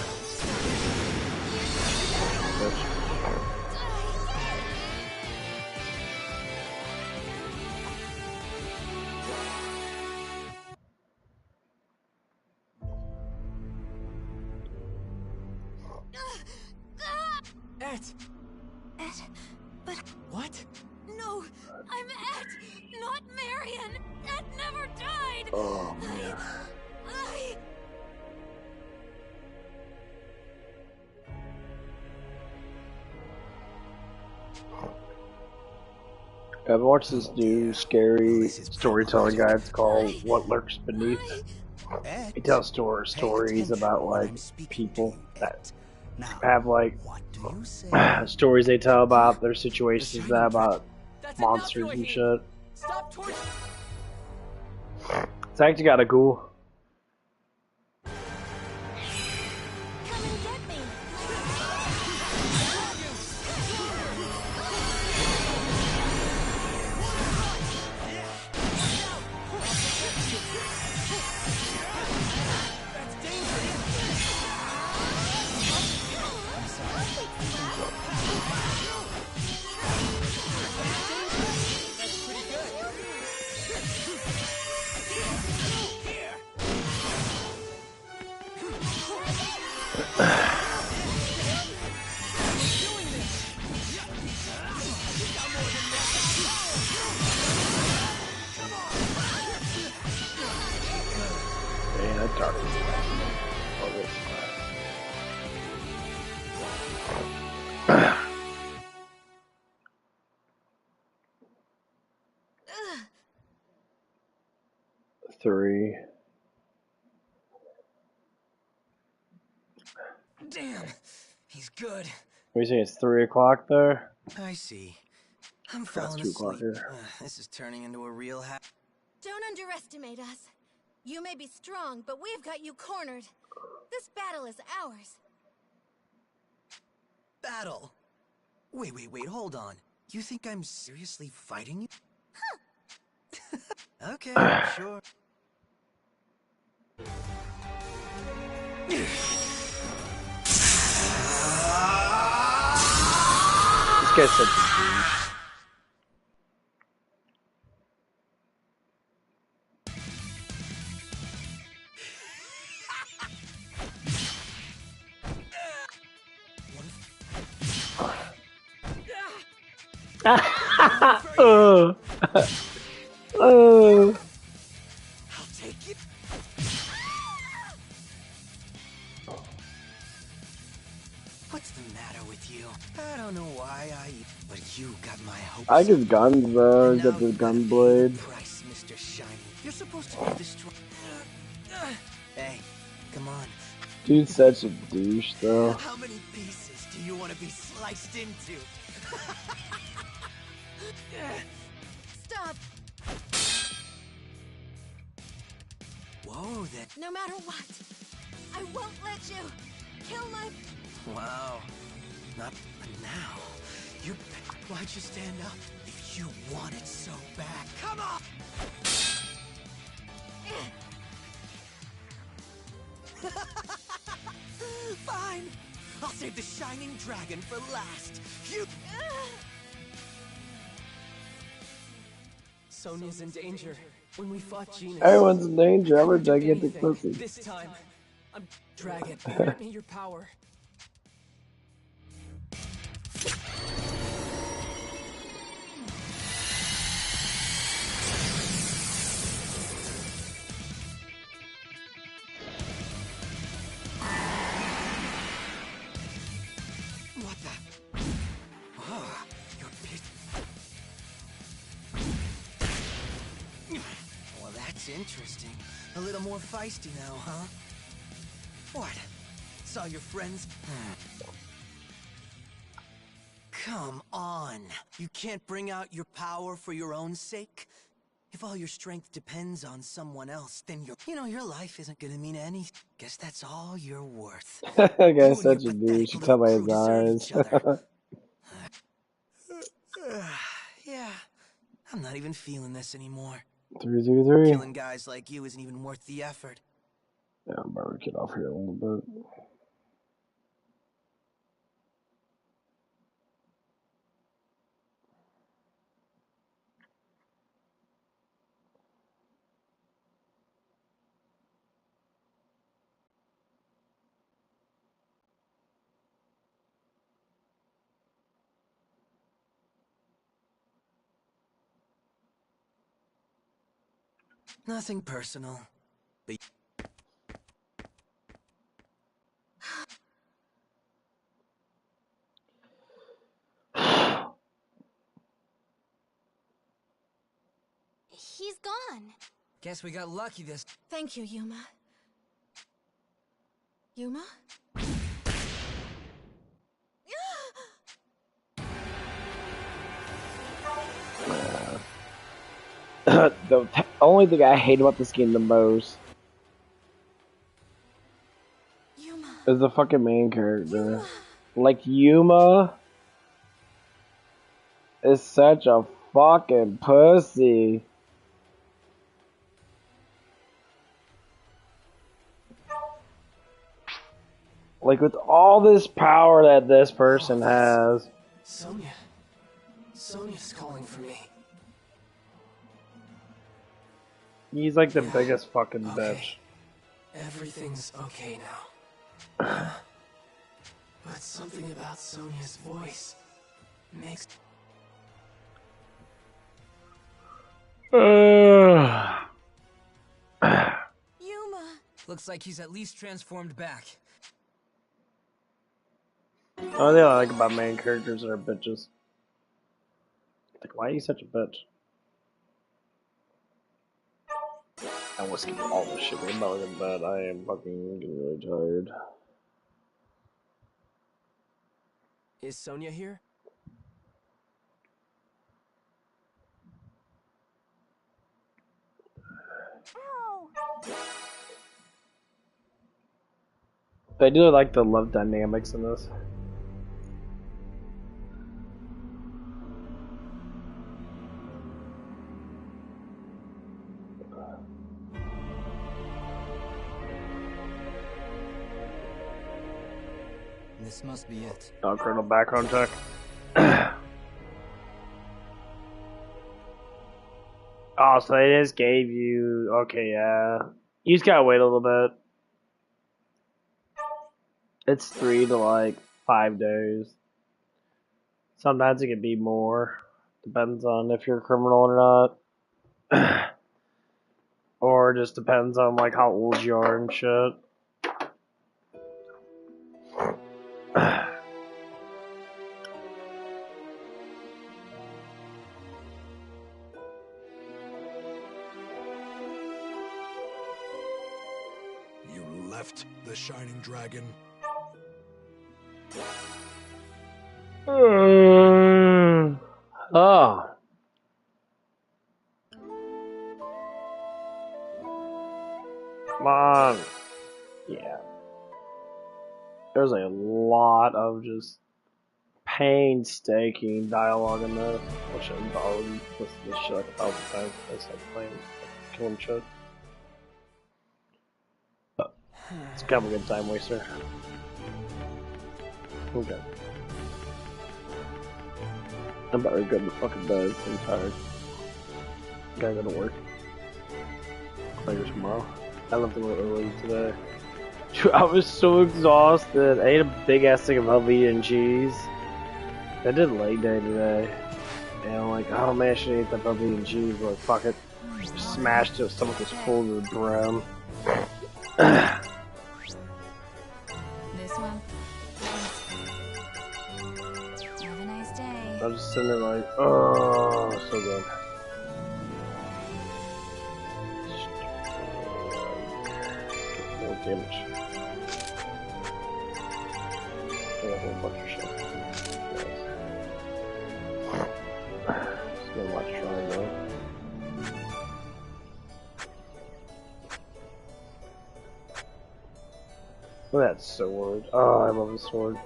Ed! Ed, but What? no, I'm Ed, not Marion. Ed never died. Oh man. I... I've watched this new scary storytelling guide. It's called "What Lurks Beneath." Ed? He tells stories about like people that have like What do you say? stories they tell about their situations, that about That's monsters enough, and Yohi. shit. Stop torturing. It's actually got a cool. Come and get me. That's dangerous. That's pretty good. Man, that dark. Three. Damn, he's good. What do you think? It's 3 o'clock there. I see. I'm It's falling 2 o'clock asleep. here. This is turning into a real Don't underestimate us. You may be strong, but we've got you cornered. This battle is ours. battle. Wait, hold on. You think I'm seriously fighting you? Okay, sure. This guy's such a douche. Oh. I'll take it. What's the matter with you? I don't know why but you got my hopes I like his up. guns though. And He's got now the you gotta gun pay the blade. price, Mr. Shiny. You're supposed to be the strong. Hey, come on. Dude's such a douche though. How many pieces do you want to be sliced into? Stop! Whoa, then. No matter what, I won't let you kill my... Wow. Not now. Why'd you stand up? If you want it so bad, come on! Fine. I'll save the shining dragon for last. You. Sonia's in danger. When we fought Genus, Everyone's in danger. I'm a couldn't do gigantic anything. pussy. This time, I'm dragon. Grant me your power. What the? Oh, you're pissed. Well, that's interesting. A little more feisty now, huh? What? Saw your friends? Come on. You can't bring out your power for your own sake? If all your strength depends on someone else, then your life isn't gonna mean anything. Guess that's all you're worth. That You guy's and your such a douche. pathetic You little tell by crew his deserve eyes. each other. Yeah, I'm not even feeling this anymore. 333. Killing guys like you isn't even worth the effort. Yeah, I'm about to get off here a little bit. Nothing personal. But He's gone. guess we got lucky this. Thank you, Yuma. Yuma? The only thing I hate about this game the most Yuma. is the fucking main character. Yuma. Like, Yuma is such a fucking pussy. Like, with all this power that this person has. Sonia. Sonia's calling for me. He's like the Yeah, biggest fucking okay. bitch. Everything's okay now. But something about Sonia's voice makes... Yuma. Looks like he's at least transformed back. Oh, they like about main characters that are bitches. Like, why are you such a bitch? I will skip all this shit. I'm about to go to bed. I am fucking getting really tired. Is Sonia here? They do like the love dynamics in this. This must be it. Oh, criminal background check. Oh, so they just gave you... Okay, yeah. You just gotta wait a little bit. It's 3 to like 5 days. Sometimes it can be more. Depends on if you're a criminal or not. Or just depends on like how old you are and shit. left, the Shining Dragon. Oh. Come on. Yeah. There's a lot of just painstaking dialogue in this, which I've already listened to this shit like 1,000 times. I just like playing, like, killing shit. It's kind of a good time waster. Okay. I'm about to go to fucking bed. I'm tired. Gotta go to work. Later tomorrow. I left a little early today. I was so exhausted. I ate a big ass thing of healthy and cheese. I did leg day today. And I'm like, oh man, I should eat that healthy and cheese. Like, fuck it. Smashed it. Stomach was full to the brim. This one. Have a nice day. I was just sitting there like, oh, so good. More damage. I got a whole bunch of shit. Just gonna watch trying though. Look at that sword. Oh, I love the sword.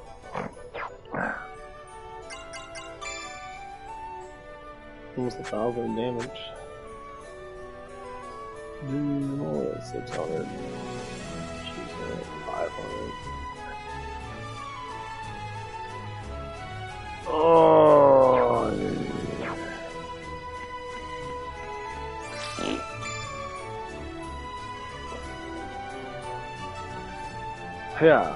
Almost 1,000 damage. Oh, that's 600. She's at 500. Oh, yeah.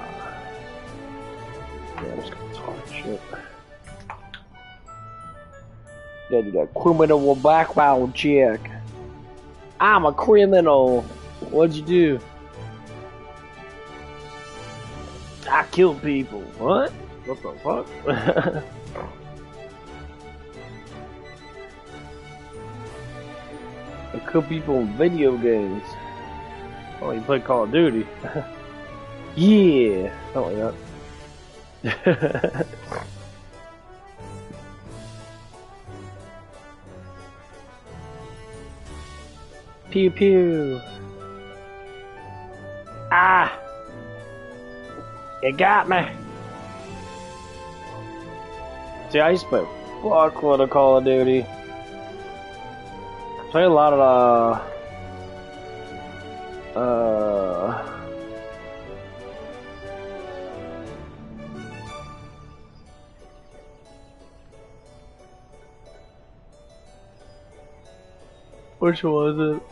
I'm just gonna talk shit. Gotta do that criminal background check. I'm a criminal. What'd you do? I killed people. What? What the fuck? I kill people in video games. Oh, you play Call of Duty. Yeah. Something like that. Pew pew. Ah! You got me. See, I used to play fuckload of Call of Duty. Play a lot of which was it?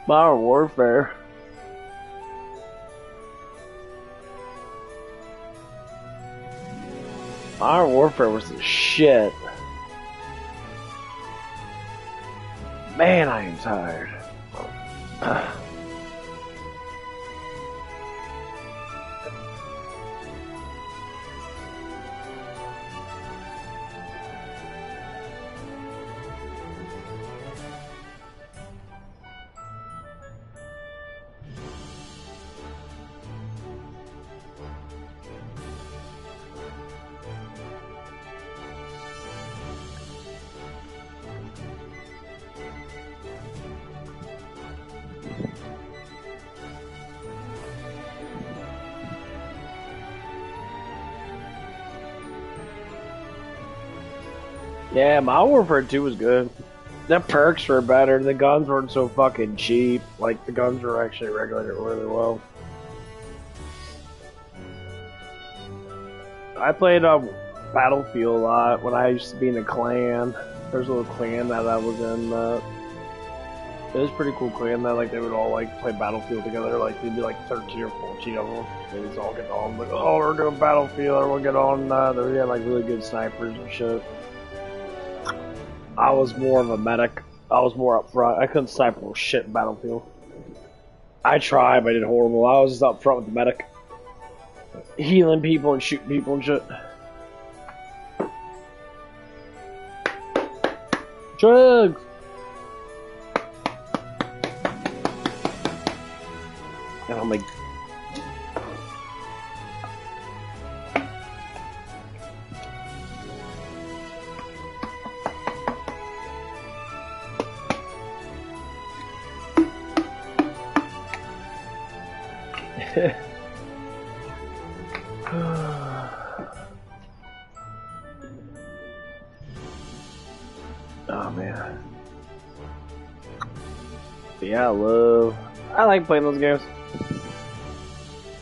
Modern Warfare. Modern Warfare was the shit. Man, I am tired. Yeah, Modern Warfare 2 was good. The perks were better. The guns weren't so fucking cheap. Like, the guns were actually regulated really well. I played Battlefield a lot when I used to be in a clan. There's a little clan that I was in. It was a pretty cool clan that like they would all like play Battlefield together. Like they'd be like 13 or 14 of them. They just all get on like, oh, we're doing Battlefield. Everyone get on. They had like really good snipers and shit. I was more of a medic. I was more up front. I couldn't sniper or shit in Battlefield. I tried, but I did horrible. I was just up front with the medic. Healing people and shooting people and shit. Drugs! Oh man. But yeah, I like playing those games.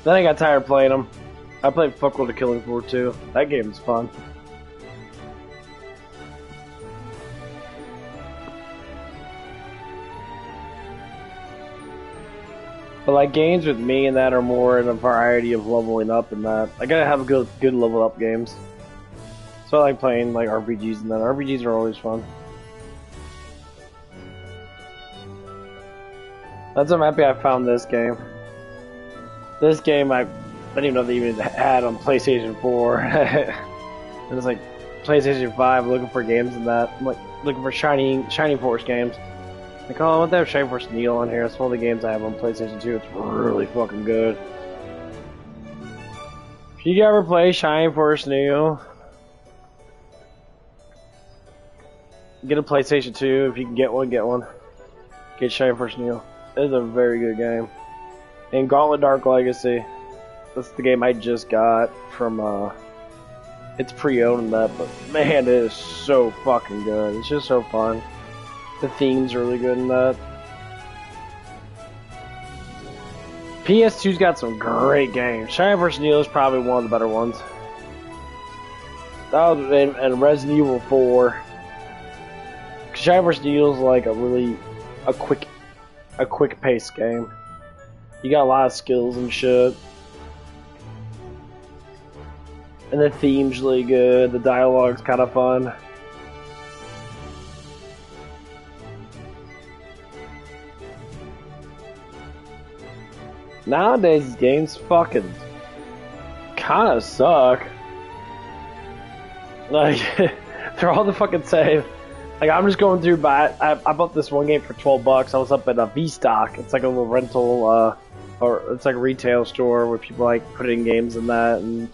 Then I got tired of playing them. I played Fuck with the Killing Floor too. That game's fun. But like games with me and that are more in a variety of leveling up and that. I gotta have good level up games. So I like playing like RPGs and that. RPGs are always fun. That's I'm happy I found this game. This game I didn't even know they even had on PlayStation 4. It was like PlayStation 5 looking for games and that. I'm like looking for Shining Force games. Like, oh, I want to have Shining Force Neo on here. It's one of the games I have on PlayStation 2. It's really fucking good. If you ever play Shining Force Neo, get a PlayStation 2. If you can get one, get one. Get Shining Force Neo. It's a very good game. And Gauntlet Dark Legacy. That's the game I just got from, it's pre-owned and that, but man, it is so fucking good. It's just so fun. The theme's really good in that. PS2's got some great games. Shining Force Neo is probably one of the better ones. And Resident Evil 4. Shining Force Neo is like a quick paced game. You got a lot of skills and shit. And the theme's really good. The dialogue's kind of fun. Nowadays, games fucking kind of suck. Like, they're all the fucking same. Like, I'm just going through, I bought this one game for $12. I was up at a V-Stock. It's like a little rental, or it's like a retail store where people like put in games and that, and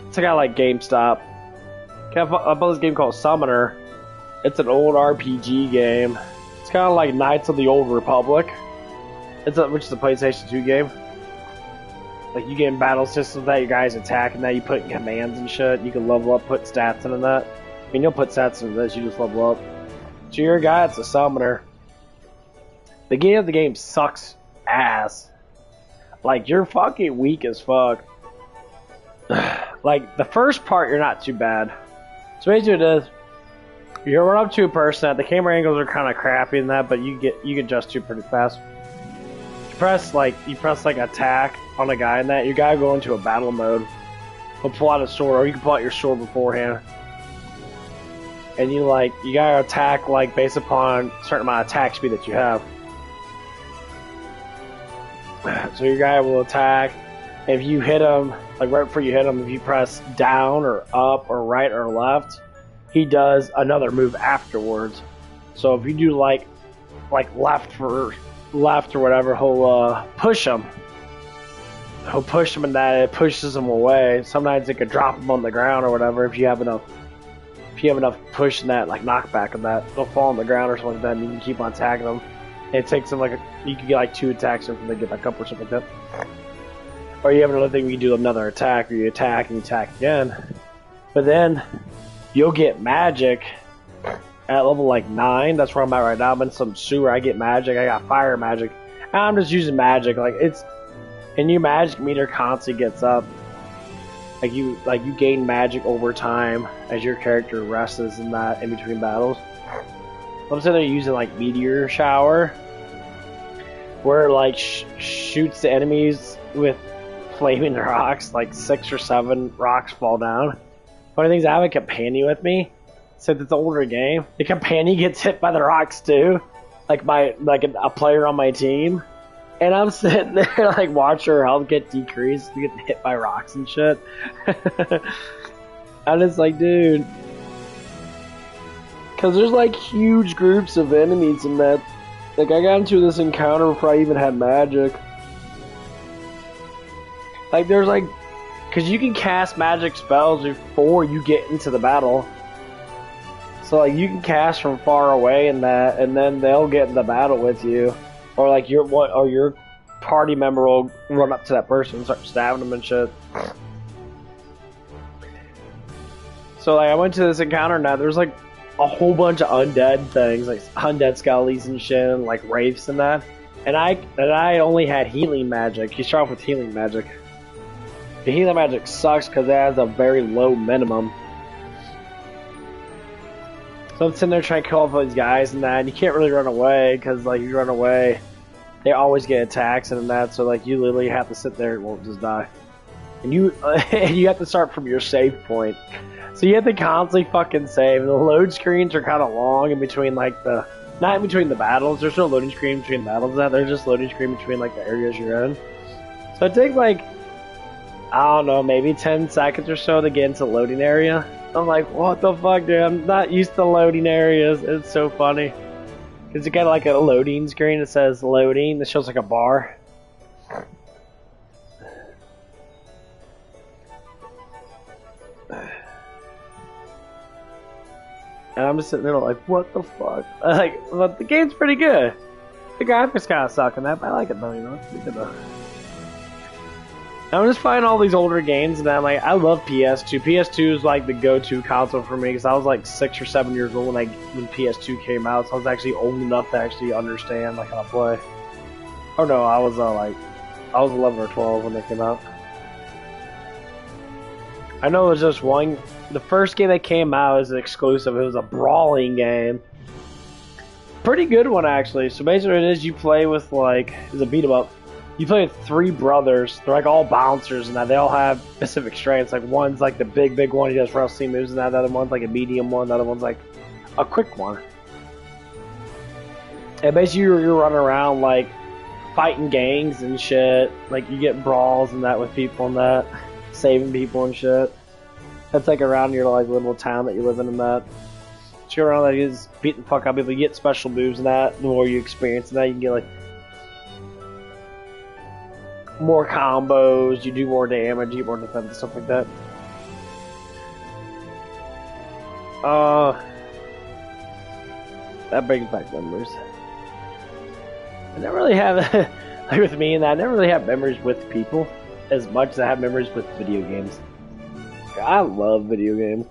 it's like I like GameStop. I bought this game called Summoner. It's an old RPG game. It's kind of like Knights of the Old Republic. Which is a PlayStation 2 game. Like, you get in battle systems that your guys attack, and now you put in commands and shit. You can level up, put stats in that. I mean, you'll put stats in this, you just level up. So you're a guy that's a summoner. The game sucks ass. Like, you're fucking weak as fuck. Like, the first part, you're not too bad. So basically it is, you run up to a person, the camera angles are kind of crappy and that, but you can adjust to pretty fast. You press like attack on a guy and that, your guy will go into a battle mode. He'll pull out a sword, or you can pull out your sword beforehand. And you gotta attack like based upon a certain amount of attack speed that you have. So your guy will attack. If you hit him, like right before you hit him, if you press down or up or right or left, he does another move afterwards. So if you do like left or whatever, he'll push him. He'll push him and that it pushes him away. Sometimes it could drop him on the ground or whatever if you have enough push in that, like knockback of that. They'll fall on the ground or something like that, and you can keep on attacking them. And it takes them you can get like 2 attacks and they get back up or something like that. Or you have another thing where you do another attack, where you attack and you attack again. But then you'll get magic at level like 9. That's where I'm at right now. I'm in some sewer. I get magic. I got fire magic. And I'm just using magic. And your magic meter constantly gets up. Like you gain magic over time as your character rests in between battles. I'm saying they're using like meteor shower, where it like shoots the enemies with flaming rocks. Like 6 or 7 rocks fall down. Funny thing is, I have a companion with me. Since it's an older game, the companion gets hit by the rocks too. Like a player on my team. And I'm sitting there like watching her health get decreased, getting hit by rocks and shit. And it's like, dude, because there's like huge groups of enemies in that. Like, I got into this encounter before I even had magic. Like, there's like, because you can cast magic spells before you get into the battle. So like, you can cast from far away and that, and then they'll get in the battle with you. Or like your party member will run up to that person and start stabbing them and shit. So like I went to this encounter now. There's like a whole bunch of undead things, like undead skellies and shit, and like wraiths and that. And I only had healing magic. You start off with healing magic. The healing magic sucks because it has a very low minimum. So I'm sitting there trying to kill all these guys and that, and you can't really run away because like if you run away, they always get attacks and that. So like you literally have to sit there and won't just die. And you have to start from your save point. So you have to constantly fucking save. And the load screens are kind of long in between like not in between the battles. There's no loading screen between battles and that. There's just loading screen between like the areas you're in. So it takes like, I don't know, maybe 10 seconds or so to get into the loading area. I'm like, what the fuck, dude? I'm not used to loading areas. It's so funny. Because you got like a loading screen that says loading. That shows like a bar. And I'm just sitting there like, what the fuck? Like, but the game's pretty good. The graphics kind of suck in that, but I like it though, you know? It's pretty good though. I'm just playing all these older games, and I'm like, I love PS2. PS2 is like the go-to console for me, because I was like 6 or 7 years old when PS2 came out, so I was actually old enough to actually understand like how to play. Oh no, I was 11 or 12 when they came out. I know it was just one. The first game that came out was exclusive. It was a brawling game. Pretty good one actually. So basically, what it is, you play with like, it's a beat 'em up. You play with 3 brothers. They're like all bouncers and that. They all have specific strengths. Like one's like the big one. He does wrestling moves and that. The other one's like a medium one. The other one's like a quick one. And basically you're running around like fighting gangs and shit. Like you get brawls and that with people and that. Saving people and shit. That's like around your like little town that you live in and that. So you're around like you just beat the fuck out of people. You get special moves and that. The more you experience and that, you can get like more combos, you do more damage, you get more defense and stuff like that. That brings back memories. I never really have, like with me and that, I never really have memories with people as much as I have memories with video games. I love video games.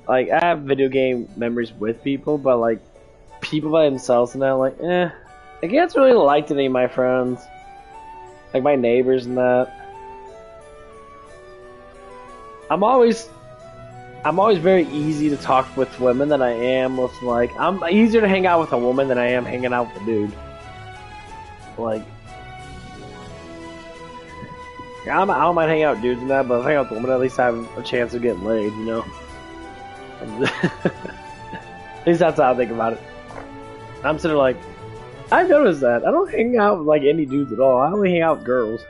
Like, I have video game memories with people, but like, people by themselves and that, like, I can't really like any of my friends. Like my neighbors and that. I'm always very easy to talk with women than I am with like, I'm easier to hang out with a woman than I am hanging out with a dude. Like, I don't mind hanging out with dudes and that, but if I hang out with a woman, at least I have a chance of getting laid, you know? At least that's how I think about it. I'm sort of like, I noticed that. I don't hang out with like any dudes at all. I only hang out with girls.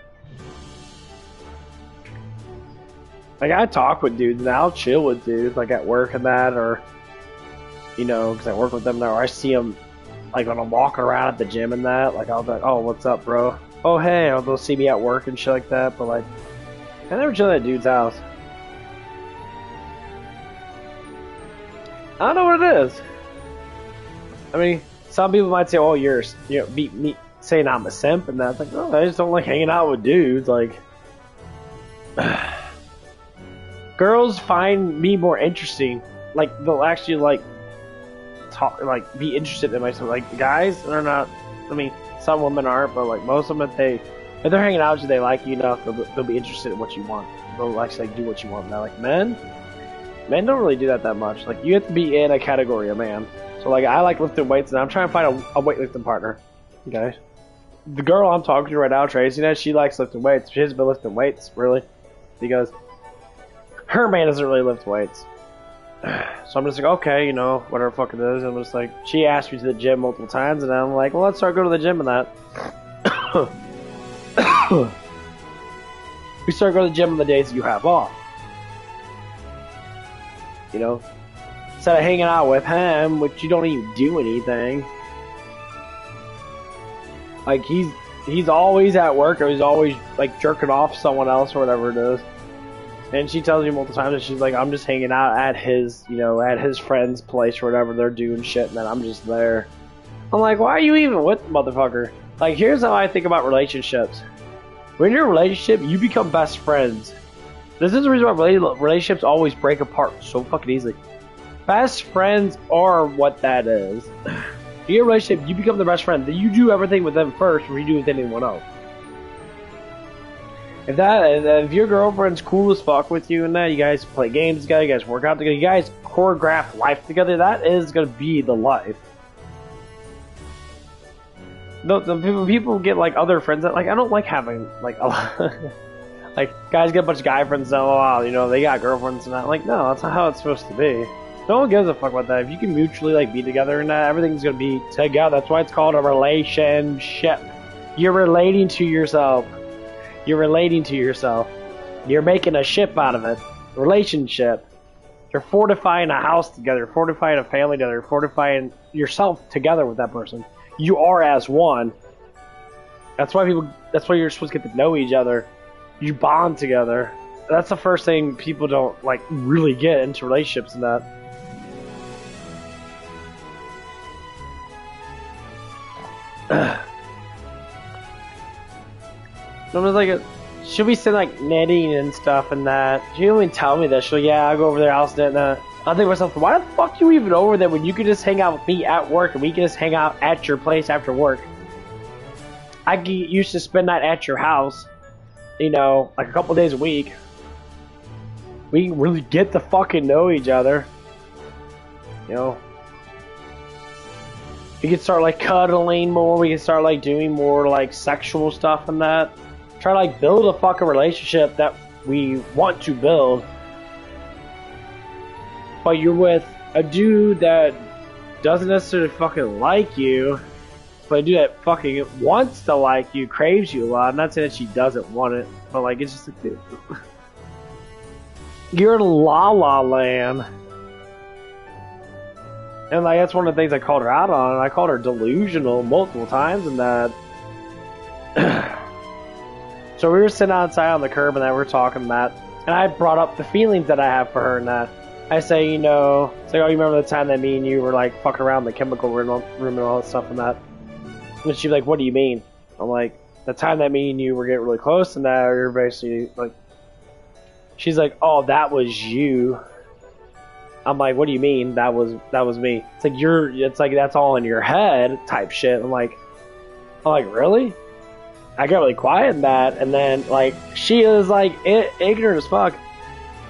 Like I talk with dudes and I'll chill with dudes like at work and that, or you know, because I work with them now, or I see them like when I'm walking around at the gym and that. Like I'll be like, oh, what's up, bro? Oh, hey, or they'll see me at work and shit like that. But like, I never chill at a dude's house. I don't know what it is. I mean, some people might say, "Oh, you're beat me," saying I'm a simp, and that's like, "No, I just don't like hanging out with dudes." Like, girls find me more interesting. Like, they'll actually like talk, like be interested in myself. Like, guys are not. I mean, some women aren't, but like most of them, if they're hanging out with you, they like you enough, they'll be interested in what you want. They'll actually like, do what you want. Now, like men don't really do that much. Like, you have to be in a category of man. So like, I like lifting weights, and I'm trying to find a weightlifting partner. Okay, the girl I'm talking to right now, Tracy, she likes lifting weights. She hasn't been lifting weights really because her man doesn't really lift weights. So I'm just like, okay, you know, whatever the fuck it is. I'm just like, she asked me to the gym multiple times, and I'm like, well, let's start going to the gym and that. We start going to the gym on the days that you have off. You know, instead of hanging out with him, which you don't even do anything. Like he's always at work, or he's always like jerking off someone else or whatever it is. And she tells me multiple times that she's like, I'm just hanging out at his, you know, at his friend's place or whatever, they're doing shit, and then I'm just there. I'm like, why are you even with the motherfucker? Like, here's how I think about relationships. When you're in a relationship, you become best friends. This is the reason why relationships always break apart so fucking easily. Best friends are what that is. In your relationship, you become the best friend. Then you do everything with them first before you do with anyone else. If your girlfriend's cool as fuck with you and that, you guys play games together, you guys work out together, you guys choreograph life together, that is gonna be the life. The people get like other friends that like I don't like having like a lot. Like guys get a bunch of guy friends and you know they got girlfriends and that. Like no, that's not how it's supposed to be. No one gives a fuck about that. If you can mutually like be together and that, everything's gonna be together. That's why it's called a relationship. You're relating to yourself. You're relating to yourself. You're making a ship out of it. Relationship. You're fortifying a house together, fortifying a family together, fortifying yourself together with that person. You are as one. That's why you're supposed to get to know each other. You bond together. That's the first thing people don't like really get into relationships and that. Someone's like, she'll be saying like knitting and stuff and that. She didn't even tell me that. She'll yeah, I'll go over there, I'll knit and that. I think to myself, why the fuck you even over there when you can just hang out with me at work and we can just hang out at your place after work? I used to spend that at your house, you know, like a couple days a week. We can really get to fucking know each other, you know. We can start like cuddling more. We can start like doing more like sexual stuff and that. Try to like build a fucking relationship that we want to build. But you're with a dude that doesn't necessarily fucking like you, but a dude that fucking wants to like you, craves you a lot. I'm not saying that she doesn't want it, but like it's just a dude. You're in La La Land. And like that's one of the things I called her out on. I called her delusional multiple times and that. So we were sitting outside on the curb and that we were talking that, and I brought up the feelings that I have for her and that. I say, you know, it's like, oh, you remember the time that me and you were like fucking around in the chemical room and all that stuff and that. And she's like, what do you mean? I'm like, the time that me and you were getting really close and that, you're basically like, she's like, oh, that was you. I'm like, what do you mean? That was me. It's like it's like that's all in your head type shit. I'm like, really? I got really quiet in that, and then like she is like ignorant as fuck.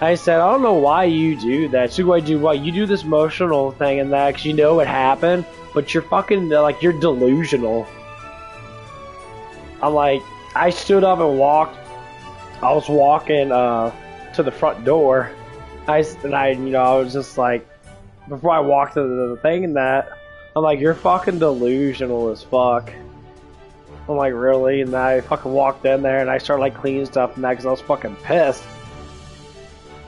I said, I don't know why you do that. She's like, why you do this emotional thing and that because you know what happened, but you're fucking like you're delusional. I'm like, I stood up and walked. I was walking to the front door. I was just like, before I walked to the thing and that, I'm like, you're fucking delusional as fuck. I'm like, really? And I fucking walked in there and I started like cleaning stuff and that because I was fucking pissed.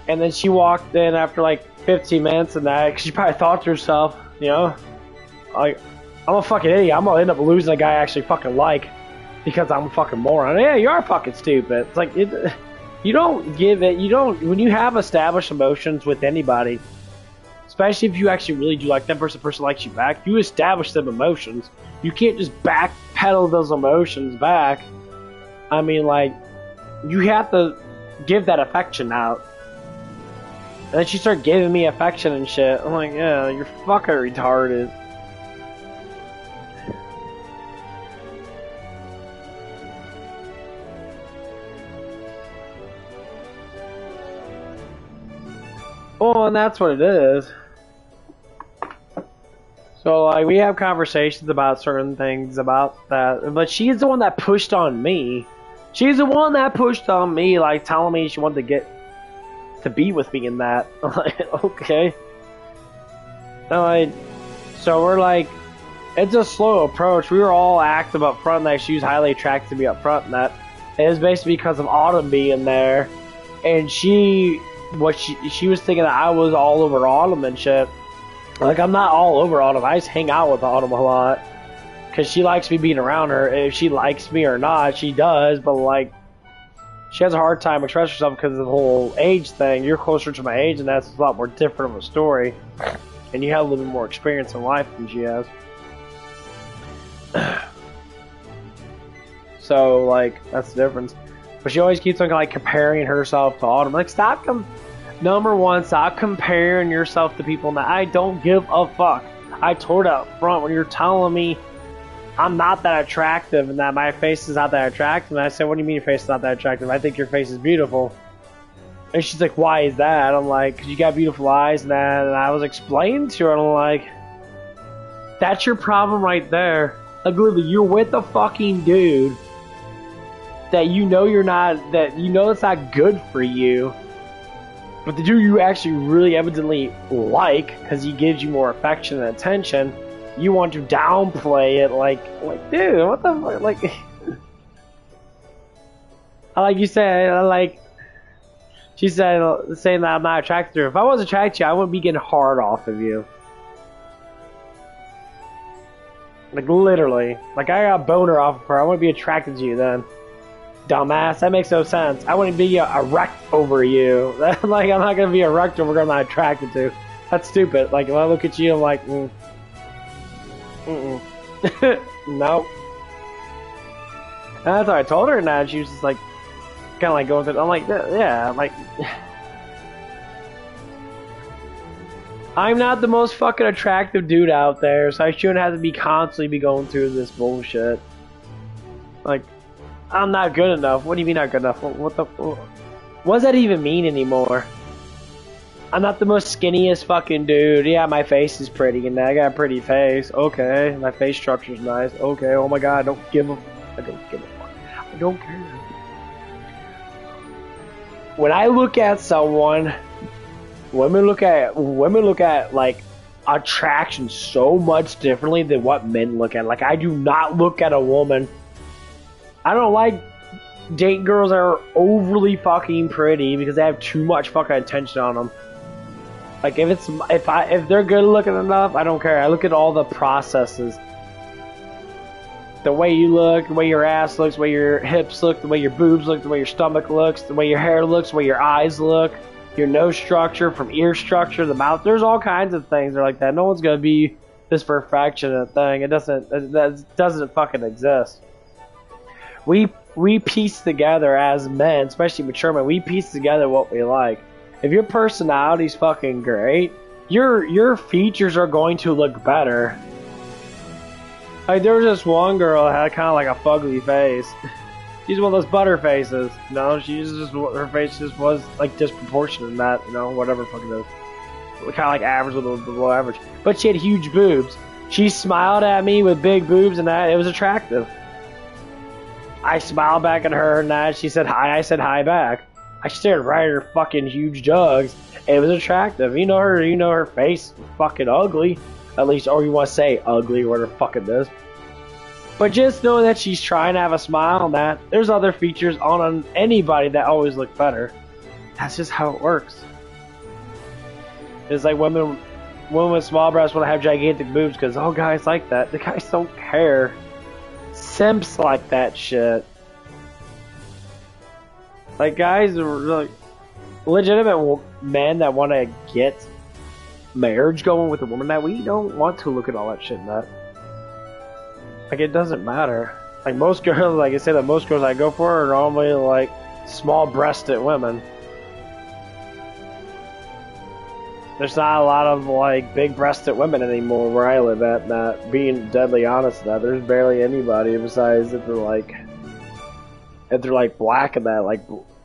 And then she walked in after like 15 minutes and that because she probably thought to herself, you know, like, I'm a fucking idiot. I'm gonna end up losing a guy I actually fucking like because I'm a fucking moron. Yeah, you are fucking stupid. It's like, you don't when you have established emotions with anybody, especially if you actually really do like them person likes you back, you establish them emotions. You can't just backpedal those emotions back. I mean, like, you have to give that affection out. And then she started giving me affection and shit. I'm like, yeah, you're fucking retarded. Oh, and that's what it is. So, like, we have conversations about certain things about that. But she's the one that pushed on me. She's the one that pushed on me, like, telling me she wanted to be with me in that. I'm like, okay. So we're like, it's a slow approach. We were all active up front, that she was highly attracted to me up front, and that it was basically because of Autumn being there. And she was thinking that I was all over Autumn and shit. Like, I'm not all over Autumn. I just hang out with Autumn a lot. Because she likes me being around her. If she likes me or not, she does. But, like, she has a hard time expressing herself because of the whole age thing. You're closer to my age, and that's a lot more different of a story. And you have a little bit more experience in life than she has. So like that's the difference. But she always keeps like comparing herself to Autumn. Like number one, stop comparing yourself to people. Now I don't give a fuck. I told her up front when you're telling me I'm not that attractive and that my face is not that attractive. And I said, what do you mean your face is not that attractive? I think your face is beautiful. And she's like, why is that? I'm like, 'cause you got beautiful eyes and that. And I was explaining to her, and I'm like, that's your problem right there. Like, literally, you're with a fucking dude that you know it's not good for you. But the dude you actually really evidently like, because he gives you more affection and attention, you want to downplay it, like, dude, what the fuck, like, like you said, like, she said, saying that I'm not attracted to her. If I was attracted to you, I wouldn't be getting hard off of you. Like, literally. Like, I got a boner off of her, I wouldn't be attracted to you then. Dumbass, that makes no sense. I wouldn't be erect over you. Like, I'm not gonna be erect over girl I'm not attracted to. That's stupid. Like, if I look at you, I'm like, nope. And that's what I told her, and now she was just like, kind of like going through. I'm like, yeah, I'm like, I'm not the most fucking attractive dude out there, so I shouldn't have to be constantly going through this bullshit. Like, I'm not good enough. What do you mean not good enough? What does that even mean anymore? I'm not the most skinniest fucking dude. Yeah, my face is pretty and I got a pretty face. Okay, my face structure's nice. Okay, oh my god, I don't give a fuck. I don't care. When I look at someone, women look at like attraction so much differently than what men look at. Like, I do not look at a woman. I don't like dating girls that are overly fucking pretty because they have too much fucking attention on them. Like, if they're good looking enough, I don't care. I look at all the processes. The way you look, the way your ass looks, the way your hips look, the way your boobs look, the way your stomach looks, the way your hair looks, the way your eyes look, your nose structure, from ear structure, the mouth. There's all kinds of things that are like that. No one's gonna be this perfection thing. It doesn't fucking exist. We piece together as men, especially mature men, we piece together what we like. If your personality's fucking great, your features are going to look better. Like, there was this one girl that had kind of like a fugly face. She's one of those butter faces. No, her face just was like disproportionate in that, whatever fucking is. Kind of like average, a little below average. But she had huge boobs. She smiled at me with big boobs and that, it was attractive. I smiled back at her and that, she said hi, I said hi back. I stared right at her fucking huge jugs. It was attractive. You know her face fucking ugly. At least, or you want to say ugly or whatever fuck it is. But just knowing that she's trying to have a smile and that, there's other features on anybody that always look better. That's just how it works. It's like women with small breasts want to have gigantic boobs because all guys like that. The guys don't care. Simps like that shit. Like, guys are like legitimate men that want to get marriage going with a woman, that we don't want to look at all that shit and that. Like, it doesn't matter. Like, most girls, like I say, that most girls I go for are normally like small-breasted women. There's not a lot of like big-breasted women anymore where I live at. Not being deadly honest, that there's barely anybody besides if they're like black and that. Like,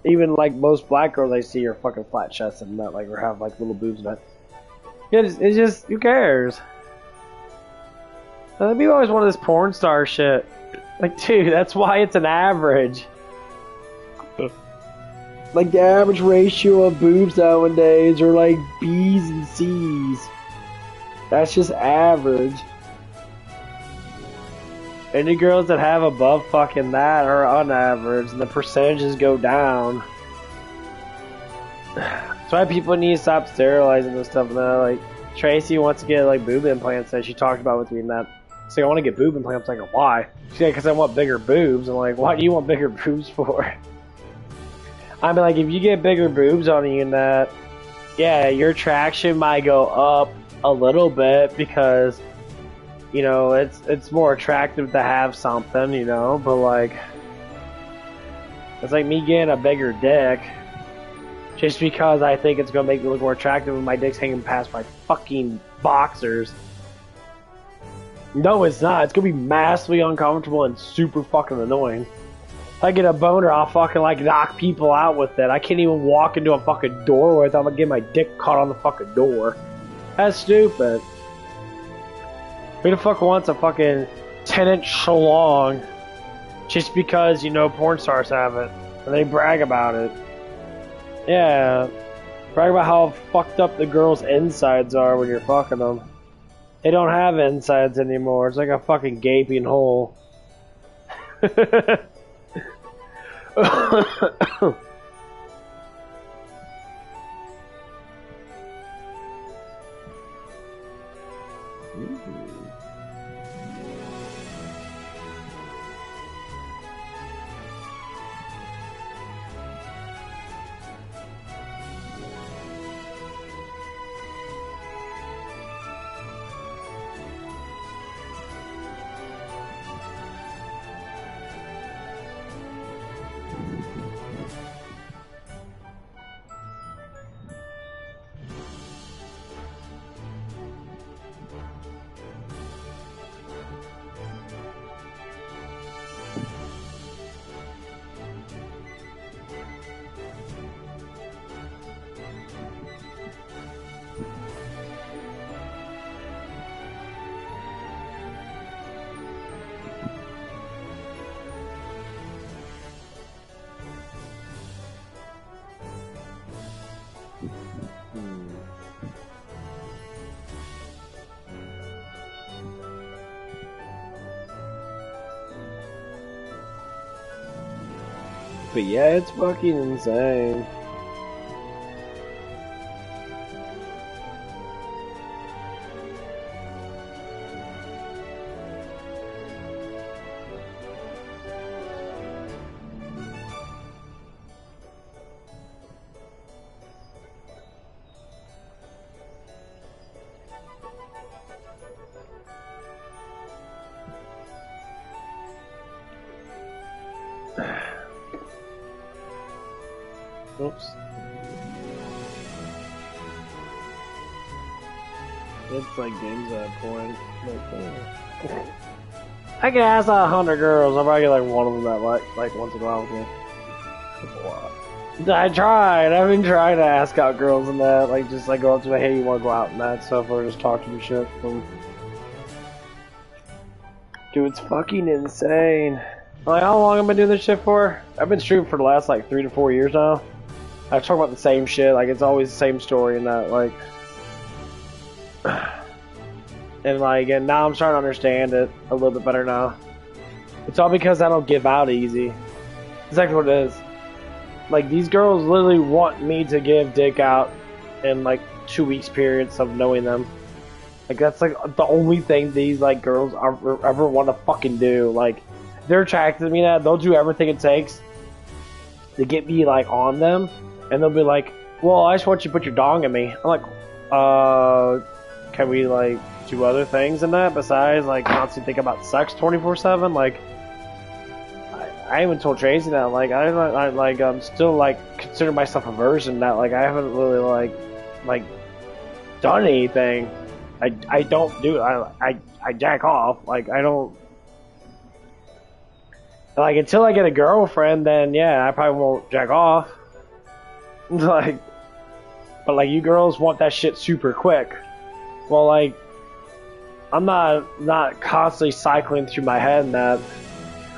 even like most black girls I see are fucking flat chested and that, like, or have like little boobs and that. It's just, who cares? People always want this porn star shit. Like, dude, that's why it's an average. Like, the average ratio of boobs nowadays are like B's and C's. That's just average. Any girls that have above fucking that are on average, and the percentages go down. That's why people need to stop sterilizing this stuff now. Like, Tracy wants to get like boob implants that she talked about with me and that. So I want to get boob implants. I'm like, why? She's like, because I want bigger boobs. I'm like, why do you want bigger boobs for? I mean, like, if you get bigger boobs on you and that, yeah, your attraction might go up a little bit because, it's more attractive to have something, but like, It's like me getting a bigger dick. Just because I think it's gonna make me look more attractive when my dick's hanging past my fucking boxers. No, it's not. It's gonna be massively uncomfortable and super fucking annoying. If I get a boner, I'll fucking like knock people out with it. I can't even walk into a fucking door without getting my dick caught on the fucking door. That's stupid. Who the fuck wants a fucking 10-inch schlong just because, you know, porn stars have it and they brag about it? Yeah, brag about how fucked up the girls' insides are when you're fucking them. They don't have insides anymore. It's like a fucking gaping hole. But yeah, it's fucking insane. Oops. It's like games at that point. I can ask 100 girls. I'll probably get like one of them that like wants to go out with me. I tried. I've been trying to ask out girls and that. Like just like go up to me, hey, you want to go out and that stuff, or just talk to me shit. Dude, it's fucking insane. Like how long have I been doing this shit for? I've been streaming for the last like 3 to 4 years now. I talk about the same shit, like it's always the same story and that, like, and now I'm starting to understand it a little bit better now. It's all because I don't give out easy. Exactly what it is. Like these girls literally want me to give dick out in like 2 weeks periods of knowing them. Like that's like the only thing these like girls ever want to fucking do. Like they're attracted to me, that they'll do everything it takes to get me like on them. And they'll be like, well, I just want you to put your dong in me. I'm like, can we like do other things in that besides like constantly think about sex 24/7? Like, I even told Tracy that like I'm still like consider myself a virgin, that like I haven't really like done anything. I don't do I jack off, like I don't. Like until I get a girlfriend, then yeah, I probably won't jack off. Like, but like you girls want that shit super quick. Well, like I'm not constantly cycling through my head and that.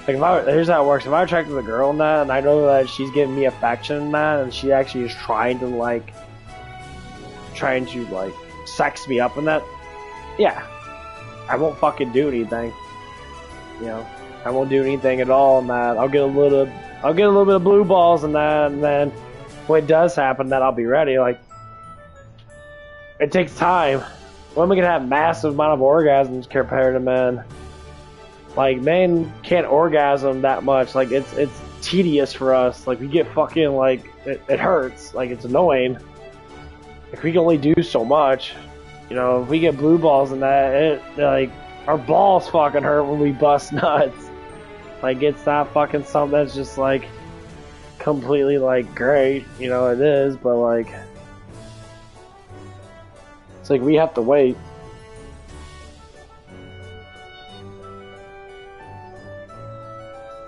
Like here's how it works. If I attract to a girl and that, and I know that she's giving me affection and that, and she actually is trying to sex me up and that, yeah, I won't fucking do anything. You know, I won't do anything at all in that. I'll get a little bit of blue balls in that, and then when it does happen, then I'll be ready. Like, it takes time. Women can have massive amount of orgasms compared to men. Like, men can't orgasm that much. Like, it's tedious for us. Like, we get fucking, like, it hurts. Like, it's annoying. Like, we can only do so much. You know, if we get blue balls in that, like, our balls fucking hurt when we bust nuts. Like, it's not fucking something that's just, like, completely like great, you know, it is, but like it's like we have to wait.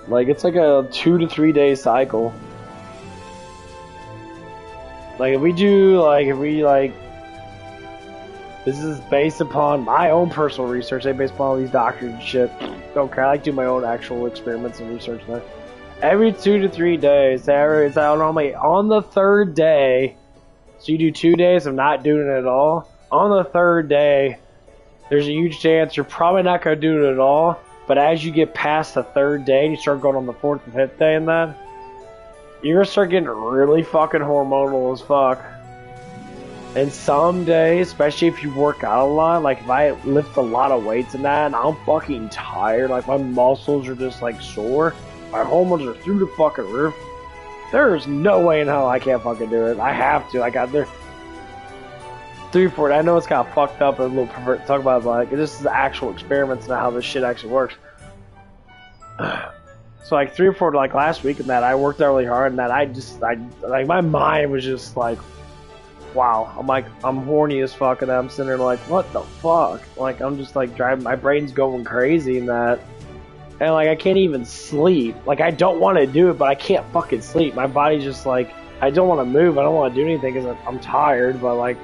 Like it's like a 2 to 3 day cycle. Like if we like this is based upon my own personal research, they based upon all these doctors and shit. Don't care, I like do my own actual experiments and research now. Every 2 to 3 days, it's normally on the third day, so you do 2 days of not doing it at all. On the third day, there's a huge chance you're probably not going to do it at all, but as you get past the third day and you start going on the 4th and 5th day and that, you're going to start getting really fucking hormonal as fuck. And some days, especially if you work out a lot, like if I lift a lot of weights and that, and I'm fucking tired, like my muscles are just like sore, my hormones are through the fucking roof, there's no way in hell I can't fucking do it. I have to. I got there. 3 4. I know it's kind of fucked up and a little pervert to talk about, but like this is actual experiments and how this shit actually works. So like 3 or 4, like last week and that, I worked out really hard and that I like my mind was just like, wow. I'm horny as fuck and I'm sitting there like, what the fuck? Like I'm just like driving, my brain's going crazy and that. And like I can't even sleep. Like I don't want to do it, but I can't fucking sleep. My body's just like, I don't want to move. I don't want to do anything because I'm tired. But like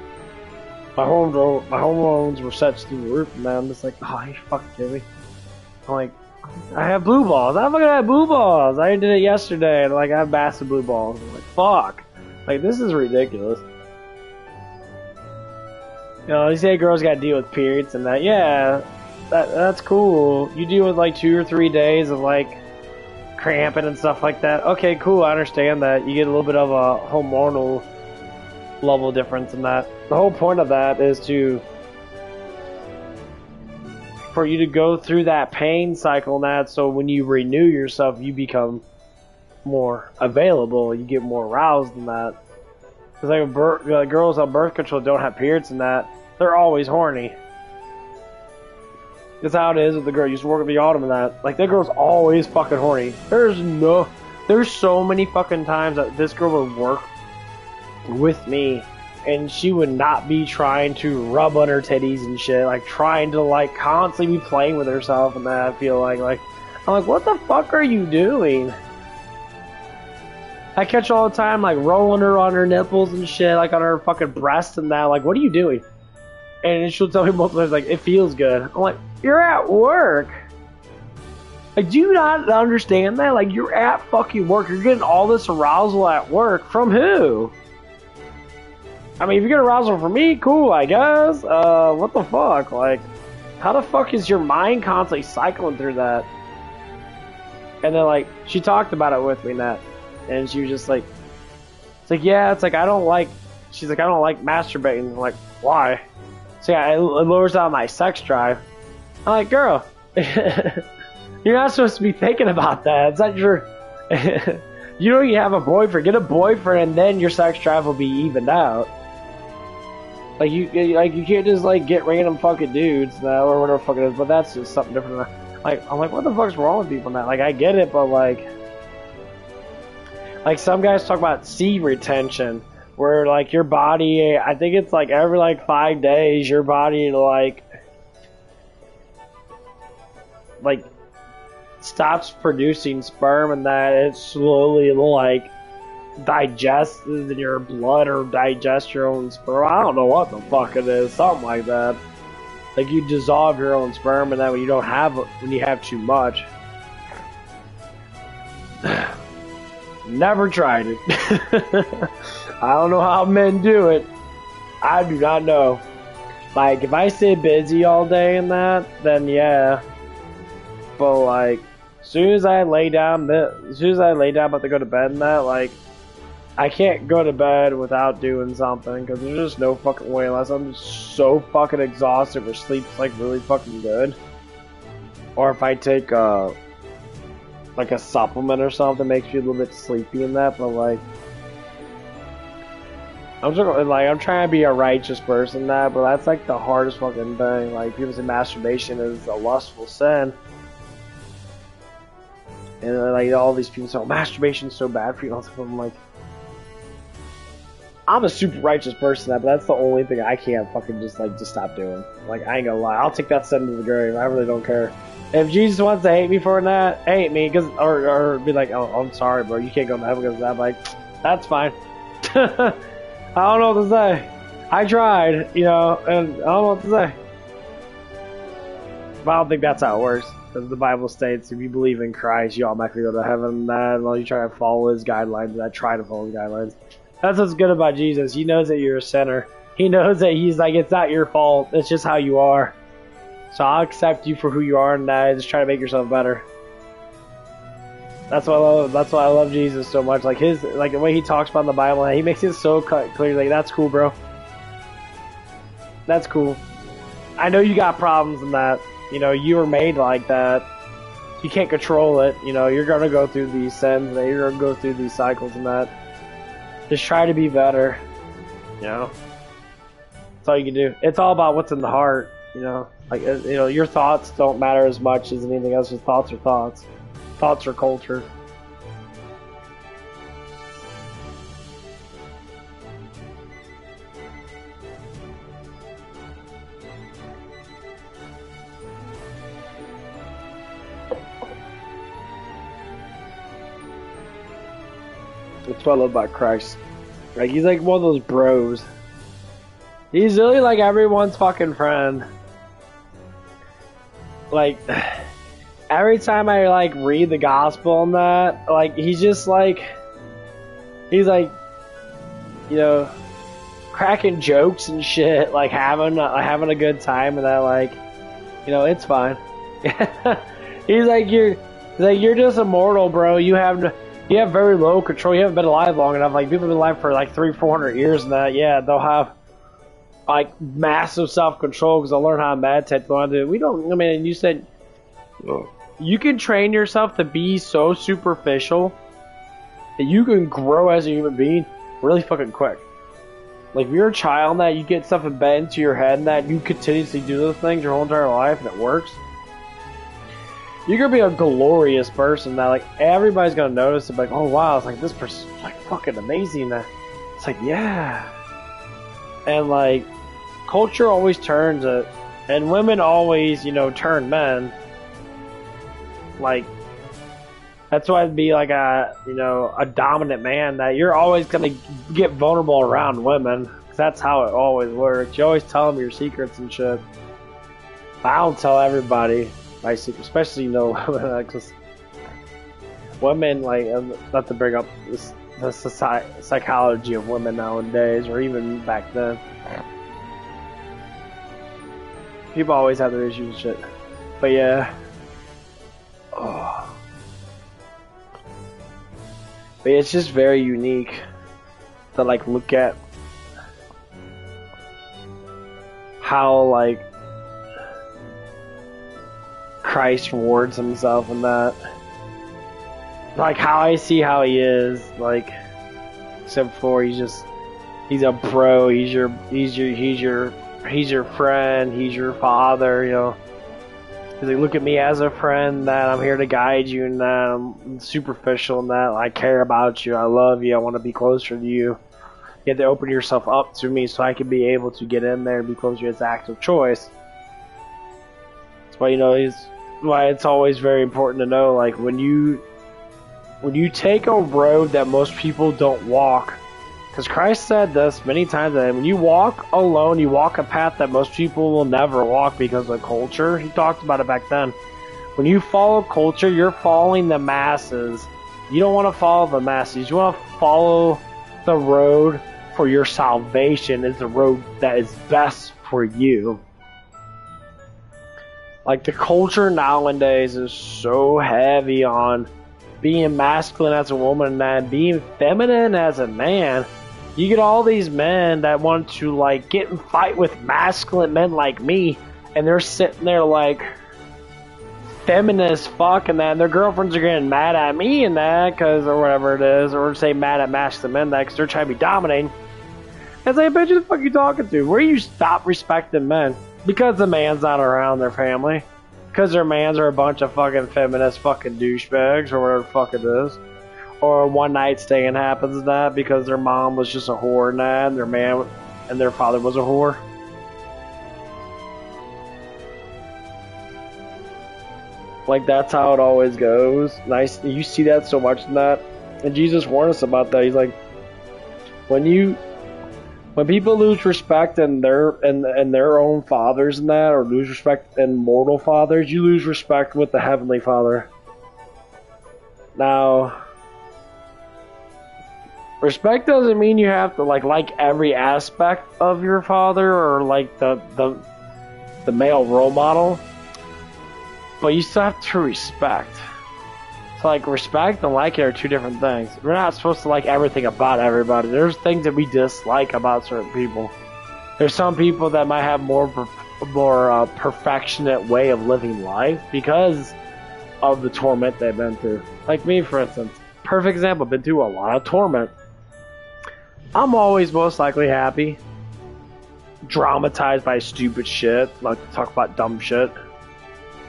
my hormones were set through the roof, and I'm just like, oh, you fucking kidding me? I'm like, I have blue balls. I fucking have blue balls. I did it yesterday, and like I have massive blue balls. I'm like, fuck. Like this is ridiculous. You know, they say girls gotta deal with periods and that. Yeah. That's cool. You deal with like 2 or 3 days of like cramping and stuff like that. Okay, cool. I understand that. You get a little bit of a hormonal level difference in that. The whole point of that is for you to go through that pain cycle and that, so when you renew yourself, you become more available. You get more aroused in that. Because like girls on birth control don't have periods and that. They're always horny. That's how it is with the girl. You used to work at the autumn and that. Like, that girl's always fucking horny. There's so many fucking times that this girl would work with me and she would not be trying to rub on her titties and shit. Like, trying to, like, constantly be playing with herself and that. I feel like, I'm like, what the fuck are you doing? I catch her all the time, like, rolling her on her nipples and shit, like, on her fucking breast and that. Like, what are you doing? And she'll tell me multiple times, like, it feels good. I'm like, you're at work. Like, do you not understand that? Like, you're at fucking work. You're getting all this arousal at work. From who? I mean, if you get arousal from me, cool, I guess. What the fuck? Like, how the fuck is your mind constantly cycling through that? And then, like, she talked about it with me, Nat. And she was just like, it's like, yeah, it's like, she's like, I don't like masturbating. I'm like, why? So yeah, it lowers down my sex drive. I'm like, girl, you're not supposed to be thinking about that. It's not your, you know, you have a boyfriend. Get a boyfriend, and then your sex drive will be evened out. Like you can't just like get random fucking dudes now or whatever the fuck it is. But that's just something different. Like I'm like, what the fuck's wrong with people now? Like I get it, but like some guys talk about seed retention. Where, like, your body, I think it's, like, every, like, 5 days, your body, like, stops producing sperm and that it slowly, like, digests in your blood or digests your own sperm. I don't know what the fuck it is. Something like that. Like, you dissolve your own sperm and that when you have too much. Never tried it. I don't know how men do it. I do not know. Like, if I stay busy all day and that, then yeah. But like, as soon as I lay down about to go to bed and that, like, I can't go to bed without doing something because there's just no fucking way unless I'm just so fucking exhausted where sleep's like really fucking good. Or if I take like a supplement or something makes me a little bit sleepy in that, but like I'm trying to be a righteous person in that, but that's like the hardest fucking thing. Like people say masturbation is a lustful sin. And like all these people say, oh, masturbation's so bad for you. I'm like, I'm a super righteous person, but that's the only thing I can't fucking just stop doing. Like, I ain't gonna lie, I'll take that sin to the grave. I really don't care. If Jesus wants to hate me for that, hate me, or be like, oh, I'm sorry, bro, you can't go to heaven because of that. I'm like, that's fine. I don't know what to say. I tried, you know, and I don't know what to say. But I don't think that's how it works. As the Bible states, if you believe in Christ, you automatically go to heaven. Well, you try to follow his guidelines, and I try to follow his guidelines. That's what's good about Jesus. He knows that you're a sinner. He knows that he's like, it's not your fault. It's just how you are. So I'll accept you for who you are, and just try to make yourself better. That's why I love. That's why I love Jesus so much. Like the way he talks about in the Bible, he makes it so clear. Like, that's cool, bro. That's cool. I know you got problems in that. You know, you were made like that. You can't control it. You know, you're gonna go through these sins, and you're gonna go through these cycles and that. Just try to be better, you know. That's all you can do. It's all about what's in the heart, you know. Like, you know, your thoughts don't matter as much as anything else. Your thoughts are thoughts. Thoughts are culture. That's what I love about Christ. Like, he's like one of those bros. He's really like everyone's fucking friend. Like, every time I like read the gospel and that, like, he's just like, he's like, you know, cracking jokes and shit, like having a good time, and that, like, you know, it's fine. He's like, you're just immortal, bro. You have very low control. You haven't been alive long enough. Like, people have been alive for like 300-400 years and that. Yeah, they'll have like massive self-control because they'll learn how to meditate. We don't. I mean, you said you can train yourself to be so superficial that you can grow as a human being really fucking quick. Like, if you're a child that you get stuff embedded into your head and that you continuously do those things your whole entire life and it works, you're gonna be a glorious person that, like, everybody's gonna notice it. Like, oh wow, it's like this person's like fucking amazing. It's like, yeah. And like, culture always turns it, and women always, you know, turn men. Like, that's why it'd be like a dominant man, that you're always gonna get vulnerable around women. That's how it always works. You always tell them your secrets and shit. I don't tell everybody my secrets, especially, you know, because women, like, not to bring up the psychology of women nowadays, or even back then. People always have their issues and shit. But yeah. Oh. But it's just very unique to, like, look at how, like, Christ rewards himself and that. Like, how I see how he is, like, except for he's a bro, he's your friend, he's your father, you know. He's like, look at me as a friend, that I'm here to guide you, and that I'm superficial, and that I care about you, I love you, I want to be closer to you. You have to open yourself up to me so I can be able to get in there and be closer to his active choice. That's why, you know, why it's always very important to know, like, when you take a road that most people don't walk, because Christ said this many times, that when you walk alone, you walk a path that most people will never walk because of culture. He talked about it back then. When you follow culture, you're following the masses. You don't want to follow the masses. You want to follow the road for your salvation. Is the road that is best for you. Like, the culture nowadays is so heavy on being masculine as a woman and being feminine as a man. You get all these men that want to, like, get and fight with masculine men like me, and they're sitting there like feminist fuck and that, and their girlfriends are getting mad at me and that, cause, or whatever it is, or say mad at masculine men that, cause they're trying to be dominating. It's like, bitch, who the fuck are you talking to? Where you stop respecting men? Because the man's not around their family. Because their mans are a bunch of fucking feminist fucking douchebags or whatever the fuck it is. Or a one night stand happens in that because their mom was just a whore and that, and their man and their father was a whore. Like, that's how it always goes. Nice. You see that so much in that. And Jesus warned us about that. He's like, when people lose respect in their own fathers and that, or lose respect in mortal fathers, you lose respect with the Heavenly Father. Now, respect doesn't mean you have to like every aspect of your father or like the male role model, but you still have to respect. So like respect and like it are two different things. We're not supposed to like everything about everybody. There's things that we dislike about certain people. There's some people that might have more perfectionate way of living life because of the torment they've been through. Like me, for instance, perfect example, been through a lot of torment. I'm always most likely happy, dramatized by stupid shit, like talk about dumb shit.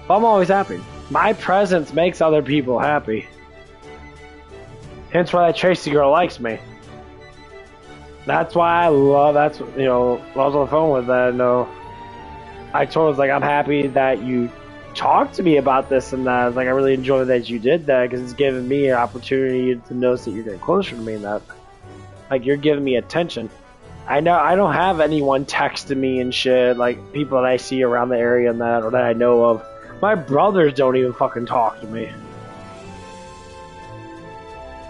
But I'm always happy. My presence makes other people happy. Hence why that Tracy girl likes me. That's why I love. That's I was on the phone with that. I told her, I was like, I'm happy that you talked to me about this and that. I was like, I really enjoy that you did that because it's giving me an opportunity to notice that you're getting closer to me and that. Like, you're giving me attention. I know I don't have anyone texting me and shit, like people that I see around the area and that, or that I know of. My brothers don't even fucking talk to me.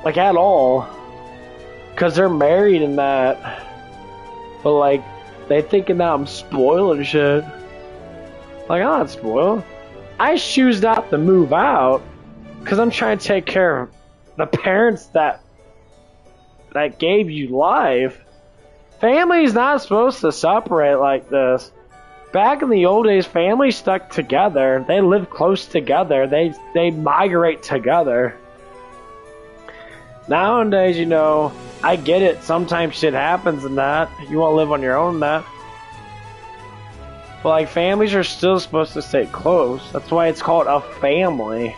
Like, at all. Because they're married and that. But, like, they thinking that I'm spoiled and shit. Like, I'm not spoiled. I choose not to move out because I'm trying to take care of the parents that gave you life. Family's not supposed to separate like this. Back in the old days, families stuck together. They lived close together. They migrate together. Nowadays, I get it. Sometimes shit happens in that. You want to live on your own in that. But like, families are still supposed to stay close. That's why it's called a family.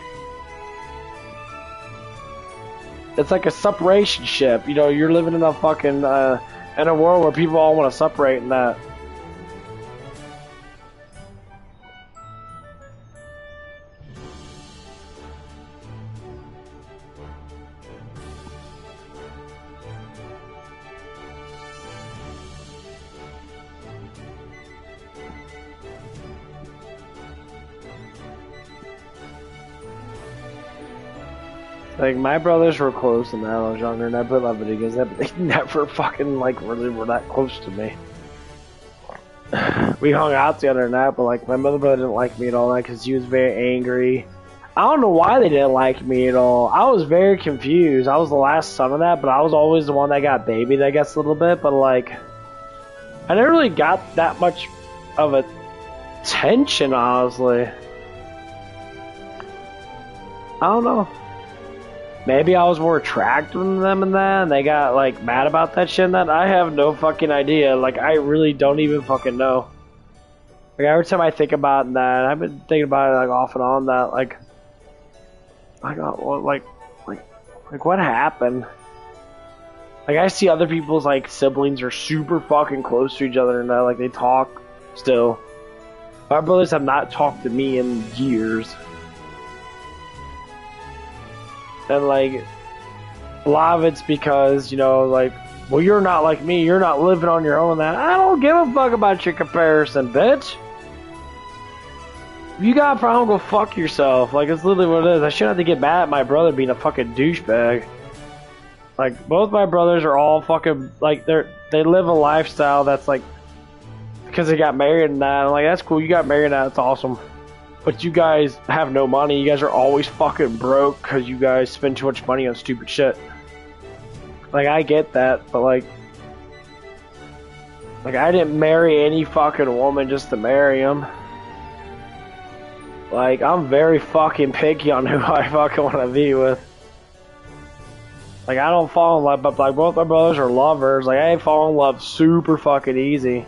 It's like a separation ship. You're living in a fucking in a world where people all want to separate and that. Like, my brothers were close and that I was younger and I put love video games, but they never fucking, really were that close to me. We hung out together and that, but, my mother brother didn't like me at all because he was very angry. I don't know why they didn't like me at all. I was very confused. I was the last son of that, but I was always the one that got babied, I guess, a little bit, but, I never really got that much of attention, honestly. I don't know. Maybe I was more attractive than them in that, and they got, mad about that shit and that. I have no fucking idea. I really don't even fucking know. Every time I think about that, I've been thinking about it, off and on, that, what happened? I see other people's, siblings are super fucking close to each other and that, they talk still. My brothers have not talked to me in years. And, a lot of it's because, well, you're not like me, you're not living on your own. That I don't give a fuck about your comparison, bitch. If you got a problem, go fuck yourself. It's literally what it is. I shouldn't have to get mad at my brother being a fucking douchebag. Both my brothers are all fucking, they live a lifestyle that's, because they got married and that. I'm like, that's cool, you got married and that, that's awesome. But you guys have no money. You guys are always fucking broke because you guys spend too much money on stupid shit. I get that, but I didn't marry any fucking woman just to marry him. I'm very fucking picky on who I fucking want to be with. I don't fall in love, but both my brothers are lovers. I fall in love super fucking easy.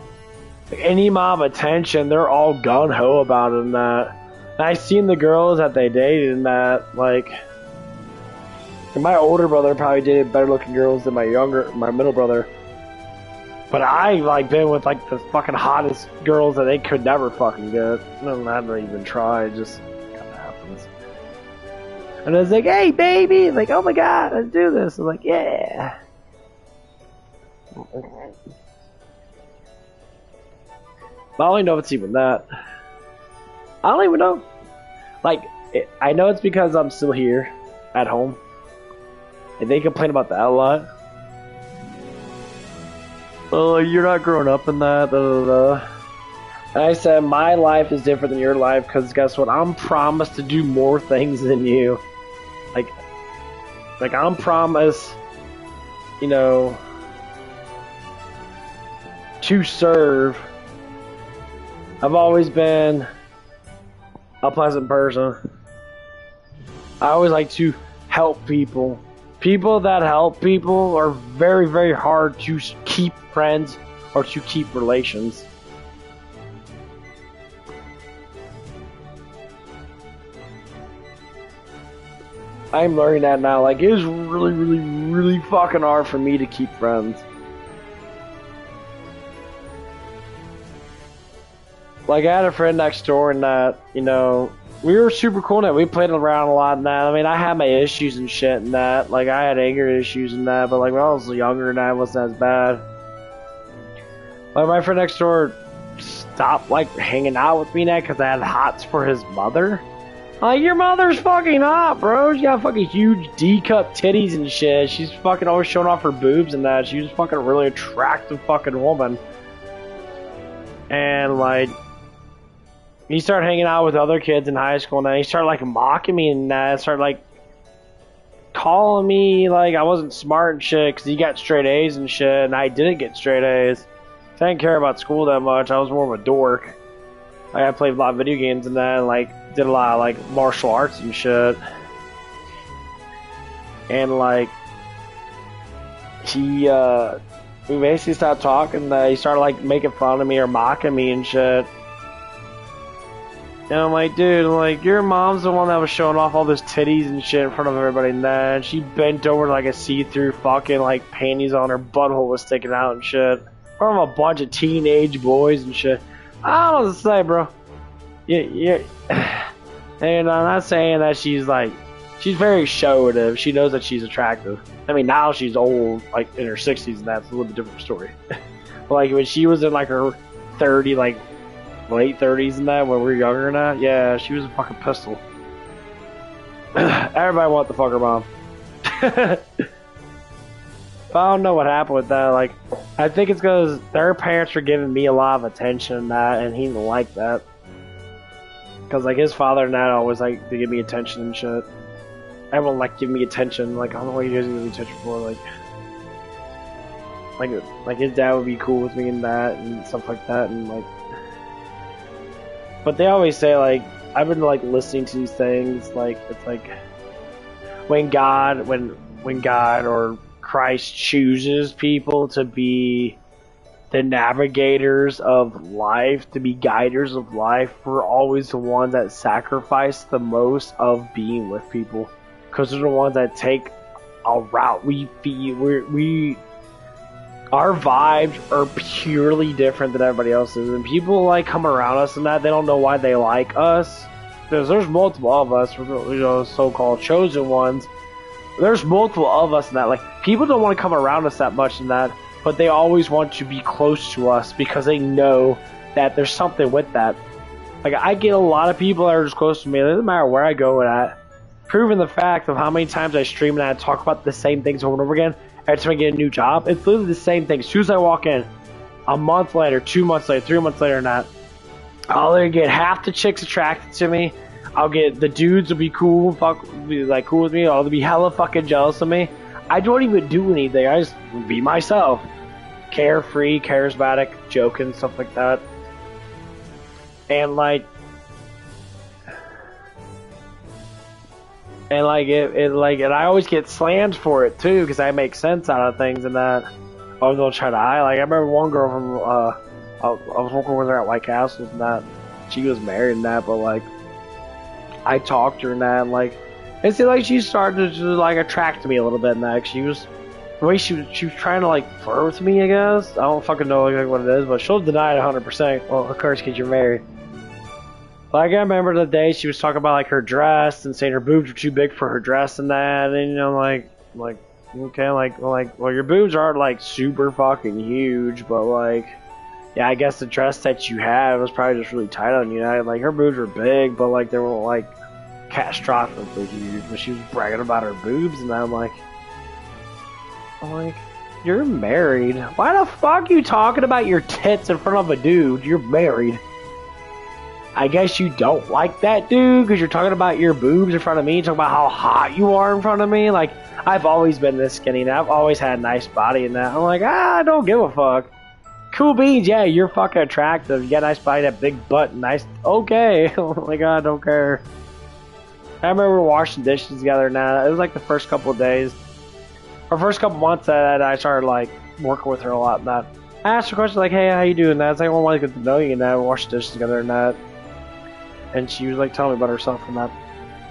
Any amount of attention, they're all gun-ho about it and that. I seen the girls that they dated and that, like, my older brother probably dated better looking girls than my middle brother. But I, like, been with, like, the fucking hottest girls that they could never fucking get. I don't even try, it just kind of happens. And it's like, hey, baby! Like, oh my god, let's do this. I'm like, yeah. I don't even know if it's even that. I don't even know. Like, I know it's because I'm still here at home. And they complain about that a lot. Oh, you're not growing up in that. Da, da, da. And I said, my life is different than your life because guess what? I'm promised to do more things than you. Like I'm promised, you know, to serve. I've always been a pleasant person. I always like to help people. People that help people are very, very hard to keep friends or to keep relations. I'm learning that now. Like, it is really, really, really fucking hard for me to keep friends. Like, I had a friend next door and that, you know, we were super cool in it. We played around a lot in that. I mean, I had my issues and shit in that. Like, I had anger issues in that, but like when I was younger and that wasn't as bad. Like, my friend next door stopped like hanging out with me now because I had hots for his mother. Like, your mother's fucking hot, bro. She got fucking huge D-cup titties and shit. She's fucking always showing off her boobs and that. She was fucking a really attractive fucking woman. And like, he started hanging out with other kids in high school and then he started like mocking me and that. Started like calling me like I wasn't smart and shit because he got straight A's and shit and I didn't get straight A's. I didn't care about school that much. I was more of a dork. I played a lot of video games and that and like did a lot of like martial arts and shit. And like we basically stopped talking. He started like making fun of me or mocking me and shit. And I'm like, dude, like, your mom's the one that was showing off all those titties and shit in front of everybody and that. And she bent over like a see-through fucking, like, panties on her butthole was sticking out and shit. From a bunch of teenage boys and shit. I don't know what to say, bro. Yeah. And I'm not saying that she's, like, she's very showative. She knows that she's attractive. I mean, now she's old, like, in her 60s and that's a little bit different story. But, like, when she was in, like, her 30, like, late 30s and that, when we were younger and that, yeah, she was a fucking pistol. Everybody wanted to fuck her mom. But I don't know what happened with that. Like, I think it's because their parents were giving me a lot of attention and that, and he didn't like that. Because, like, his father and that always like to give me attention and shit. Everyone like give me attention. Like, I don't know what you guys give me attention for. Like his dad would be cool with me and that and stuff like that, and like. But they always say, like, I've been, like, listening to these things, like, it's like, when God or Christ chooses people to be the navigators of life, to be guiders of life, we're always the ones that sacrifice the most of being with people. Because they're the ones that take a route. Our vibes are purely different than everybody else's, and people like come around us and that they don't know why they like us. There's multiple of us, you know, so-called chosen ones. There's multiple of us in that. Like, people don't want to come around us that much in that, but they always want to be close to us because they know that there's something with that. Like, I get a lot of people that are just close to me. It doesn't matter where I go at, proving the fact of how many times I stream and I talk about the same things over and over again. Every time I get a new job, it's literally the same thing. As soon as I walk in, a month later, 2 months later, 3 months later, not, I'll either get half the chicks attracted to me. I'll get the dudes will be cool, be like cool with me. Or they'll be hella fucking jealous of me. I don't even do anything. I just be myself, carefree, charismatic, joking, stuff like that. And like. And like and I always get slammed for it too, because I make sense out of things and that. I was gonna try to hide. Like, I remember one girl from I was working with her at White Castles and that. She was married and that, but like I talked to her and that, and like, it seemed like she started to like attract me a little bit. And that she was, the way she was trying to like flirt with me. I guess I don't fucking know exactly what it is, but she'll deny it 100%. Well, of course, because you're married. Like, I remember the day she was talking about like her dress and saying her boobs were too big for her dress and that, and you know, like okay, well, your boobs aren't like super fucking huge, but like, yeah, I guess the dress that you had was probably just really tight on you. Know? Like, her boobs were big, but like they weren't like catastrophically huge. But she was bragging about her boobs, and I'm like, you're married. Why the fuck you talking about your tits in front of a dude? You're married. I guess you don't like that, dude, because you're talking about your boobs in front of me, talking about how hot you are in front of me. Like, I've always been this skinny, and I've always had a nice body and that. I'm like, I don't give a fuck. Cool beans, yeah, you're fucking attractive. You got a nice body, that big butt, nice. Okay, oh my god, I don't care. I remember washing dishes together now. It was like the first couple of days, or first couple months that I started like working with her a lot. And that I asked her questions like, "Hey, how you doing?" That I was like, "I want to get to know you," and that we washed dishes together and that. And she was like telling me about herself and that.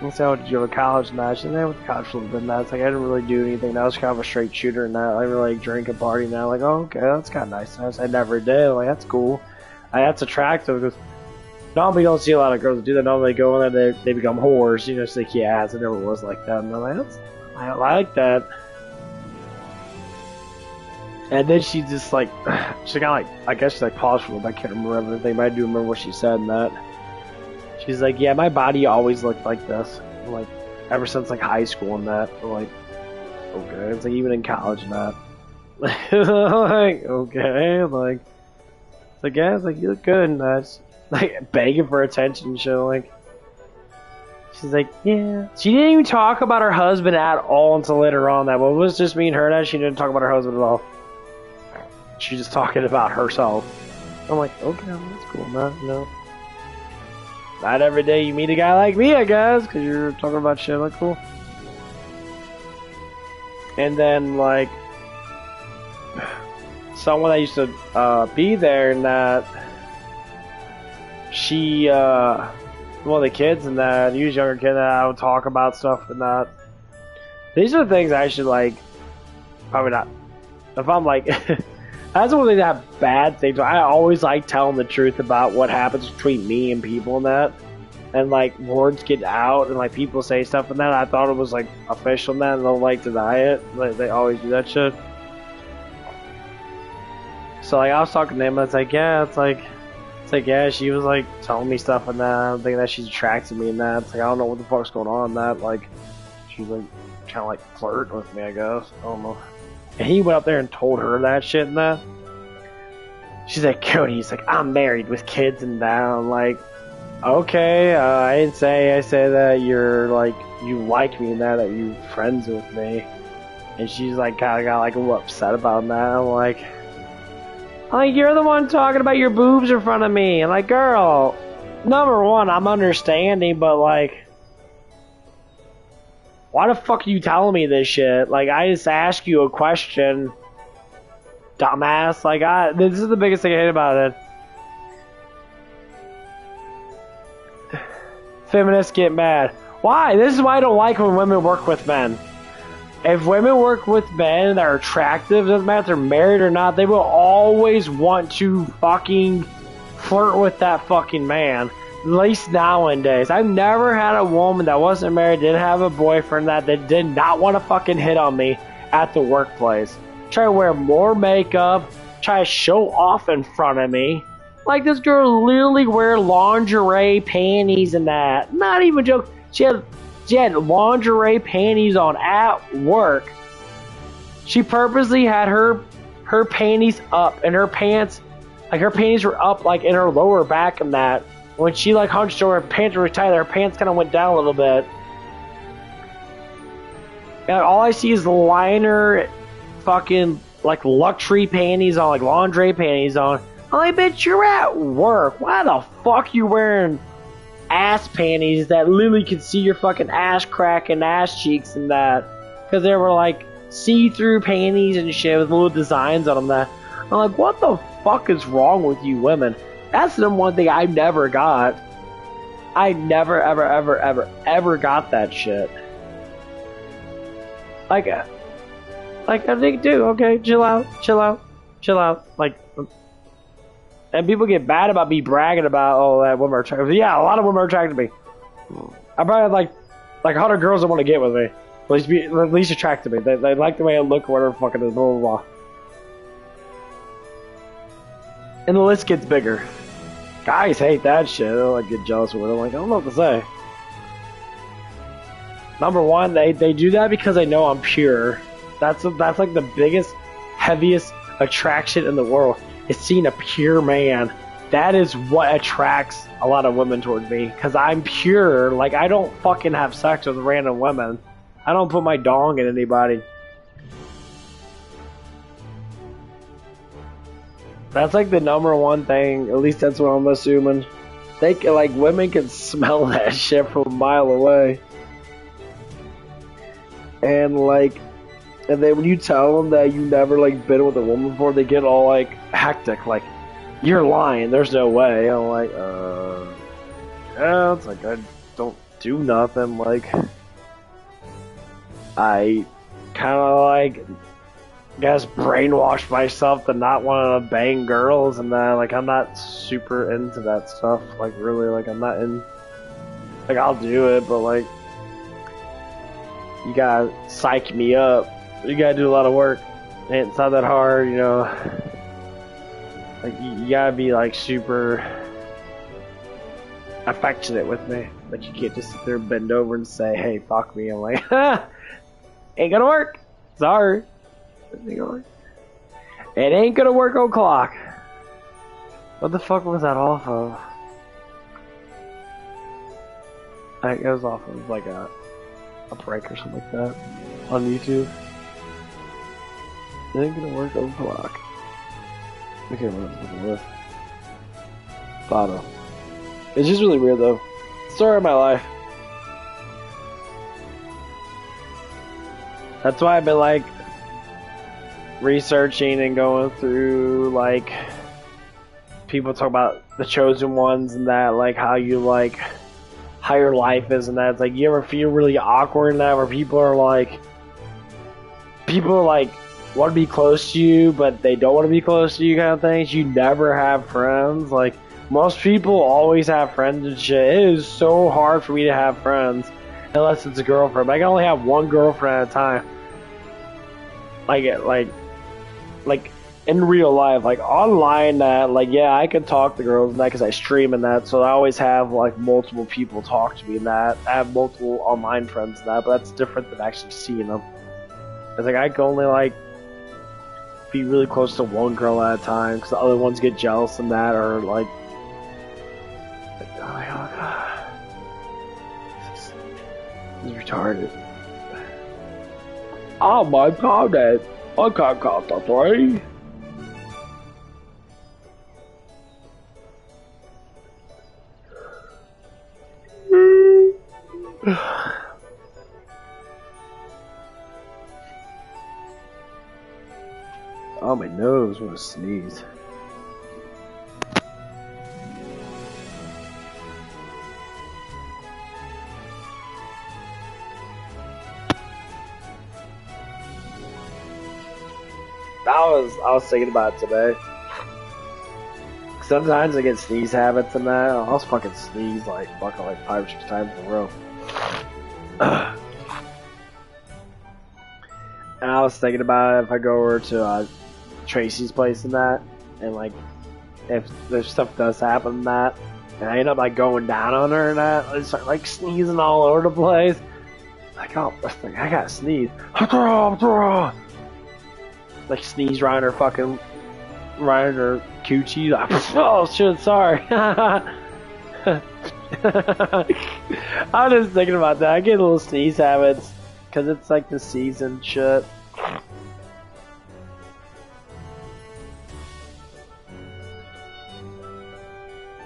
And so, did you go to college and that? She said, I went to college for a little bit and that. It's like, I didn't really do anything. I was kind of a straight shooter and that. I really like drink and party and that. Like, oh, okay, that's kind of nice. I never did. I'm like, that's cool. That's attractive because normally you don't see a lot of girls that do that. Normally they go in there, they become whores. You know, it's like, yeah, it never was like that. And I'm like, I like that. And then she just like, she kind of like, I guess she like paused for a little bit. I can't remember everything, but I do remember what she said and that. She's like, yeah, my body always looked like this. I'm like, ever since like high school and that. I'm like, okay. It's like even in college and that. Like, okay. Like, it's like, yeah, it's like, you look good and that. Like, begging for attention and shit. Like, she's like, yeah. She didn't even talk about her husband at all until later on. That well, it was just me and her and that. She didn't talk about her husband at all. She's just talking about herself. I'm like, okay, that's cool, man. You know. Not every day you meet a guy like me, I guess, because you're talking about shit like cool. And then, like, someone that used to be there and that, she, one of the kids and that, he was a younger kid, and I would talk about stuff and that. These are the things I should, like, probably not. If I'm like, that's one thing that have bad things. I always like telling the truth about what happens between me and people and that. And like words get out and like people say stuff and that. I thought it was like official and that, and they'll like deny it. Like, they always do that shit. So like I was talking to him and it's like, yeah, it's like yeah, she was like telling me stuff and that. I'm thinking that she's attracted me and that. It's like I don't know what the fuck's going on and that. Like she's like kind of like flirting with me, I guess. I don't know. And he went up there and told her that shit and that. She's like, Cody, he's like, I'm married with kids and that. I'm like, okay, I didn't say, I say that you're like, you like me and that you're friends with me. And she's like, kind of got like a little upset about that. I'm like, you're the one talking about your boobs in front of me. And like, girl, number one, I'm understanding, but like, why the fuck are you telling me this shit? Like, I just asked you a question, dumbass. Like, this is the biggest thing I hate about it. Feminists get mad. Why? This is why I don't like when women work with men. If women work with men that are attractive, doesn't matter if they're married or not, they will always want to fucking flirt with that fucking man. At least nowadays. I've never had a woman that wasn't married, didn't have a boyfriend that did not want to fucking hit on me at the workplace. Try to wear more makeup, try to show off in front of me. Like, this girl literally wear lingerie panties and that. Not even joke. She had lingerie panties on at work. She purposely had her panties up and her pants, like her panties were up like in her lower back and that. When she like hunched over, her pants were tight, her pants kind of went down a little bit. And all I see is liner, fucking like luxury panties on, like lingerie panties on. I'm like, bitch, you're at work. Why the fuck you wearing ass panties that literally can see your fucking ass crack and ass cheeks and that? Because they were like see-through panties and shit with little designs on them. That I'm like, what the fuck is wrong with you women? That's the one thing I never got. I never, ever, ever, ever, ever got that shit. Like I think, dude, okay, chill out, chill out, chill out. Like, and people get bad about me bragging about, oh, that women are attracted. Yeah, a lot of women are attracted to me. I probably have like 100 girls that want to get with me. At least attracted to me. They like the way I look or whatever fucking is, blah, blah, blah. And the list gets bigger. Guys hate that shit. They'll like get jealous of it. I'm like, I don't know what to say. Number one, they do that because they know I'm pure. That's like the biggest, heaviest attraction in the world. Is seeing a pure man. That is what attracts a lot of women towards me. Because I'm pure. Like, I don't fucking have sex with random women. I don't put my dong in anybody. That's like the number one thing. At least that's what I'm assuming. They can, like, women can smell that shit from a mile away. And like, and then when you tell them that you never like been with a woman before, they get all like hectic. Like, you're lying. There's no way. I'm like, yeah. It's like I don't do nothing. Like, I kind of like, guess brainwashed myself to not want to bang girls, and then like I'm not super into that stuff. Like, really, like I'm not in. Like, I'll do it, but like, you gotta psych me up. You gotta do a lot of work. And it's not that hard, you know. Like, you gotta be like super affectionate with me. Like, you can't just sit there and bend over and say, hey, fuck me. I'm like, ain't gonna work. Sorry. It ain't gonna work. It ain't gonna work on clock. What the fuck was that off of? I think it was off of like a break or something like that on YouTube. It ain't gonna work on clock. I can't remember what it was. Bottom. It's just really weird though. Story of my life. That's why I've been like researching and going through like people talk about the chosen ones and that, like how you like how your life is and that. It's like, you ever feel really awkward in that where people are like want to be close to you but they don't want to be close to you kind of things. You never have friends. Like, most people always have friends and shit. It is so hard for me to have friends unless it's a girlfriend. Like, I only have one girlfriend at a time. Like in real life, like online, that like, yeah, I can talk to girls and that because I stream and that, so I always have like multiple people talk to me and that. I have multiple online friends and that, but that's different than actually seeing them. It's like I can only like be really close to one girl at a time because the other ones get jealous and that, or like oh my god, this is retarded. Oh my god, I can't count to 3. Oh, my nose, I want to sneeze. I was thinking about it today. Sometimes I get sneeze habits and that. I'll fucking sneeze like 5 or 6 times in a row. And I was thinking about it if I go over to Tracy's place and that, and like if there's stuff does happen in that, and I end up like going down on her and that, I start like sneezing all over the place. Like, oh, I gotta sneeze. Like, sneeze right on her fucking, right on her coochie. Like, oh shit, sorry. I'm just thinking about that. I get little sneeze habits because it's like the season shit.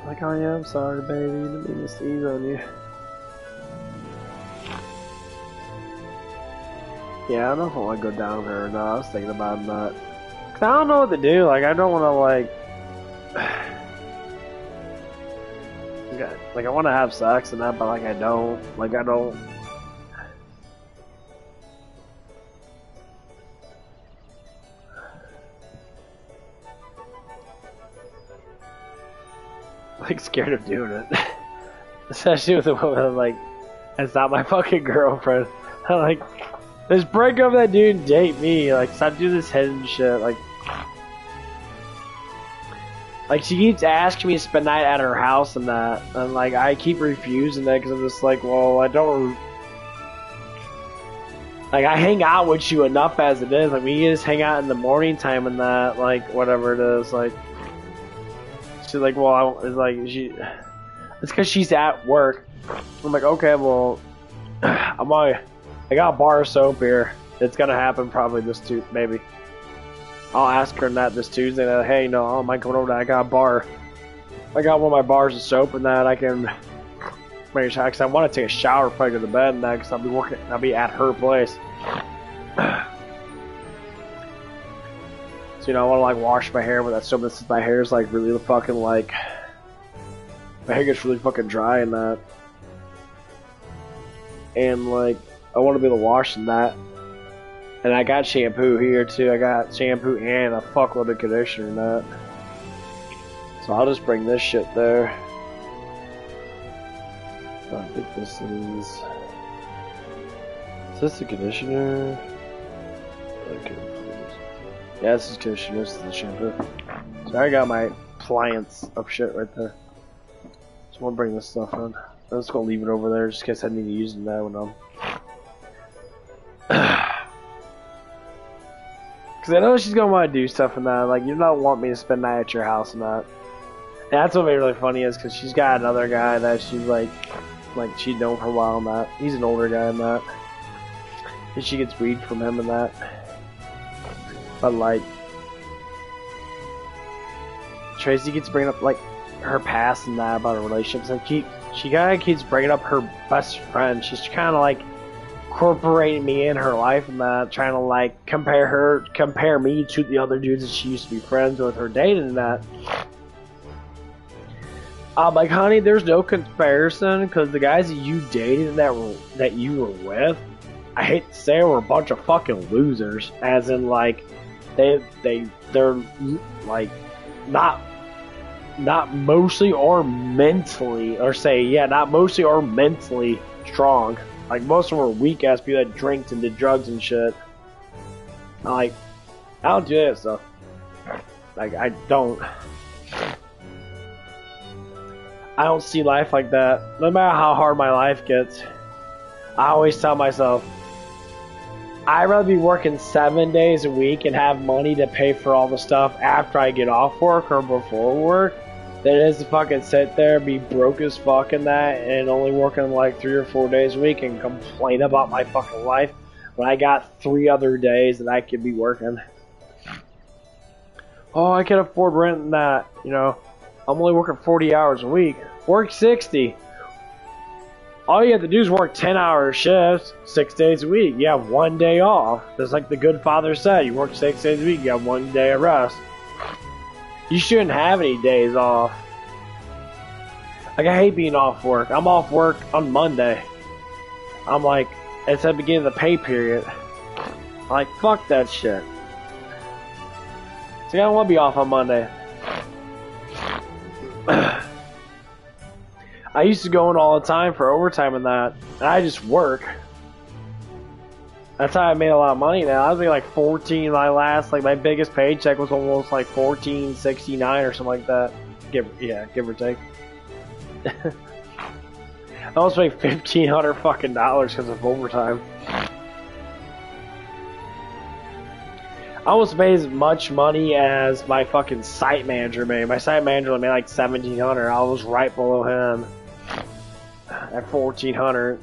Like, oh yeah, I'm sorry, baby. Didn't mean to sneeze on you. Yeah, I don't know if I want to go down with her or not. I was thinking about that. Cause I don't know what to do. Like, I don't want to, like, Like I want to have sex and that, but like I don't. Like I don't. Like scared of doing it, especially with a woman like that's not my fucking girlfriend. I'm like, just break up that dude and date me. Like stop doing this hidden shit. Like she keeps asking me to spend night at her house and that, and like I keep refusing that because I'm just like, well, I don't. Like I hang out with you enough as it is. Like we can just hang out in the morning time and that, like whatever it is. Like she's like, well, it's like it's because she's at work. I'm like, okay, well, I got a bar of soap here. It's gonna happen probably this Tuesday, maybe. I'll ask her that this Tuesday. That, hey, no, I don't mind coming over. I got a bar. I got one of my bars of soap and that I can. Because I want to take a shower before I go to bed and that because I'll be at her place. So, I want to like wash my hair with that soap since my hair is like really fucking like. My hair gets really fucking dry and that. And like, I want to be able to wash in that. And I got shampoo here too. I got shampoo and a fuckload of conditioner in that. So I'll just bring this shit there. I think this is. Is this the conditioner? Okay. Yeah, this is conditioner. This is the shampoo. So I got my appliance of shit right there. So I'm gonna bring this stuff in. I'm just gonna leave it over there just in case I need to use it now when I'm. Because I know she's gonna want to do stuff and that. Like, you don't want me to spend night at your house and that. And that's what made it really funny is because she's got another guy that she's like she'd known for a while and that. He's an older guy and that. And she gets weed from him and that. But like, Tracy keeps bringing up like her past and that about her relationships. And she kind of keeps bringing up her best friend. She's kind of like incorporating me in her life and that, trying to like compare me to the other dudes that she used to be friends with or dating and that. I'm like, honey, there's no comparison because the guys that you dated that you were with, I hate to say, were a bunch of fucking losers. As in, like, they're like not mostly or mentally, or say, yeah, not mostly or mentally strong. Like, most of them were weak ass people that drank and did drugs and shit. Like, I don't do that stuff. Like, I don't see life like that. No matter how hard my life gets, I always tell myself, I'd rather be working 7 days a week and have money to pay for all the stuff after I get off work or before work than it is to fucking sit there, be broke as fuck in that, and only working like 3 or 4 days a week and complain about my fucking life when I got 3 other days that I could be working. Oh, I can afford rent and that, I'm only working 40 hours a week. Work 60. All you have to do is work 10-hour shifts, 6 days a week. You have 1 day off. Just like the good father said, you work 6 days a week, you have 1 day of rest. You shouldn't have any days off. Like, I hate being off work. I'm off work on Monday. I'm like, it's the beginning of the pay period. I'm like, fuck that shit. So I don't want to be off on Monday. I used to go in all the time for overtime and that, and I just work. That's how I made a lot of money now. I was making like 14 my biggest paycheck was almost like 14.69 or something like that. Give or take. I almost made $1,500 fucking dollars because of overtime. I almost made as much money as my fucking site manager made. My site manager made like $1,700. I was right below him at $1,400.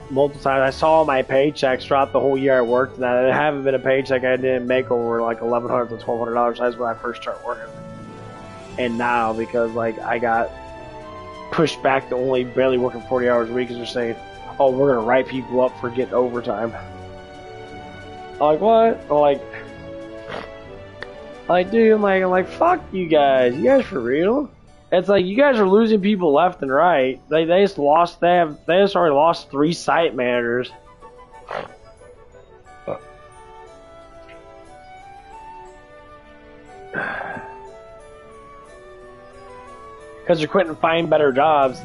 Multiple times. I saw my paychecks throughout the whole year I worked in that. It haven't been a paycheck I didn't make over like $1,100 to $1,200. That's when I first started working. And now, because like I got pushed back to only barely working 40 hours a week, because they're saying, oh, we're gonna write people up for getting overtime. I'm like, what? I'm like, dude, I'm like, fuck you guys. You guys for real? It's like you guys are losing people left and right. They just lost. They just already lost 3 site managers. Because they're quitting finding better jobs.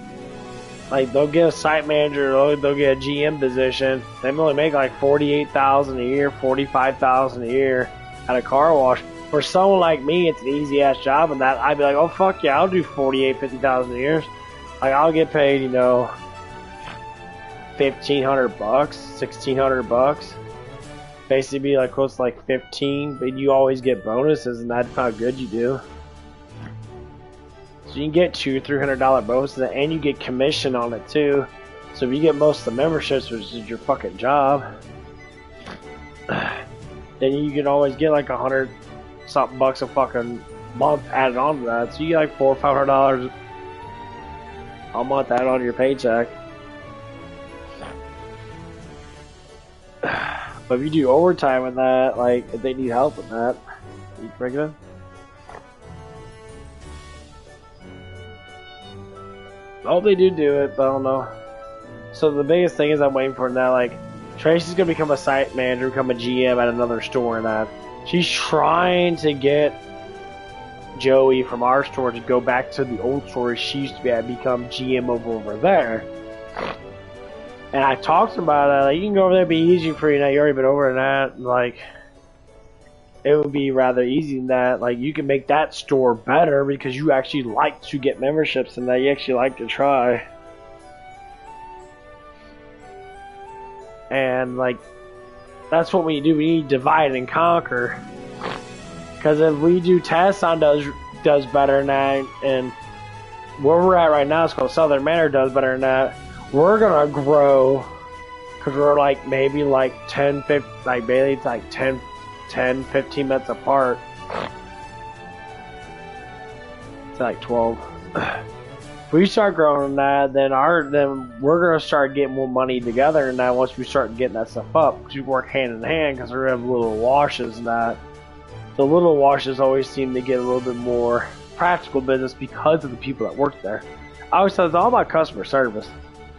Like they'll get a site manager, they'll get a GM position. They only make like $48,000 a year, $45,000 a year at a car wash. For someone like me, it's an easy ass job, and that I'd be like, oh fuck yeah, I'll do $48,000-$50,000 a year. Like I'll get paid, you know, $1,500, $1,600. Basically, be like close to like 15, but you always get bonuses, and that's how good you do. So you can get $200-$300 bonuses, and you get commission on it too. So if you get most of the memberships, which is your fucking job, then you can always get like $100-something bucks a fucking month added on to that. So you get like $400 or $500 a month added on to your paycheck. But if you do overtime with that, like if they need help with that, you can bring it in. I hope they do it, but I don't know. So the biggest thing is I'm waiting for that. Like Tracy's gonna become a site manager, become a GM at another store, and that she's trying to get Joey from our store to go back to the old store she used to be at, become GM over there. And I talked about it. Like, you can go over there, it'd be easy for you now. You already been over that. Like, it would be rather easy than that. Like, you can make that store better because you actually like to get memberships and that you actually like to try. And like, that's what we do. We need to divide and conquer. Because if we do Tasson does better than that, and where we're at right now, it's called Southern Manor does better than that. We're gonna grow because we're like maybe like 10, 15, like maybe it's like 10, 15 minutes apart. It's like 12. If we start growing that, then we're gonna start getting more money together. And now once we start getting that stuff up, because we work hand in hand, because we have little washes and that. The little washes always seem to get a little bit more practical business because of the people that work there. I always said it's all about customer service.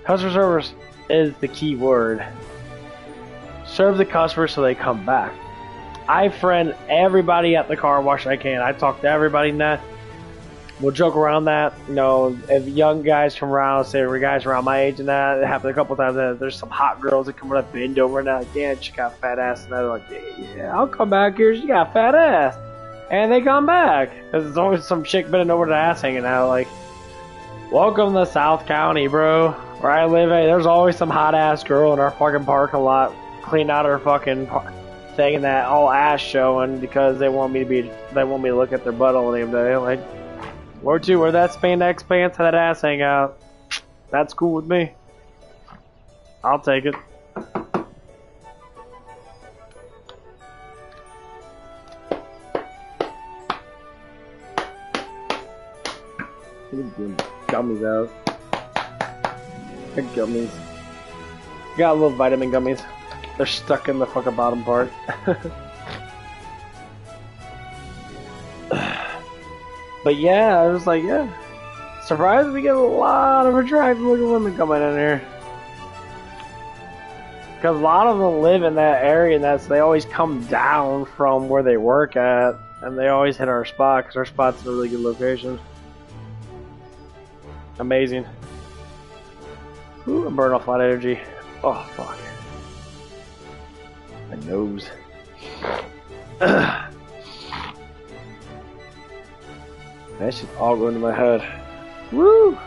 Customer service is the key word. Serve the customer so they come back. I friend everybody at the car wash I can. I talk to everybody in that. We'll joke around that. You know, if young guys come around, say we're guys around my age and that, it happened a couple times. There's some hot girls that come up, bend over and they're like, yeah, she got a fat ass. And they're like, yeah, I'll come back here. She got a fat ass. And they come back. Because there's always some chick bending over the ass hanging out. Like, welcome to South County, bro. Where I live, hey, there's always some hot ass girl in our fucking parking lot cleaning out her fucking thing and that all ass showing because they want me to look at their butt all damn day. Like, where to? Where that spandex pants had that ass hang out? That's cool with me. I'll take it. Gummies out. Gummies. Got little vitamin gummies. They're stuck in the fucking bottom part. But yeah, I was like, yeah. Surprised we get a lot of attractive looking women coming in here. Because a lot of them live in that area, and they always come down from where they work at. And they always hit our spot, because our spot's in a really good location. Amazing. Ooh, I'm burning off a lot of energy. Oh, fuck. My nose. That shit all going to my head. Woo!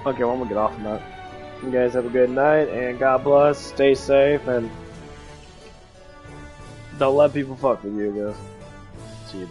Okay, well, I'm gonna get off of that. You guys have a good night, and God bless. Stay safe, and don't let people fuck with you, guys.